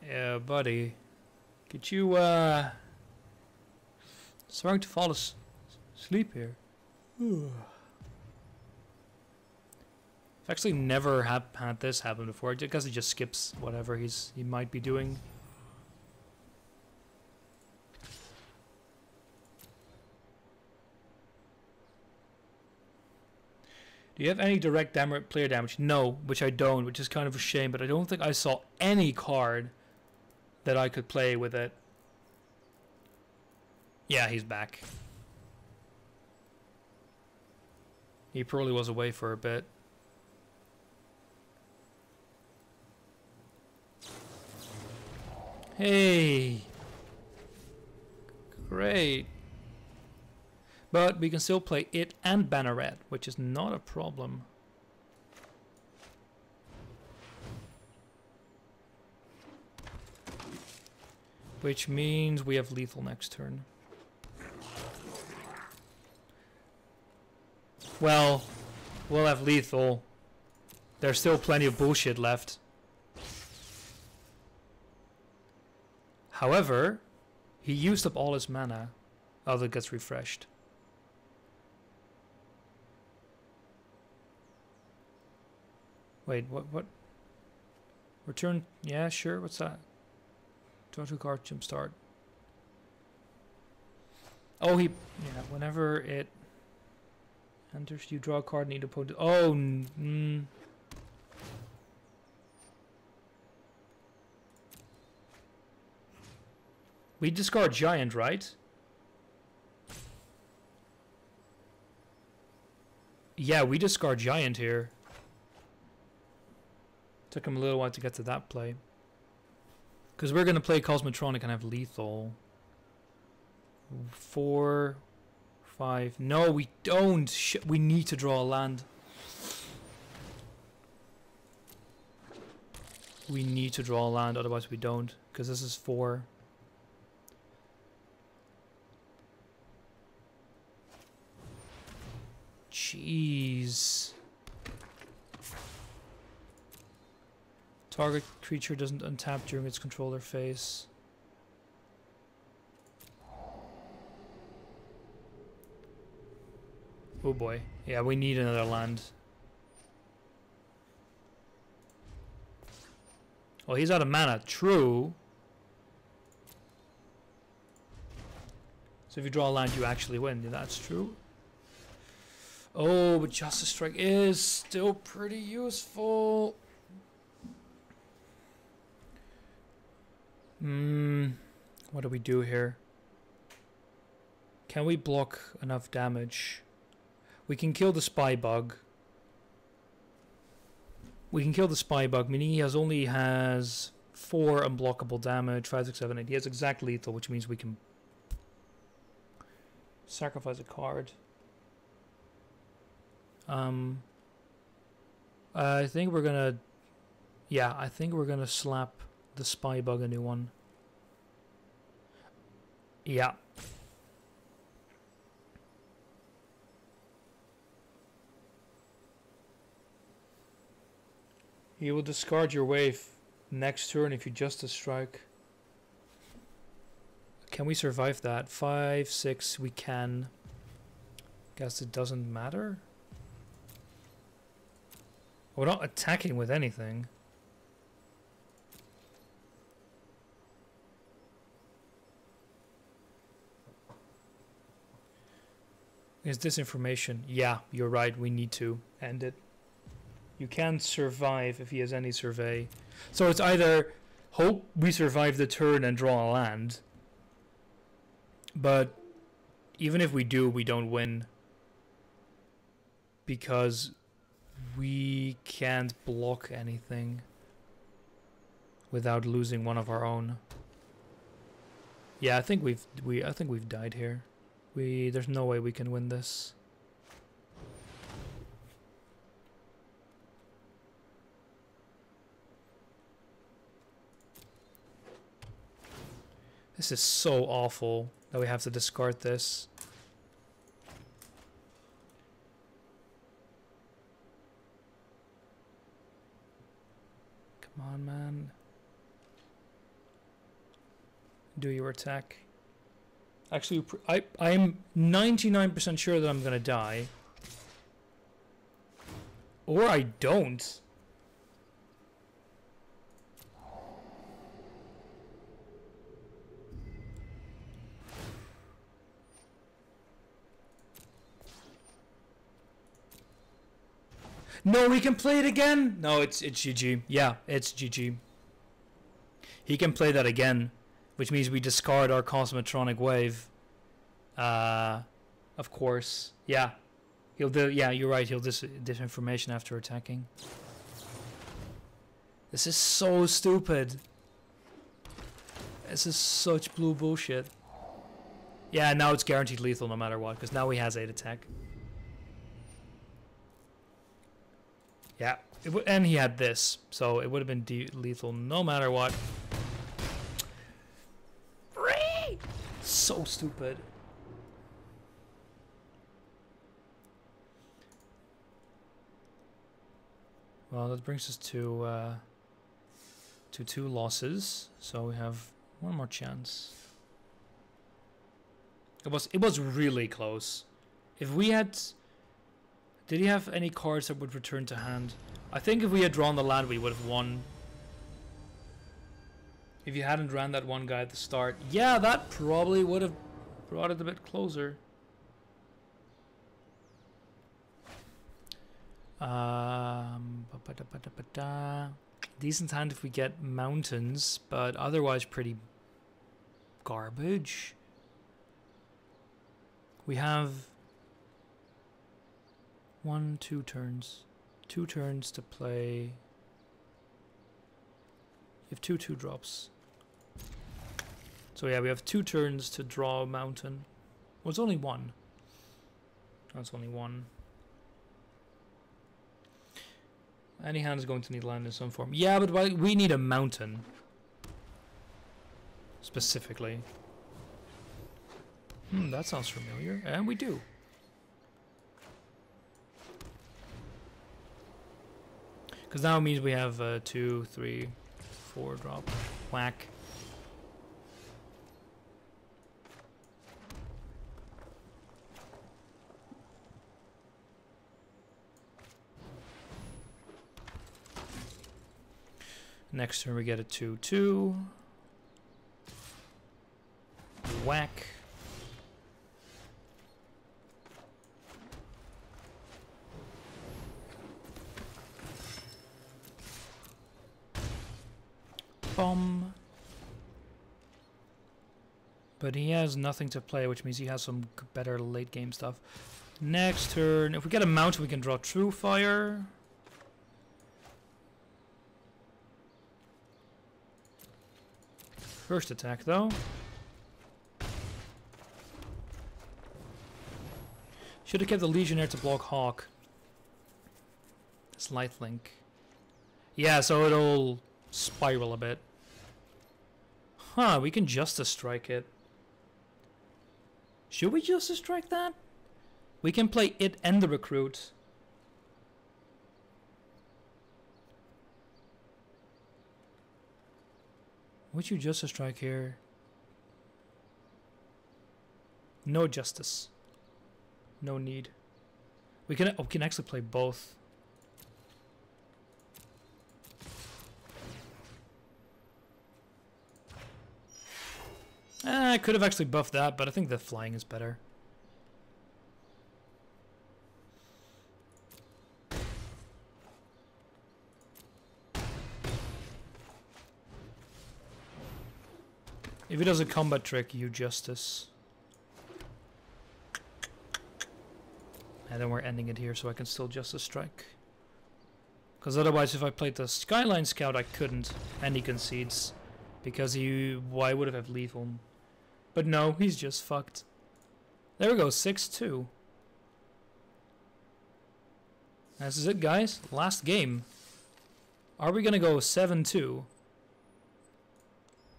Yeah, buddy. Could you, starting to fall asleep here. I've actually never had this happen before. I guess he just skips whatever he might be doing. Do you have any direct player damage? No, which I don't, which is kind of a shame, but I don't think I saw any card that I could play with it. Yeah, he's back. He probably was away for a bit. Hey! Great. But we can still play it and Banneret, which is not a problem. Which means we have lethal next turn. Well, we'll have lethal. There's still plenty of bullshit left. However, he used up all his mana. Oh, that gets refreshed. Wait, what? Return, yeah, sure, what's that? Draw 2 card, jump start. Oh, yeah, whenever it enters, you draw a card, need to put, oh, We discard Giant, right? Yeah, we discard Giant here. Took him a little while to get to that play. Because we're going to play Cosmotronic and have lethal. 4, 5. No, we don't. We need to draw a land. We need to draw a land, otherwise we don't. Because this is 4. Jeez. Target creature doesn't untap during its controller phase. Oh boy. Yeah, we need another land. Well, he's out of mana. True. So if you draw a land, you actually win. Yeah, that's true. Oh, but Justice Strike is still pretty useful. What do we do here? Can we block enough damage? We can kill the Spy Bug. We can kill the Spy Bug, meaning he only has 4 unblockable damage, 5, 6, 7, 8. He has exact lethal, which means we can sacrifice a card. I think we're gonna... Yeah, I think we're gonna slap the Spy Bug a new one. Yeah. You will discard your wave next turn if you Justice Strike. Can we survive that? 5, 6, we can. Guess it doesn't matter. We're not attacking with anything. Is disinformation? Yeah, you're right. We need to end it. You can't survive if he has any survey. So it's either hope we survive the turn and draw a land. But even if we do, we don't win. Because we can't block anything without losing one of our own. Yeah, I think we've died here. There's no way we can win this. This is so awful that we have to discard this. Come on, man. Do your attack. Actually, I'm 99% sure that I'm gonna die. Or I don't. No, we can play it again. No, it's GG. Yeah, it's GG. He can play that again, which means we discard our Cosmotronic Wave. Of course. Yeah. He'll do. Yeah, you're right. He'll disinformation after attacking. This is so stupid. This is such blue bullshit. Yeah, now it's guaranteed lethal no matter what, because now he has 8 attack. Yeah, and he had this, so it would have been lethal no matter what. So stupid. Well, that brings us to 2 losses, so we have one more chance. It was really close. If we had... Did he have any cards that would return to hand? I think if we had drawn the land, we would have won. If you hadn't ran that one guy at the start. Yeah, that probably would have brought it a bit closer. Decent hand if we get mountains, but otherwise pretty garbage. We have 2 turns. 2 turns to play. You have 2/2 drops. So yeah, we have 2 turns to draw a mountain. Well, it's only 1. No, it's only 1. Any hand is going to need land in some form. Yeah, but we need a mountain. Specifically. That sounds familiar. And we do. Because now it means we have 2, 3, 4 drop. Whack. Next turn we get a 2/2. Whack. Bomb. But he has nothing to play, which means he has some better late game stuff. Next turn, if we get a mountain, we can draw True Fire. First attack, though. Should have kept the Legionnaire to block Hawk. It's lifelink. Yeah, so it'll spiral a bit. Huh, we can Justice Strike it. Should we Justice Strike that? We can play it and the Recruit. Would you Justice Strike here? No Justice. No need. We can actually play both. I could have actually buffed that, but I think the flying is better. If he does a combat trick, you justice. And then we're ending it here so I can still justice strike. Because otherwise if I played the Skyline Scout I couldn't. And he concedes. Because why would it have lethal? But no, he's just fucked. There we go, 6-2. This is it, guys. Last game. Are we gonna go 7-2?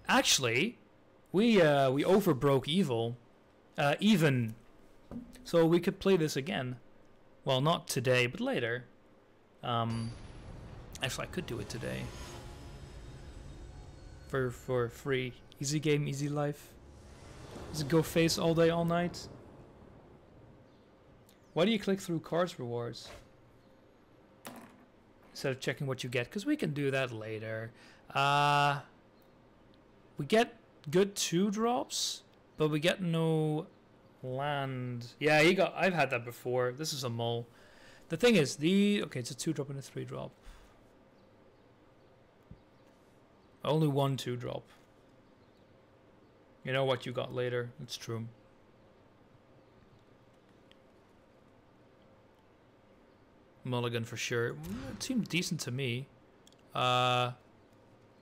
Actually, we overbroke even. So we could play this again. Well, not today, but later. Actually, I could do it today. For free. Easy game, easy life. Just go face all day, all night. Why do you click through cards rewards? Instead of checking what you get, because we can do that later. We get good 2-drops, but we get no land. Yeah, I've had that before. This is a mole. The thing is, okay, it's a 2-drop and a 3-drop. Only one 2-drop. You know what you got later. It's true. Mulligan for sure. It seemed decent to me.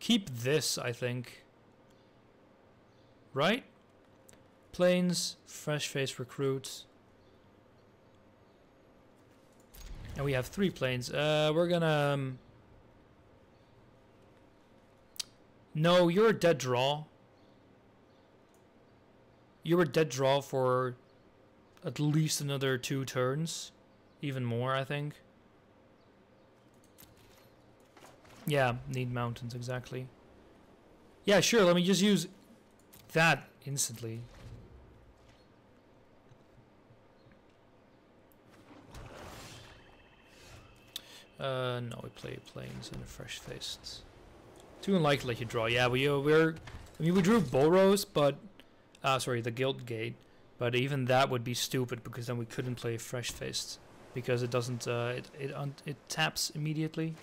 Keep this, I think. Right? Planes, fresh face recruit. And we have 3 planes. We're gonna... No, you're a dead draw. You're a dead draw for at least another 2 turns. Even more, I think. Yeah, need mountains, exactly. Yeah, sure, let me just use that instantly. No, we play planes and a fresh faced. Too unlikely you draw. Yeah, we drew Boros, but sorry, the Guild Gate, but even that would be stupid because then we couldn't play fresh faced because it doesn't it taps immediately.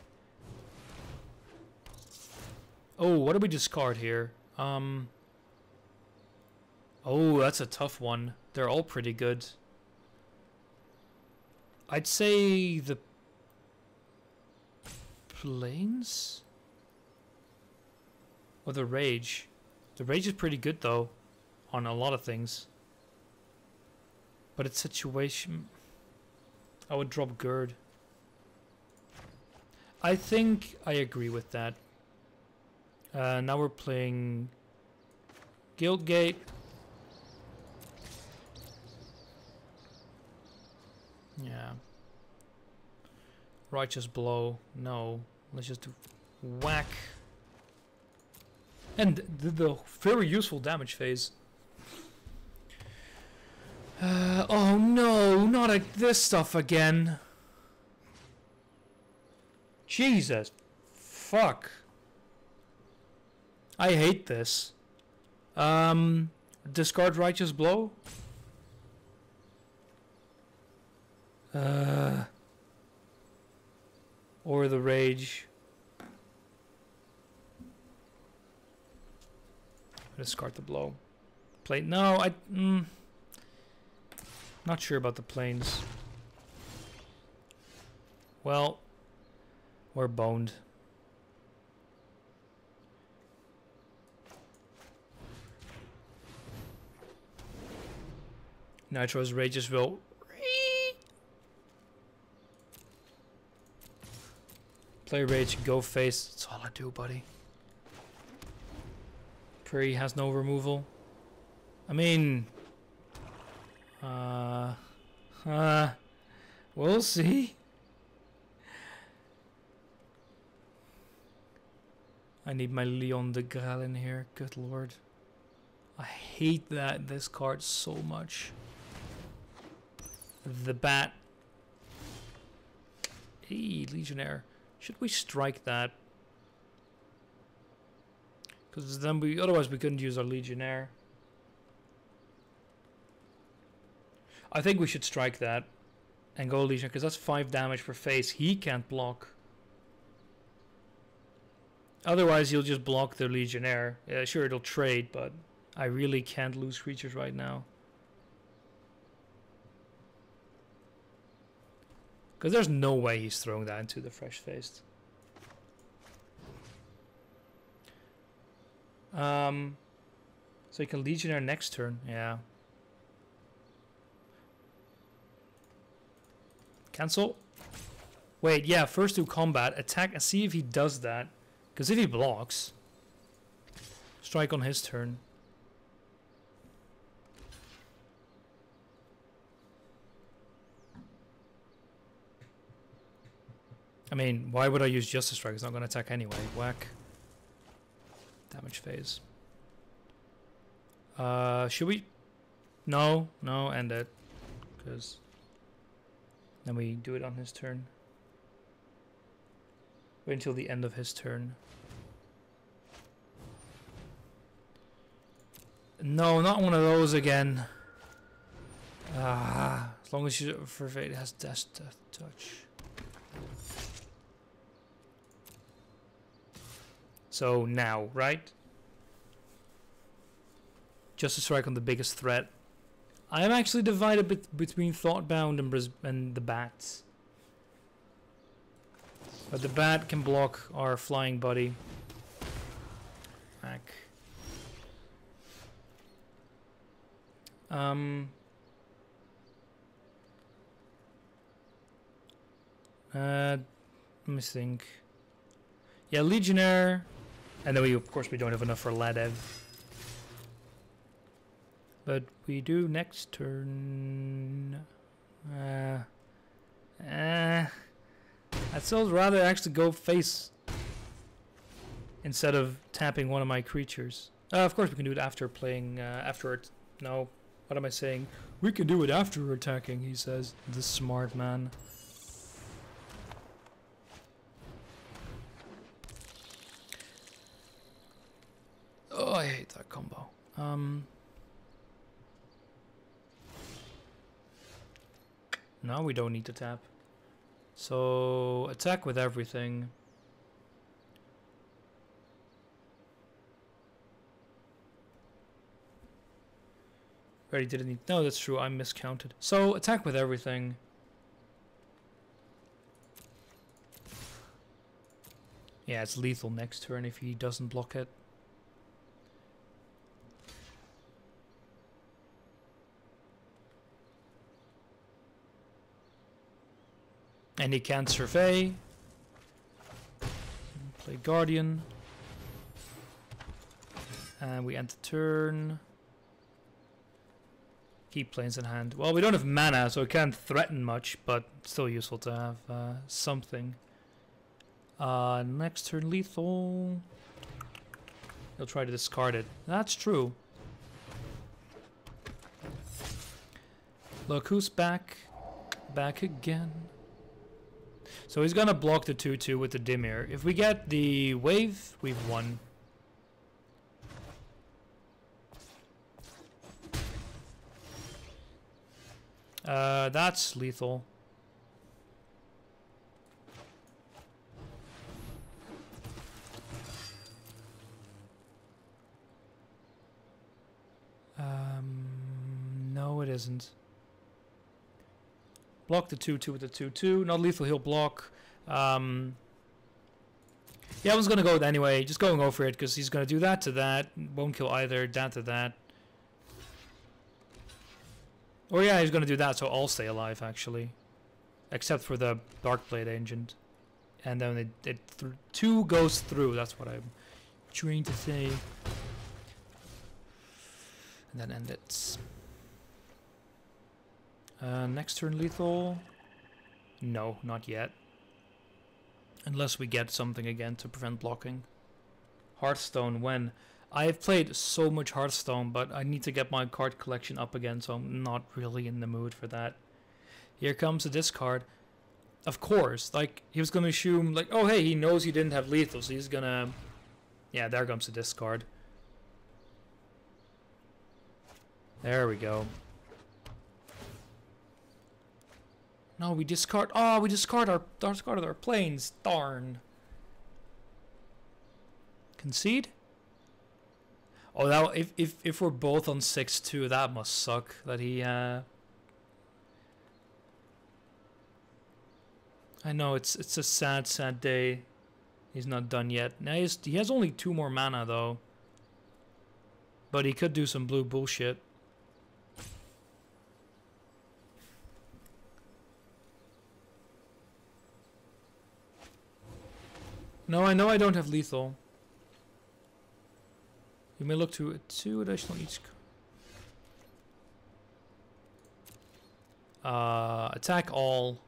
Oh, what do we discard here? Oh, that's a tough one. They're all pretty good. I'd say the planes or the rage. The rage is pretty good though on a lot of things. But it's situation. I would drop Gird. I think I agree with that. Now we're playing Guildgate. Yeah. Righteous Blow. No. Let's just do whack. And the very useful damage phase. Oh no, not like this stuff again. Jesus. Fuck. I hate this. Discard Righteous Blow. Or the Rage. Discard the Blow. Plane. No, not sure about the planes. Well, we're boned. Nitro's Rages will. Play Rage, go face. That's all I do, buddy. Prairie has no removal. I mean, we'll see. I need my Leon de Graal in here. Good lord. I hate this card so much. The bat. Hey, Legionnaire. Should we strike that? Because then otherwise we couldn't use our Legionnaire. I think we should strike that and go Legionnaire because that's 5 damage per face. He can't block. Otherwise, you'll just block the Legionnaire. Yeah, sure, it'll trade, but I really can't lose creatures right now. Because there's no way he's throwing that into the fresh-faced. So you can Legionnaire next turn, yeah. Cancel. Wait, yeah, first do combat, attack, and see if he does that. Because if he blocks, strike on his turn. I mean, why would I use Justice Strike? It's not going to attack anyway. Whack. Damage phase. Should we? No, end it. Because then we do it on his turn. Wait until the end of his turn. No, not one of those again. As long as you for fate has death touch. So now, right? Just to strike on the biggest threat. I am actually divided between Thoughtbound and the bats. But the bat can block our flying buddy. Back. Let me think. Yeah, Legionnaire. And then of course we don't have enough for Ladev. But we do next turn. I'd still rather actually go face instead of tapping one of my creatures. Of course we can do it after playing, no, what am I saying? We can do it after attacking, he says. The smart man. Oh, I hate that combo. Now we don't need to tap. So, attack with everything. Already didn't need. No, that's true. I miscounted. So, attack with everything. Yeah, it's lethal next turn if he doesn't block it. And he can't survey. Play Guardian. And we end the turn. Keep planes in hand. Well, we don't have mana, so it can't threaten much, but still useful to have something. Next turn lethal. He'll try to discard it. That's true. Look who's back. Back again. So he's gonna block the 2/2 with the Dimir. If we get the wave, we've won. That's lethal. No, it isn't. Block the 2/2 with the 2/2. Not lethal, he'll block. Yeah, I was gonna go with anyway. Just go and go for it because he's gonna do that to that. Won't kill either. That to that. Oh yeah, he's gonna do that, so I'll stay alive actually, except for the Darkblade Ancient. And then it 2 goes through. That's what I'm trying to say. And then end it. Next turn lethal. No, not yet. Unless we get something again to prevent blocking. Hearthstone when? I've played so much Hearthstone, but I need to get my card collection up again, so I'm not really in the mood for that. Here comes the discard. Of course, like, he was gonna assume, like, oh hey, he knows he didn't have lethal, so he's gonna... Yeah, there comes the discard. There we go. No, we discard... Oh, we discarded our planes. Darn. Concede? Oh, that if we're both on 6-2, that must suck. That he. I know it's a sad day. He's not done yet. Now he has only 2 more mana though. But he could do some blue bullshit. No, I know I don't have lethal. You may look to 2 additional each. Attack all.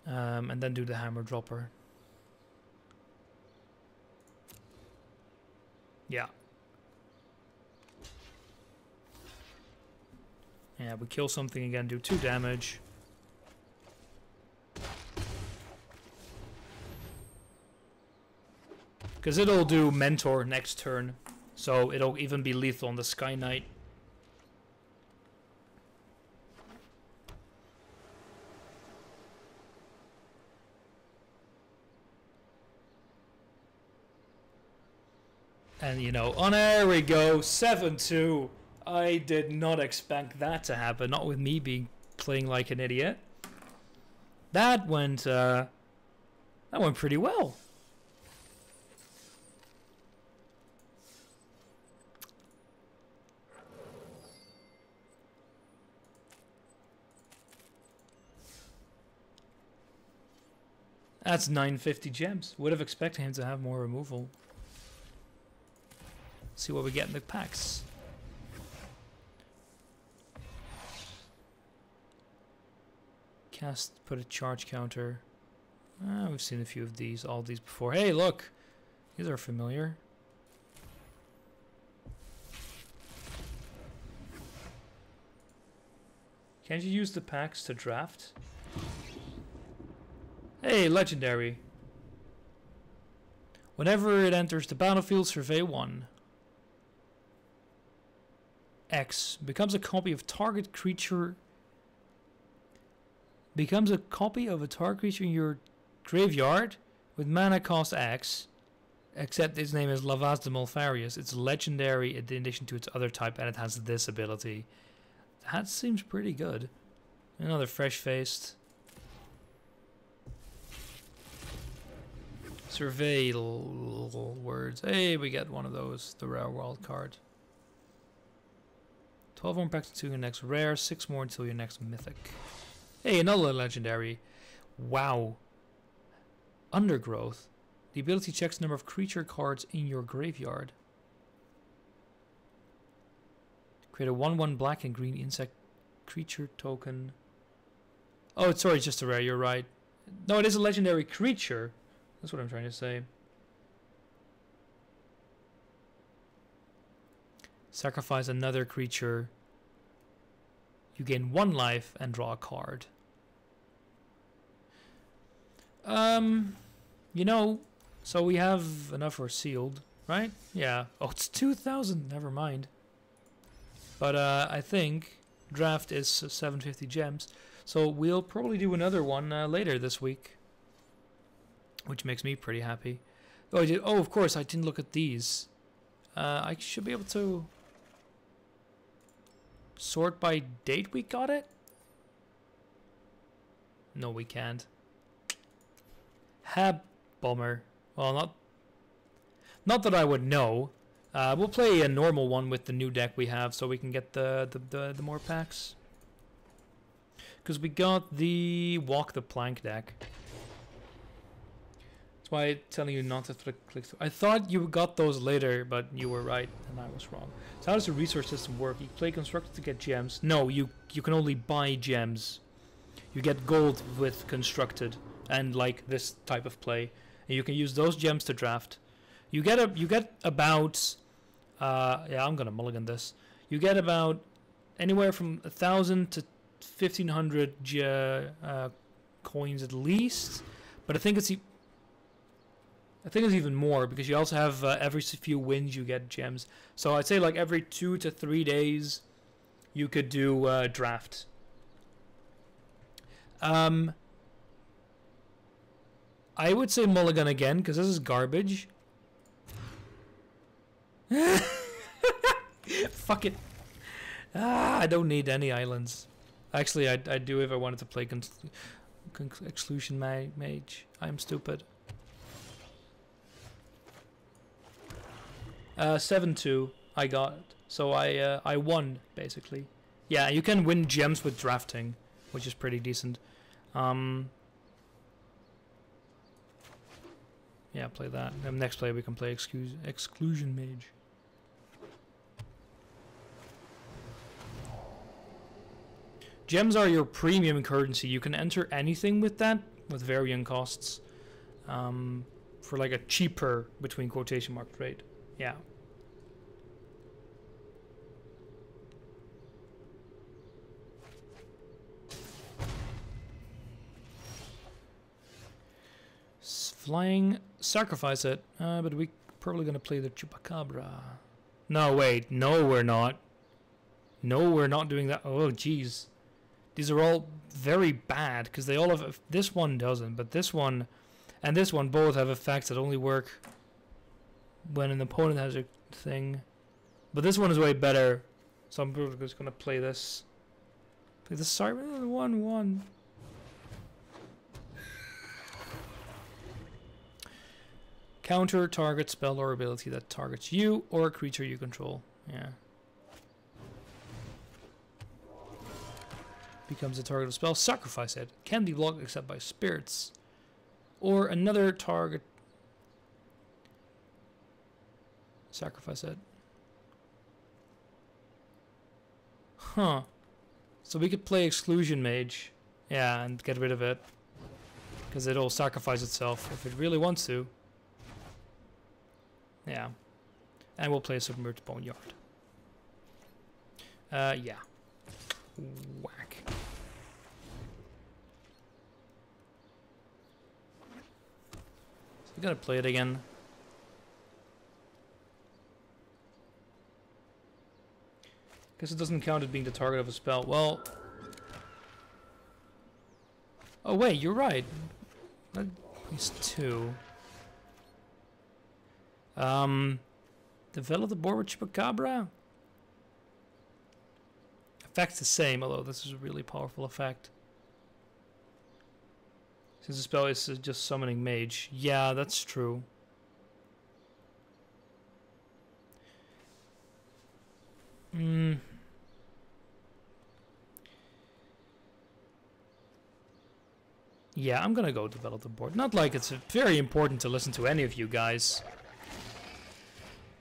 And then do the hammer dropper. Yeah. Yeah, we kill something again, do 2 damage. Because it'll do Mentor next turn. So it'll even be lethal on the Sky Knight. And you know, on there we go, 7-2. I did not expect that to happen, not with me playing like an idiot. That went pretty well. That's 950 gems. Would have expected him to have more removal. See what we get in the packs. Cast, put a charge counter. We've seen a few of these, all these before. Hey, look! These are familiar. Can't you use the packs to draft? Hey, legendary. Whenever it enters the battlefield, survey 1. X becomes a copy of target creature. Becomes a copy of a target creature in your graveyard with mana cost X. Except its name is Lavaz de Malfarius. It's legendary in addition to its other type, and it has this ability. That seems pretty good. Another fresh-faced. Survey words. Hey, we get one of those. The rare wild card. 12 more packs until your next rare, 6 more until your next mythic. Hey, another legendary. Wow. Undergrowth. The ability checks the number of creature cards in your graveyard. Create a 1/1 black and green insect creature token. Oh, sorry, it's just a rare, you're right. No, it is a legendary creature. That's what I'm trying to say. Sacrifice another creature. You gain 1 life and draw a card. You know, so we have enough for sealed, right? Yeah. Oh, it's 2,000. Never mind. But I think draft is 750 gems. So we'll probably do another one later this week. Which makes me pretty happy. Oh, of course, I didn't look at these. I should be able to sort by date we got it? No, we can't. Bummer. Well, not that I would know. We'll play a normal one with the new deck we have, so we can get the more packs. Because we got the Walk the Plank deck. That's why I'm telling you not to click through. I thought you got those later, but you were right, and I was wrong. So how does the resource system work? You play Constructed to get gems. No, you can only buy gems. You get gold with Constructed, and like this type of play. And you can use those gems to draft. You get about yeah, I'm gonna mulligan this. You get about anywhere from 1,000 to 1,500 coins at least, but I think it's even more because you also have every few wins you get gems. So I'd say like every 2 to 3 days you could do draft. I would say mulligan again, because this is garbage. Fuck it. I don't need any islands. Actually, I do if I wanted to play Exclusion Mage. I'm stupid. 7-2 I got. So I won, basically. Yeah, you can win gems with drafting, which is pretty decent. Yeah, play that. And next play we can play Exclusion Mage. Gems are your premium currency. You can enter anything with that, with varying costs, for like a cheaper, between quotation mark, rate. Yeah. Flying, sacrifice it. But we probably gonna play the Chupacabra. No, wait. No, we're not. No, we're not doing that. Oh, jeez. These are all very bad because they all have. This one doesn't, but this one and this one both have effects that only work when an opponent has a thing. But this one is way better, so I'm just gonna play this. Play the Siren 1/1. Counter target spell or ability that targets you or a creature you control. Yeah. Becomes a target of spell. Sacrifice it. Can be blocked except by spirits. Or another target. Sacrifice it. Huh. So we could play Exclusion Mage. Yeah, and get rid of it. Because it'll sacrifice itself if it really wants to. Yeah. And we'll play Submerged Boneyard. Yeah. Whack. So we gotta play it again. Guess it doesn't count as being the target of a spell. Well... Oh wait, you're right. At least 2. Develop the board with Chupacabra? Effect's the same, although this is a really powerful effect. Since the spell is just summoning mage. Yeah, that's true. Yeah, I'm gonna go develop the board. Not like it's very important to listen to any of you guys.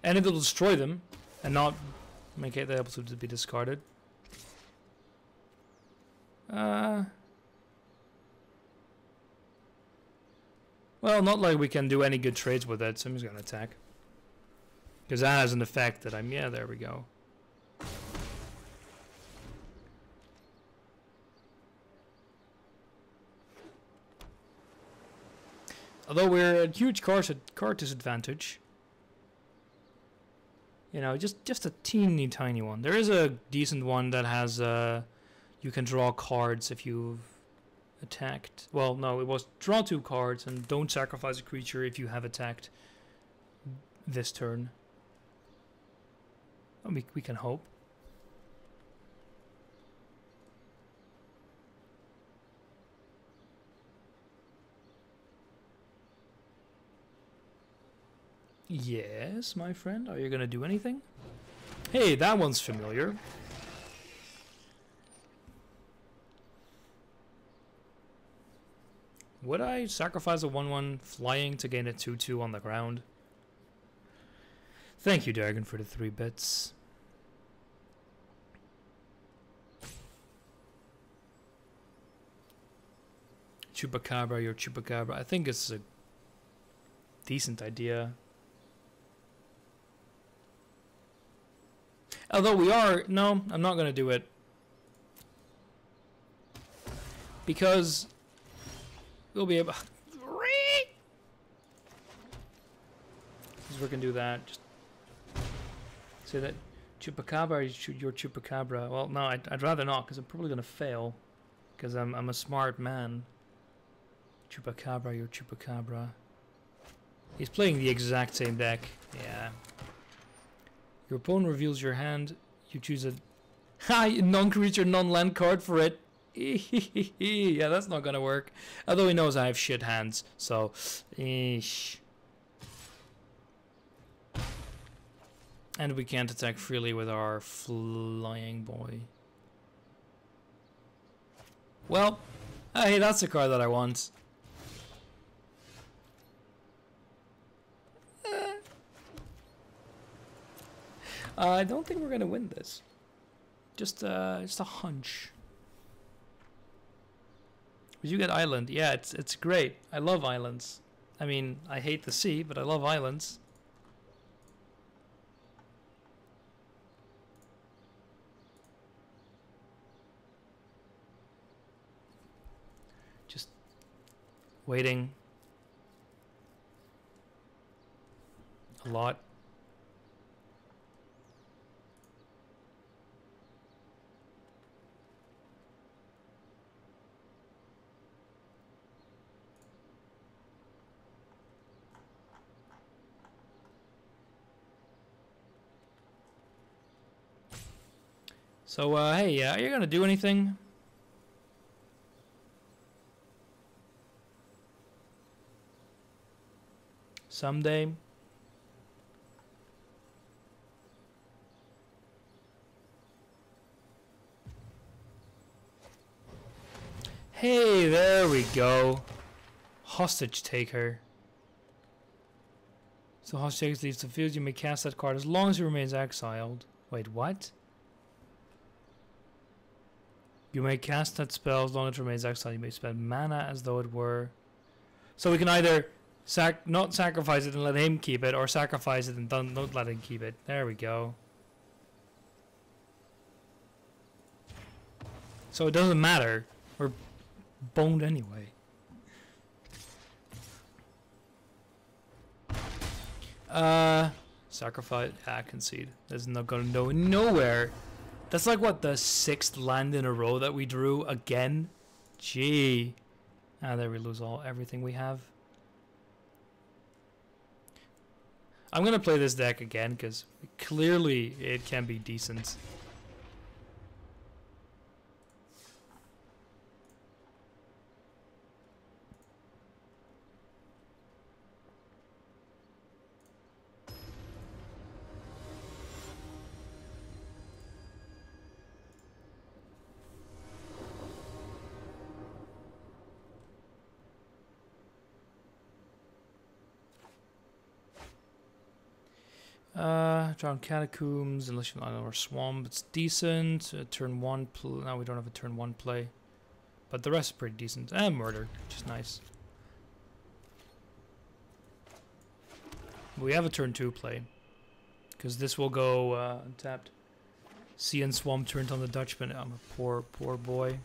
And it'll destroy them and not make it able to be discarded. Well, not like we can do any good trades with it, so I'm just gonna attack. Because that has an effect that I'm... Yeah, there we go. Although we're at huge card disadvantage. You know, just a teeny tiny one. There is a decent one that has... you can draw cards if you've attacked. Well, no, it was draw 2 cards and don't sacrifice a creature if you have attacked this turn. We can hope. Yes, my friend. Are you gonna do anything? Hey, that one's familiar. Would I sacrifice a 1/1 flying to gain a 2/2 on the ground? Thank you, Dragon, for the 3 bits. Chupacabra, your Chupacabra. I think it's a decent idea. Although we are... No, I'm not going to do it. Because we'll be able... Because we can do that. Just say that Chupacabra is your Chupacabra. Well, no, I'd rather not, because I'm probably going to fail. Because I'm a smart man. Chupacabra, your Chupacabra. He's playing the exact same deck. Yeah. Your opponent reveals your hand. You choose a non-creature, non-land card for it. Yeah, that's not gonna work. Although he knows I have shit hands, so. Eesh. And we can't attack freely with our flying boy. Well, hey, that's the card that I want. I don't think we're gonna win this. Just a hunch. But you get island. Yeah, it's great. I love islands. I mean, I hate the sea, but I love islands. Just waiting a lot. So, hey, are you gonna do anything? Someday? Hey, there we go. Hostage taker. So hostage taker leaves the field. You may cast that card as long as it remains exiled. Wait, what? You may cast that spell as long as it remains exiled. You may spend mana as though it were. So we can either not sacrifice it and let him keep it, or sacrifice it and don't let him keep it. There we go. So it doesn't matter. We're boned anyway. Sacrifice. Ah, concede. There's not gonna go nowhere. That's like, what, the 6th land in a row that we drew again? Gee. Ah, there we lose everything we have. I'm gonna play this deck again, because clearly it can be decent. Drown Catacombs, unless you know, or Swamp, it's decent. Turn 1 no, we don't have a turn 1 play. But the rest is pretty decent. And Murder, which is nice. We have a turn 2 play. Because this will go untapped. Sea and Swamp turned on the Dutchman. I'm a poor boy.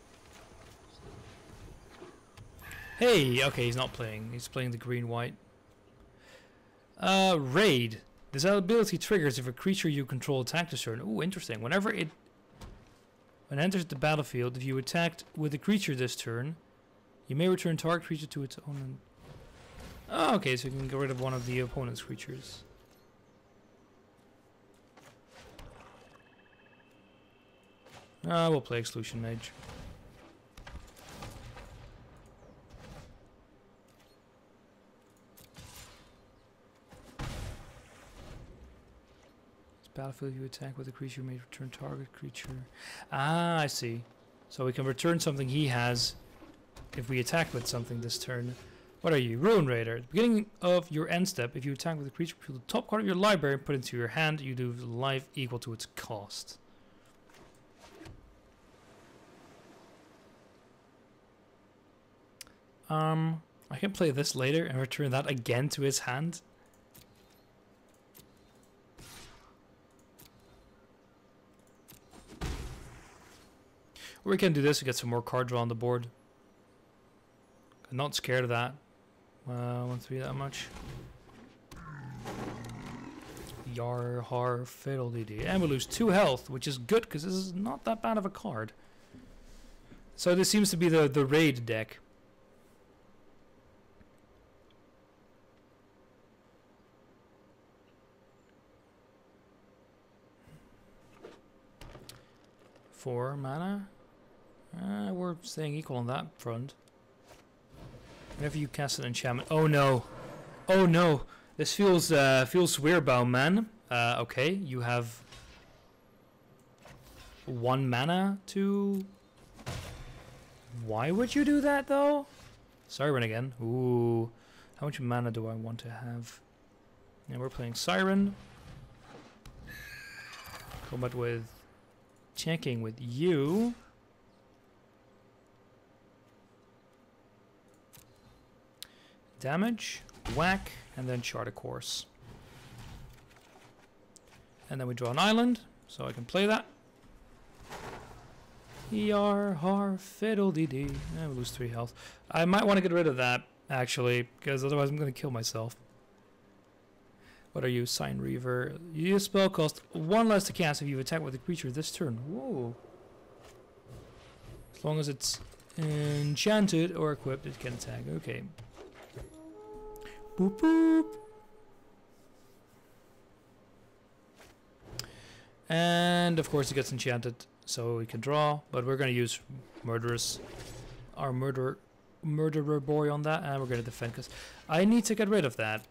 Hey, okay, he's not playing. He's playing the green-white. Raid. This ability triggers if a creature you control attacks this turn. Ooh, interesting. When it enters the battlefield, if you attacked with a creature this turn, you may return target creature to its own. Oh, okay, so you can get rid of one of the opponent's creatures. We'll play Exclusion Mage. Battlefield, you attack with a creature, you may return target creature. Ah, I see. So we can return something he has if we attack with something this turn. What are you? Ruin Raider. At the beginning of your end step, if you attack with a creature, put the top card of your library and put it into your hand. You do life equal to its cost. I can play this later and return that again to his hand. Or we can do this to get some more card draw on the board. I'm not scared of that. 1-3 that much. Yar har fiddle dee dee. And we lose 2 health, which is good because this is not that bad of a card. So this seems to be the raid deck. 4 mana. We're staying equal on that front. Whenever you cast an enchantment... Oh no! Oh no! This feels weird, bound man. Okay, you have 1 mana to... Why would you do that though? Siren again. Ooh. How much mana do I want to have? And we're playing Siren. Combat with... Checking with you. Damage. Whack. And then chart a course. And then we draw an island. So I can play that. E-R, har, fiddle-dee-dee. And we lose 3 health. I might want to get rid of that, actually, because otherwise I'm going to kill myself. What are you? Sign Reaver. You use spell cost 1 less to cast if you attack with a creature this turn. Whoa. As long as it's enchanted or equipped, it can attack. Okay. Boop boop. And of course it gets enchanted, so we can draw, but we're going to use our murderer boy on that, and we're going to defend because I need to get rid of that.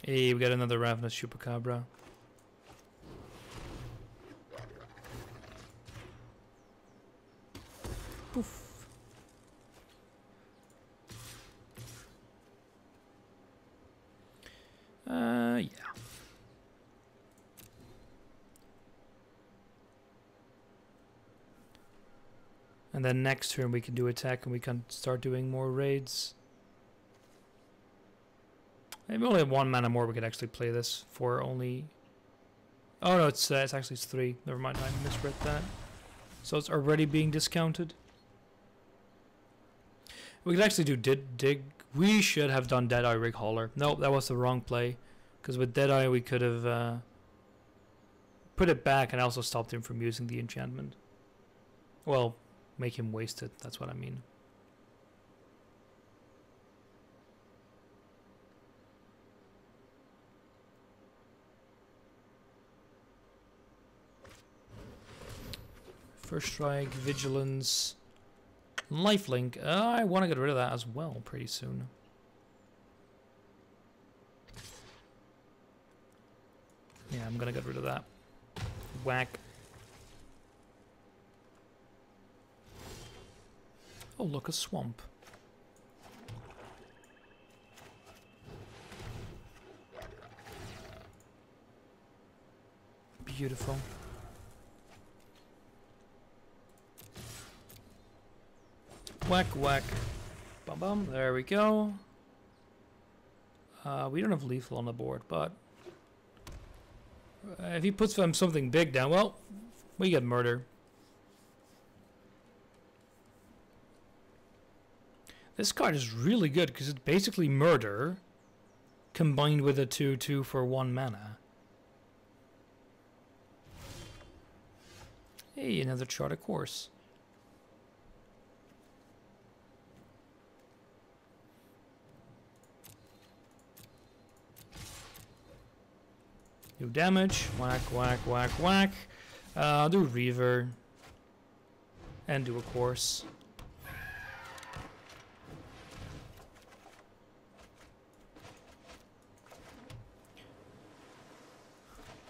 Hey, we got another Ravenous Chupacabra. Poof. Yeah. And then next turn we can do attack and we can start doing more raids. Maybe only have 1 mana more. We could actually play this for only... Oh no, it's actually 3. Never mind, I misread that. So it's already being discounted. We could actually do dig. We should have done Deadeye Rig Hauler. Nope, that was the wrong play. Because with Deadeye we could have put it back and also stopped him from using the enchantment. Well, make him waste it, that's what I mean. First Strike, Vigilance, Lifelink. I want to get rid of that as well pretty soon. Yeah, I'm gonna get rid of that. Whack. Oh, look, a swamp. Beautiful. Whack, whack. Bum bum. There we go. We don't have lethal on the board, but if he puts something big down, well, we get murder. This card is really good because it's basically murder combined with a 2/2 for 1 mana. Hey, another chart of course. Do damage, whack, whack, whack, whack. I'll do Reaver and do a course.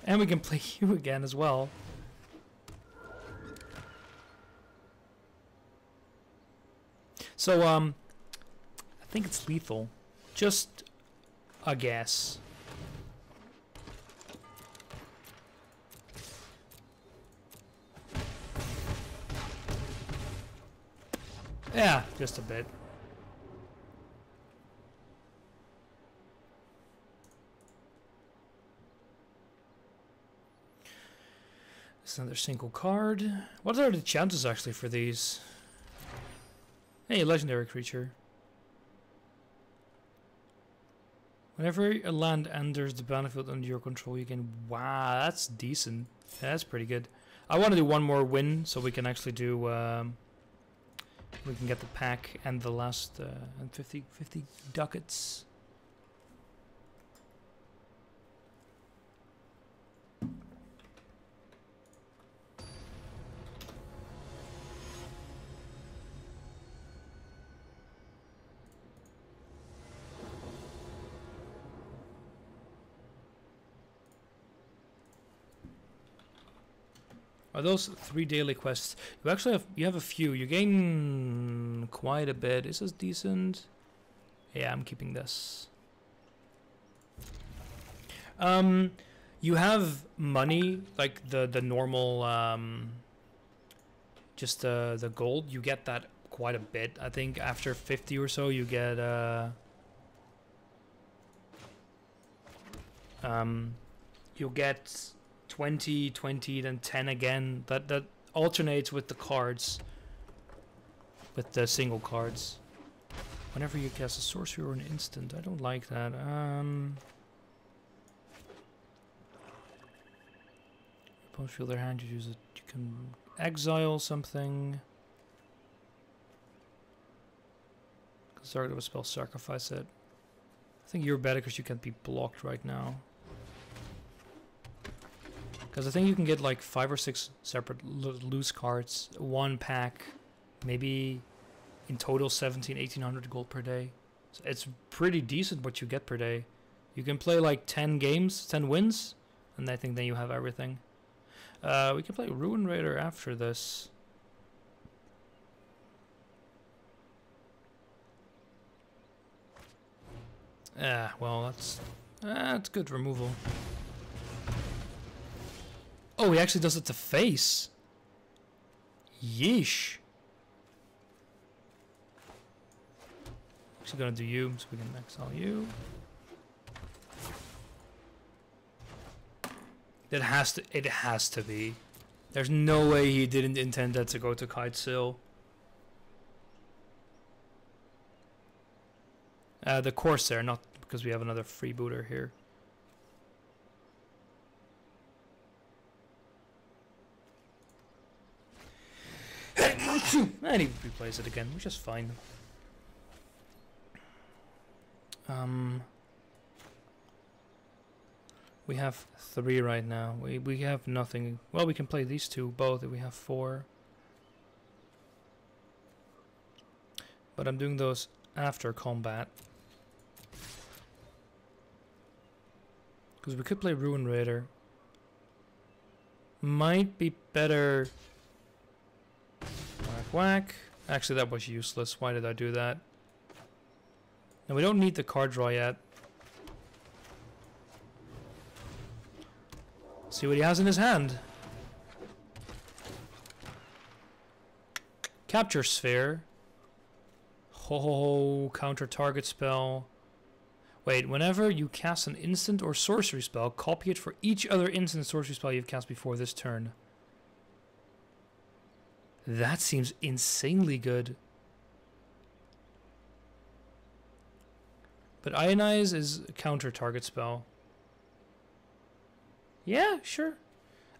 And we can play you again as well. So, I think it's lethal. Just a guess. Yeah, just a bit. It's another single card. What are the chances actually for these? Hey, legendary creature. Whenever a land enters the battlefield under your control, you can... Wow, that's decent. That's pretty good. I want to do one more win so we can actually do... we can get the pack and the last... and 50 ducats. Are those 3 daily quests? You actually have a few. You gain quite a bit. Is this decent? Yeah, I'm keeping this. You have money, like the normal just the gold. You get that quite a bit. I think after 50 or so you get you'll get 20, 20, then 10 again. That alternates with the cards, with the single cards. Whenever you cast a sorcery or an instant, I don't like that. Opponents feel their hand. You use it. You can exile something. Start of a spell, sacrifice it. I think you're better because you can't be blocked right now. Because I think you can get like 5 or 6 separate loose cards, 1 pack, maybe in total 1800 gold per day. So it's pretty decent what you get per day. You can play like 10 games, 10 wins, and I think then you have everything. We can play Ruin Raider after this. Well, that's good removal. Oh, he actually does it to face. Yeesh. Actually gonna do you, so we can exile you. It has to be. There's no way he didn't intend that to go to Kitesail. The Corsair, not because we have another freebooter here. And he replays it again, which is fine. We have 3 right now. We have nothing. Well, we can play these 2 both if we have 4. But I'm doing those after combat. Because we could play Ruin Raider. Might be better. Whack whack. Actually, that was useless. Why did I do that? Now, we don't need the card draw yet. See what he has in his hand. Capture Sphere. Ho ho ho. Counter target spell. Wait, whenever you cast an instant or sorcery spell, copy it for each other instant sorcery spell you've cast before this turn. That seems insanely good. But Ionize is a counter target spell. Yeah, sure.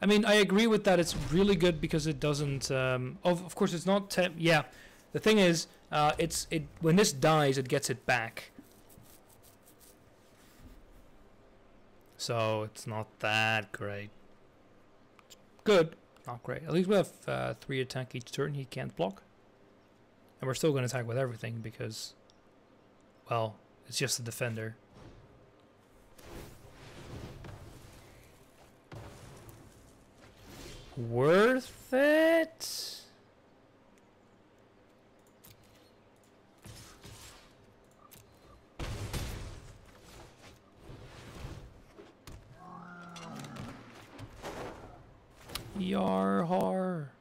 I mean, I agree with that. It's really good because it doesn't... of course, it's not... yeah, the thing is, when this dies, it gets it back. So it's not that great. It's good, not great. At least we have 3 attack each turn. He can't block. And we're still going to attack with everything because, well, it's just a defender. Worth it? Yar har.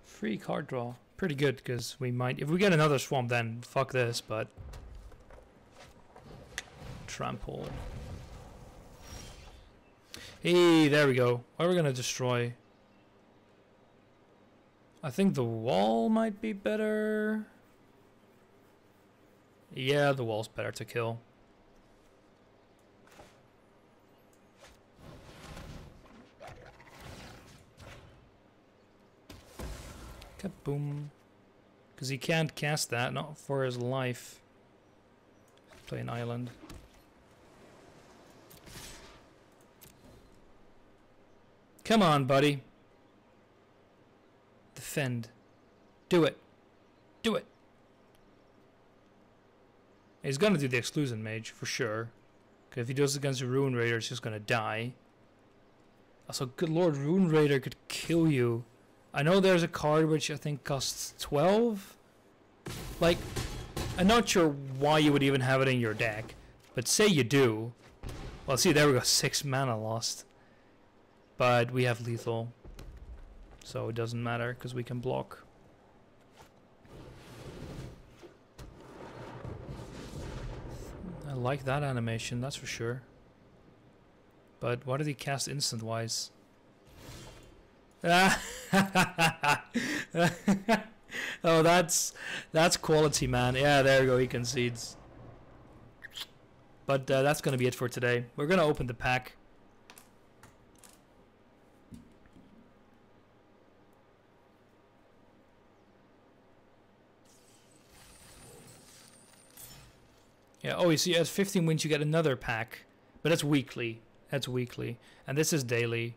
Free card draw. Pretty good because we might, if we get another swamp, then fuck this, but trample. Hey, there we go. What are we gonna destroy? I think the wall might be better. Yeah, the wall's better to kill. Kaboom. Because he can't cast that, not for his life. Play an island. Come on, buddy. Defend. Do it. Do it. He's gonna do the Exclusion Mage, for sure. Because if he does it against a Ruin Raider, it's just gonna die. Also, good lord, Rune Raider could kill you. I know there's a card which I think costs 12. Like, I'm not sure why you would even have it in your deck, but say you do. Well, see, there we go, 6 mana lost. But we have lethal, so it doesn't matter because we can block. I like that animation, that's for sure. But why did he cast instant-wise? Oh, that's quality, man. Yeah, there we go. He concedes. But that's gonna be it for today. We're gonna open the pack. Yeah. Oh, you see, at 15 wins, you get another pack, but that's weekly. That's weekly, and this is daily.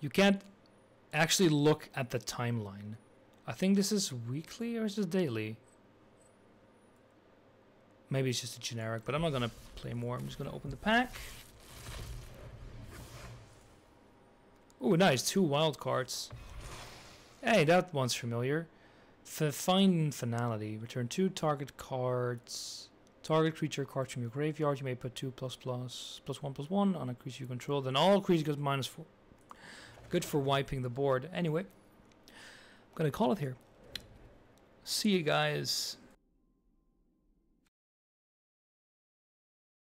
You can't actually look at the timeline. I think this is weekly or is this daily? Maybe it's just a generic, but I'm not gonna play more. I'm just gonna open the pack. Oh, nice, 2 wild cards. Hey, that one's familiar. Find Finality. Return 2 target cards. Target creature cards from your graveyard. You may put 2+++1/+1 on a creature you control. Then all creatures goes -4. Good for wiping the board. Anyway, I'm gonna call it here. See you guys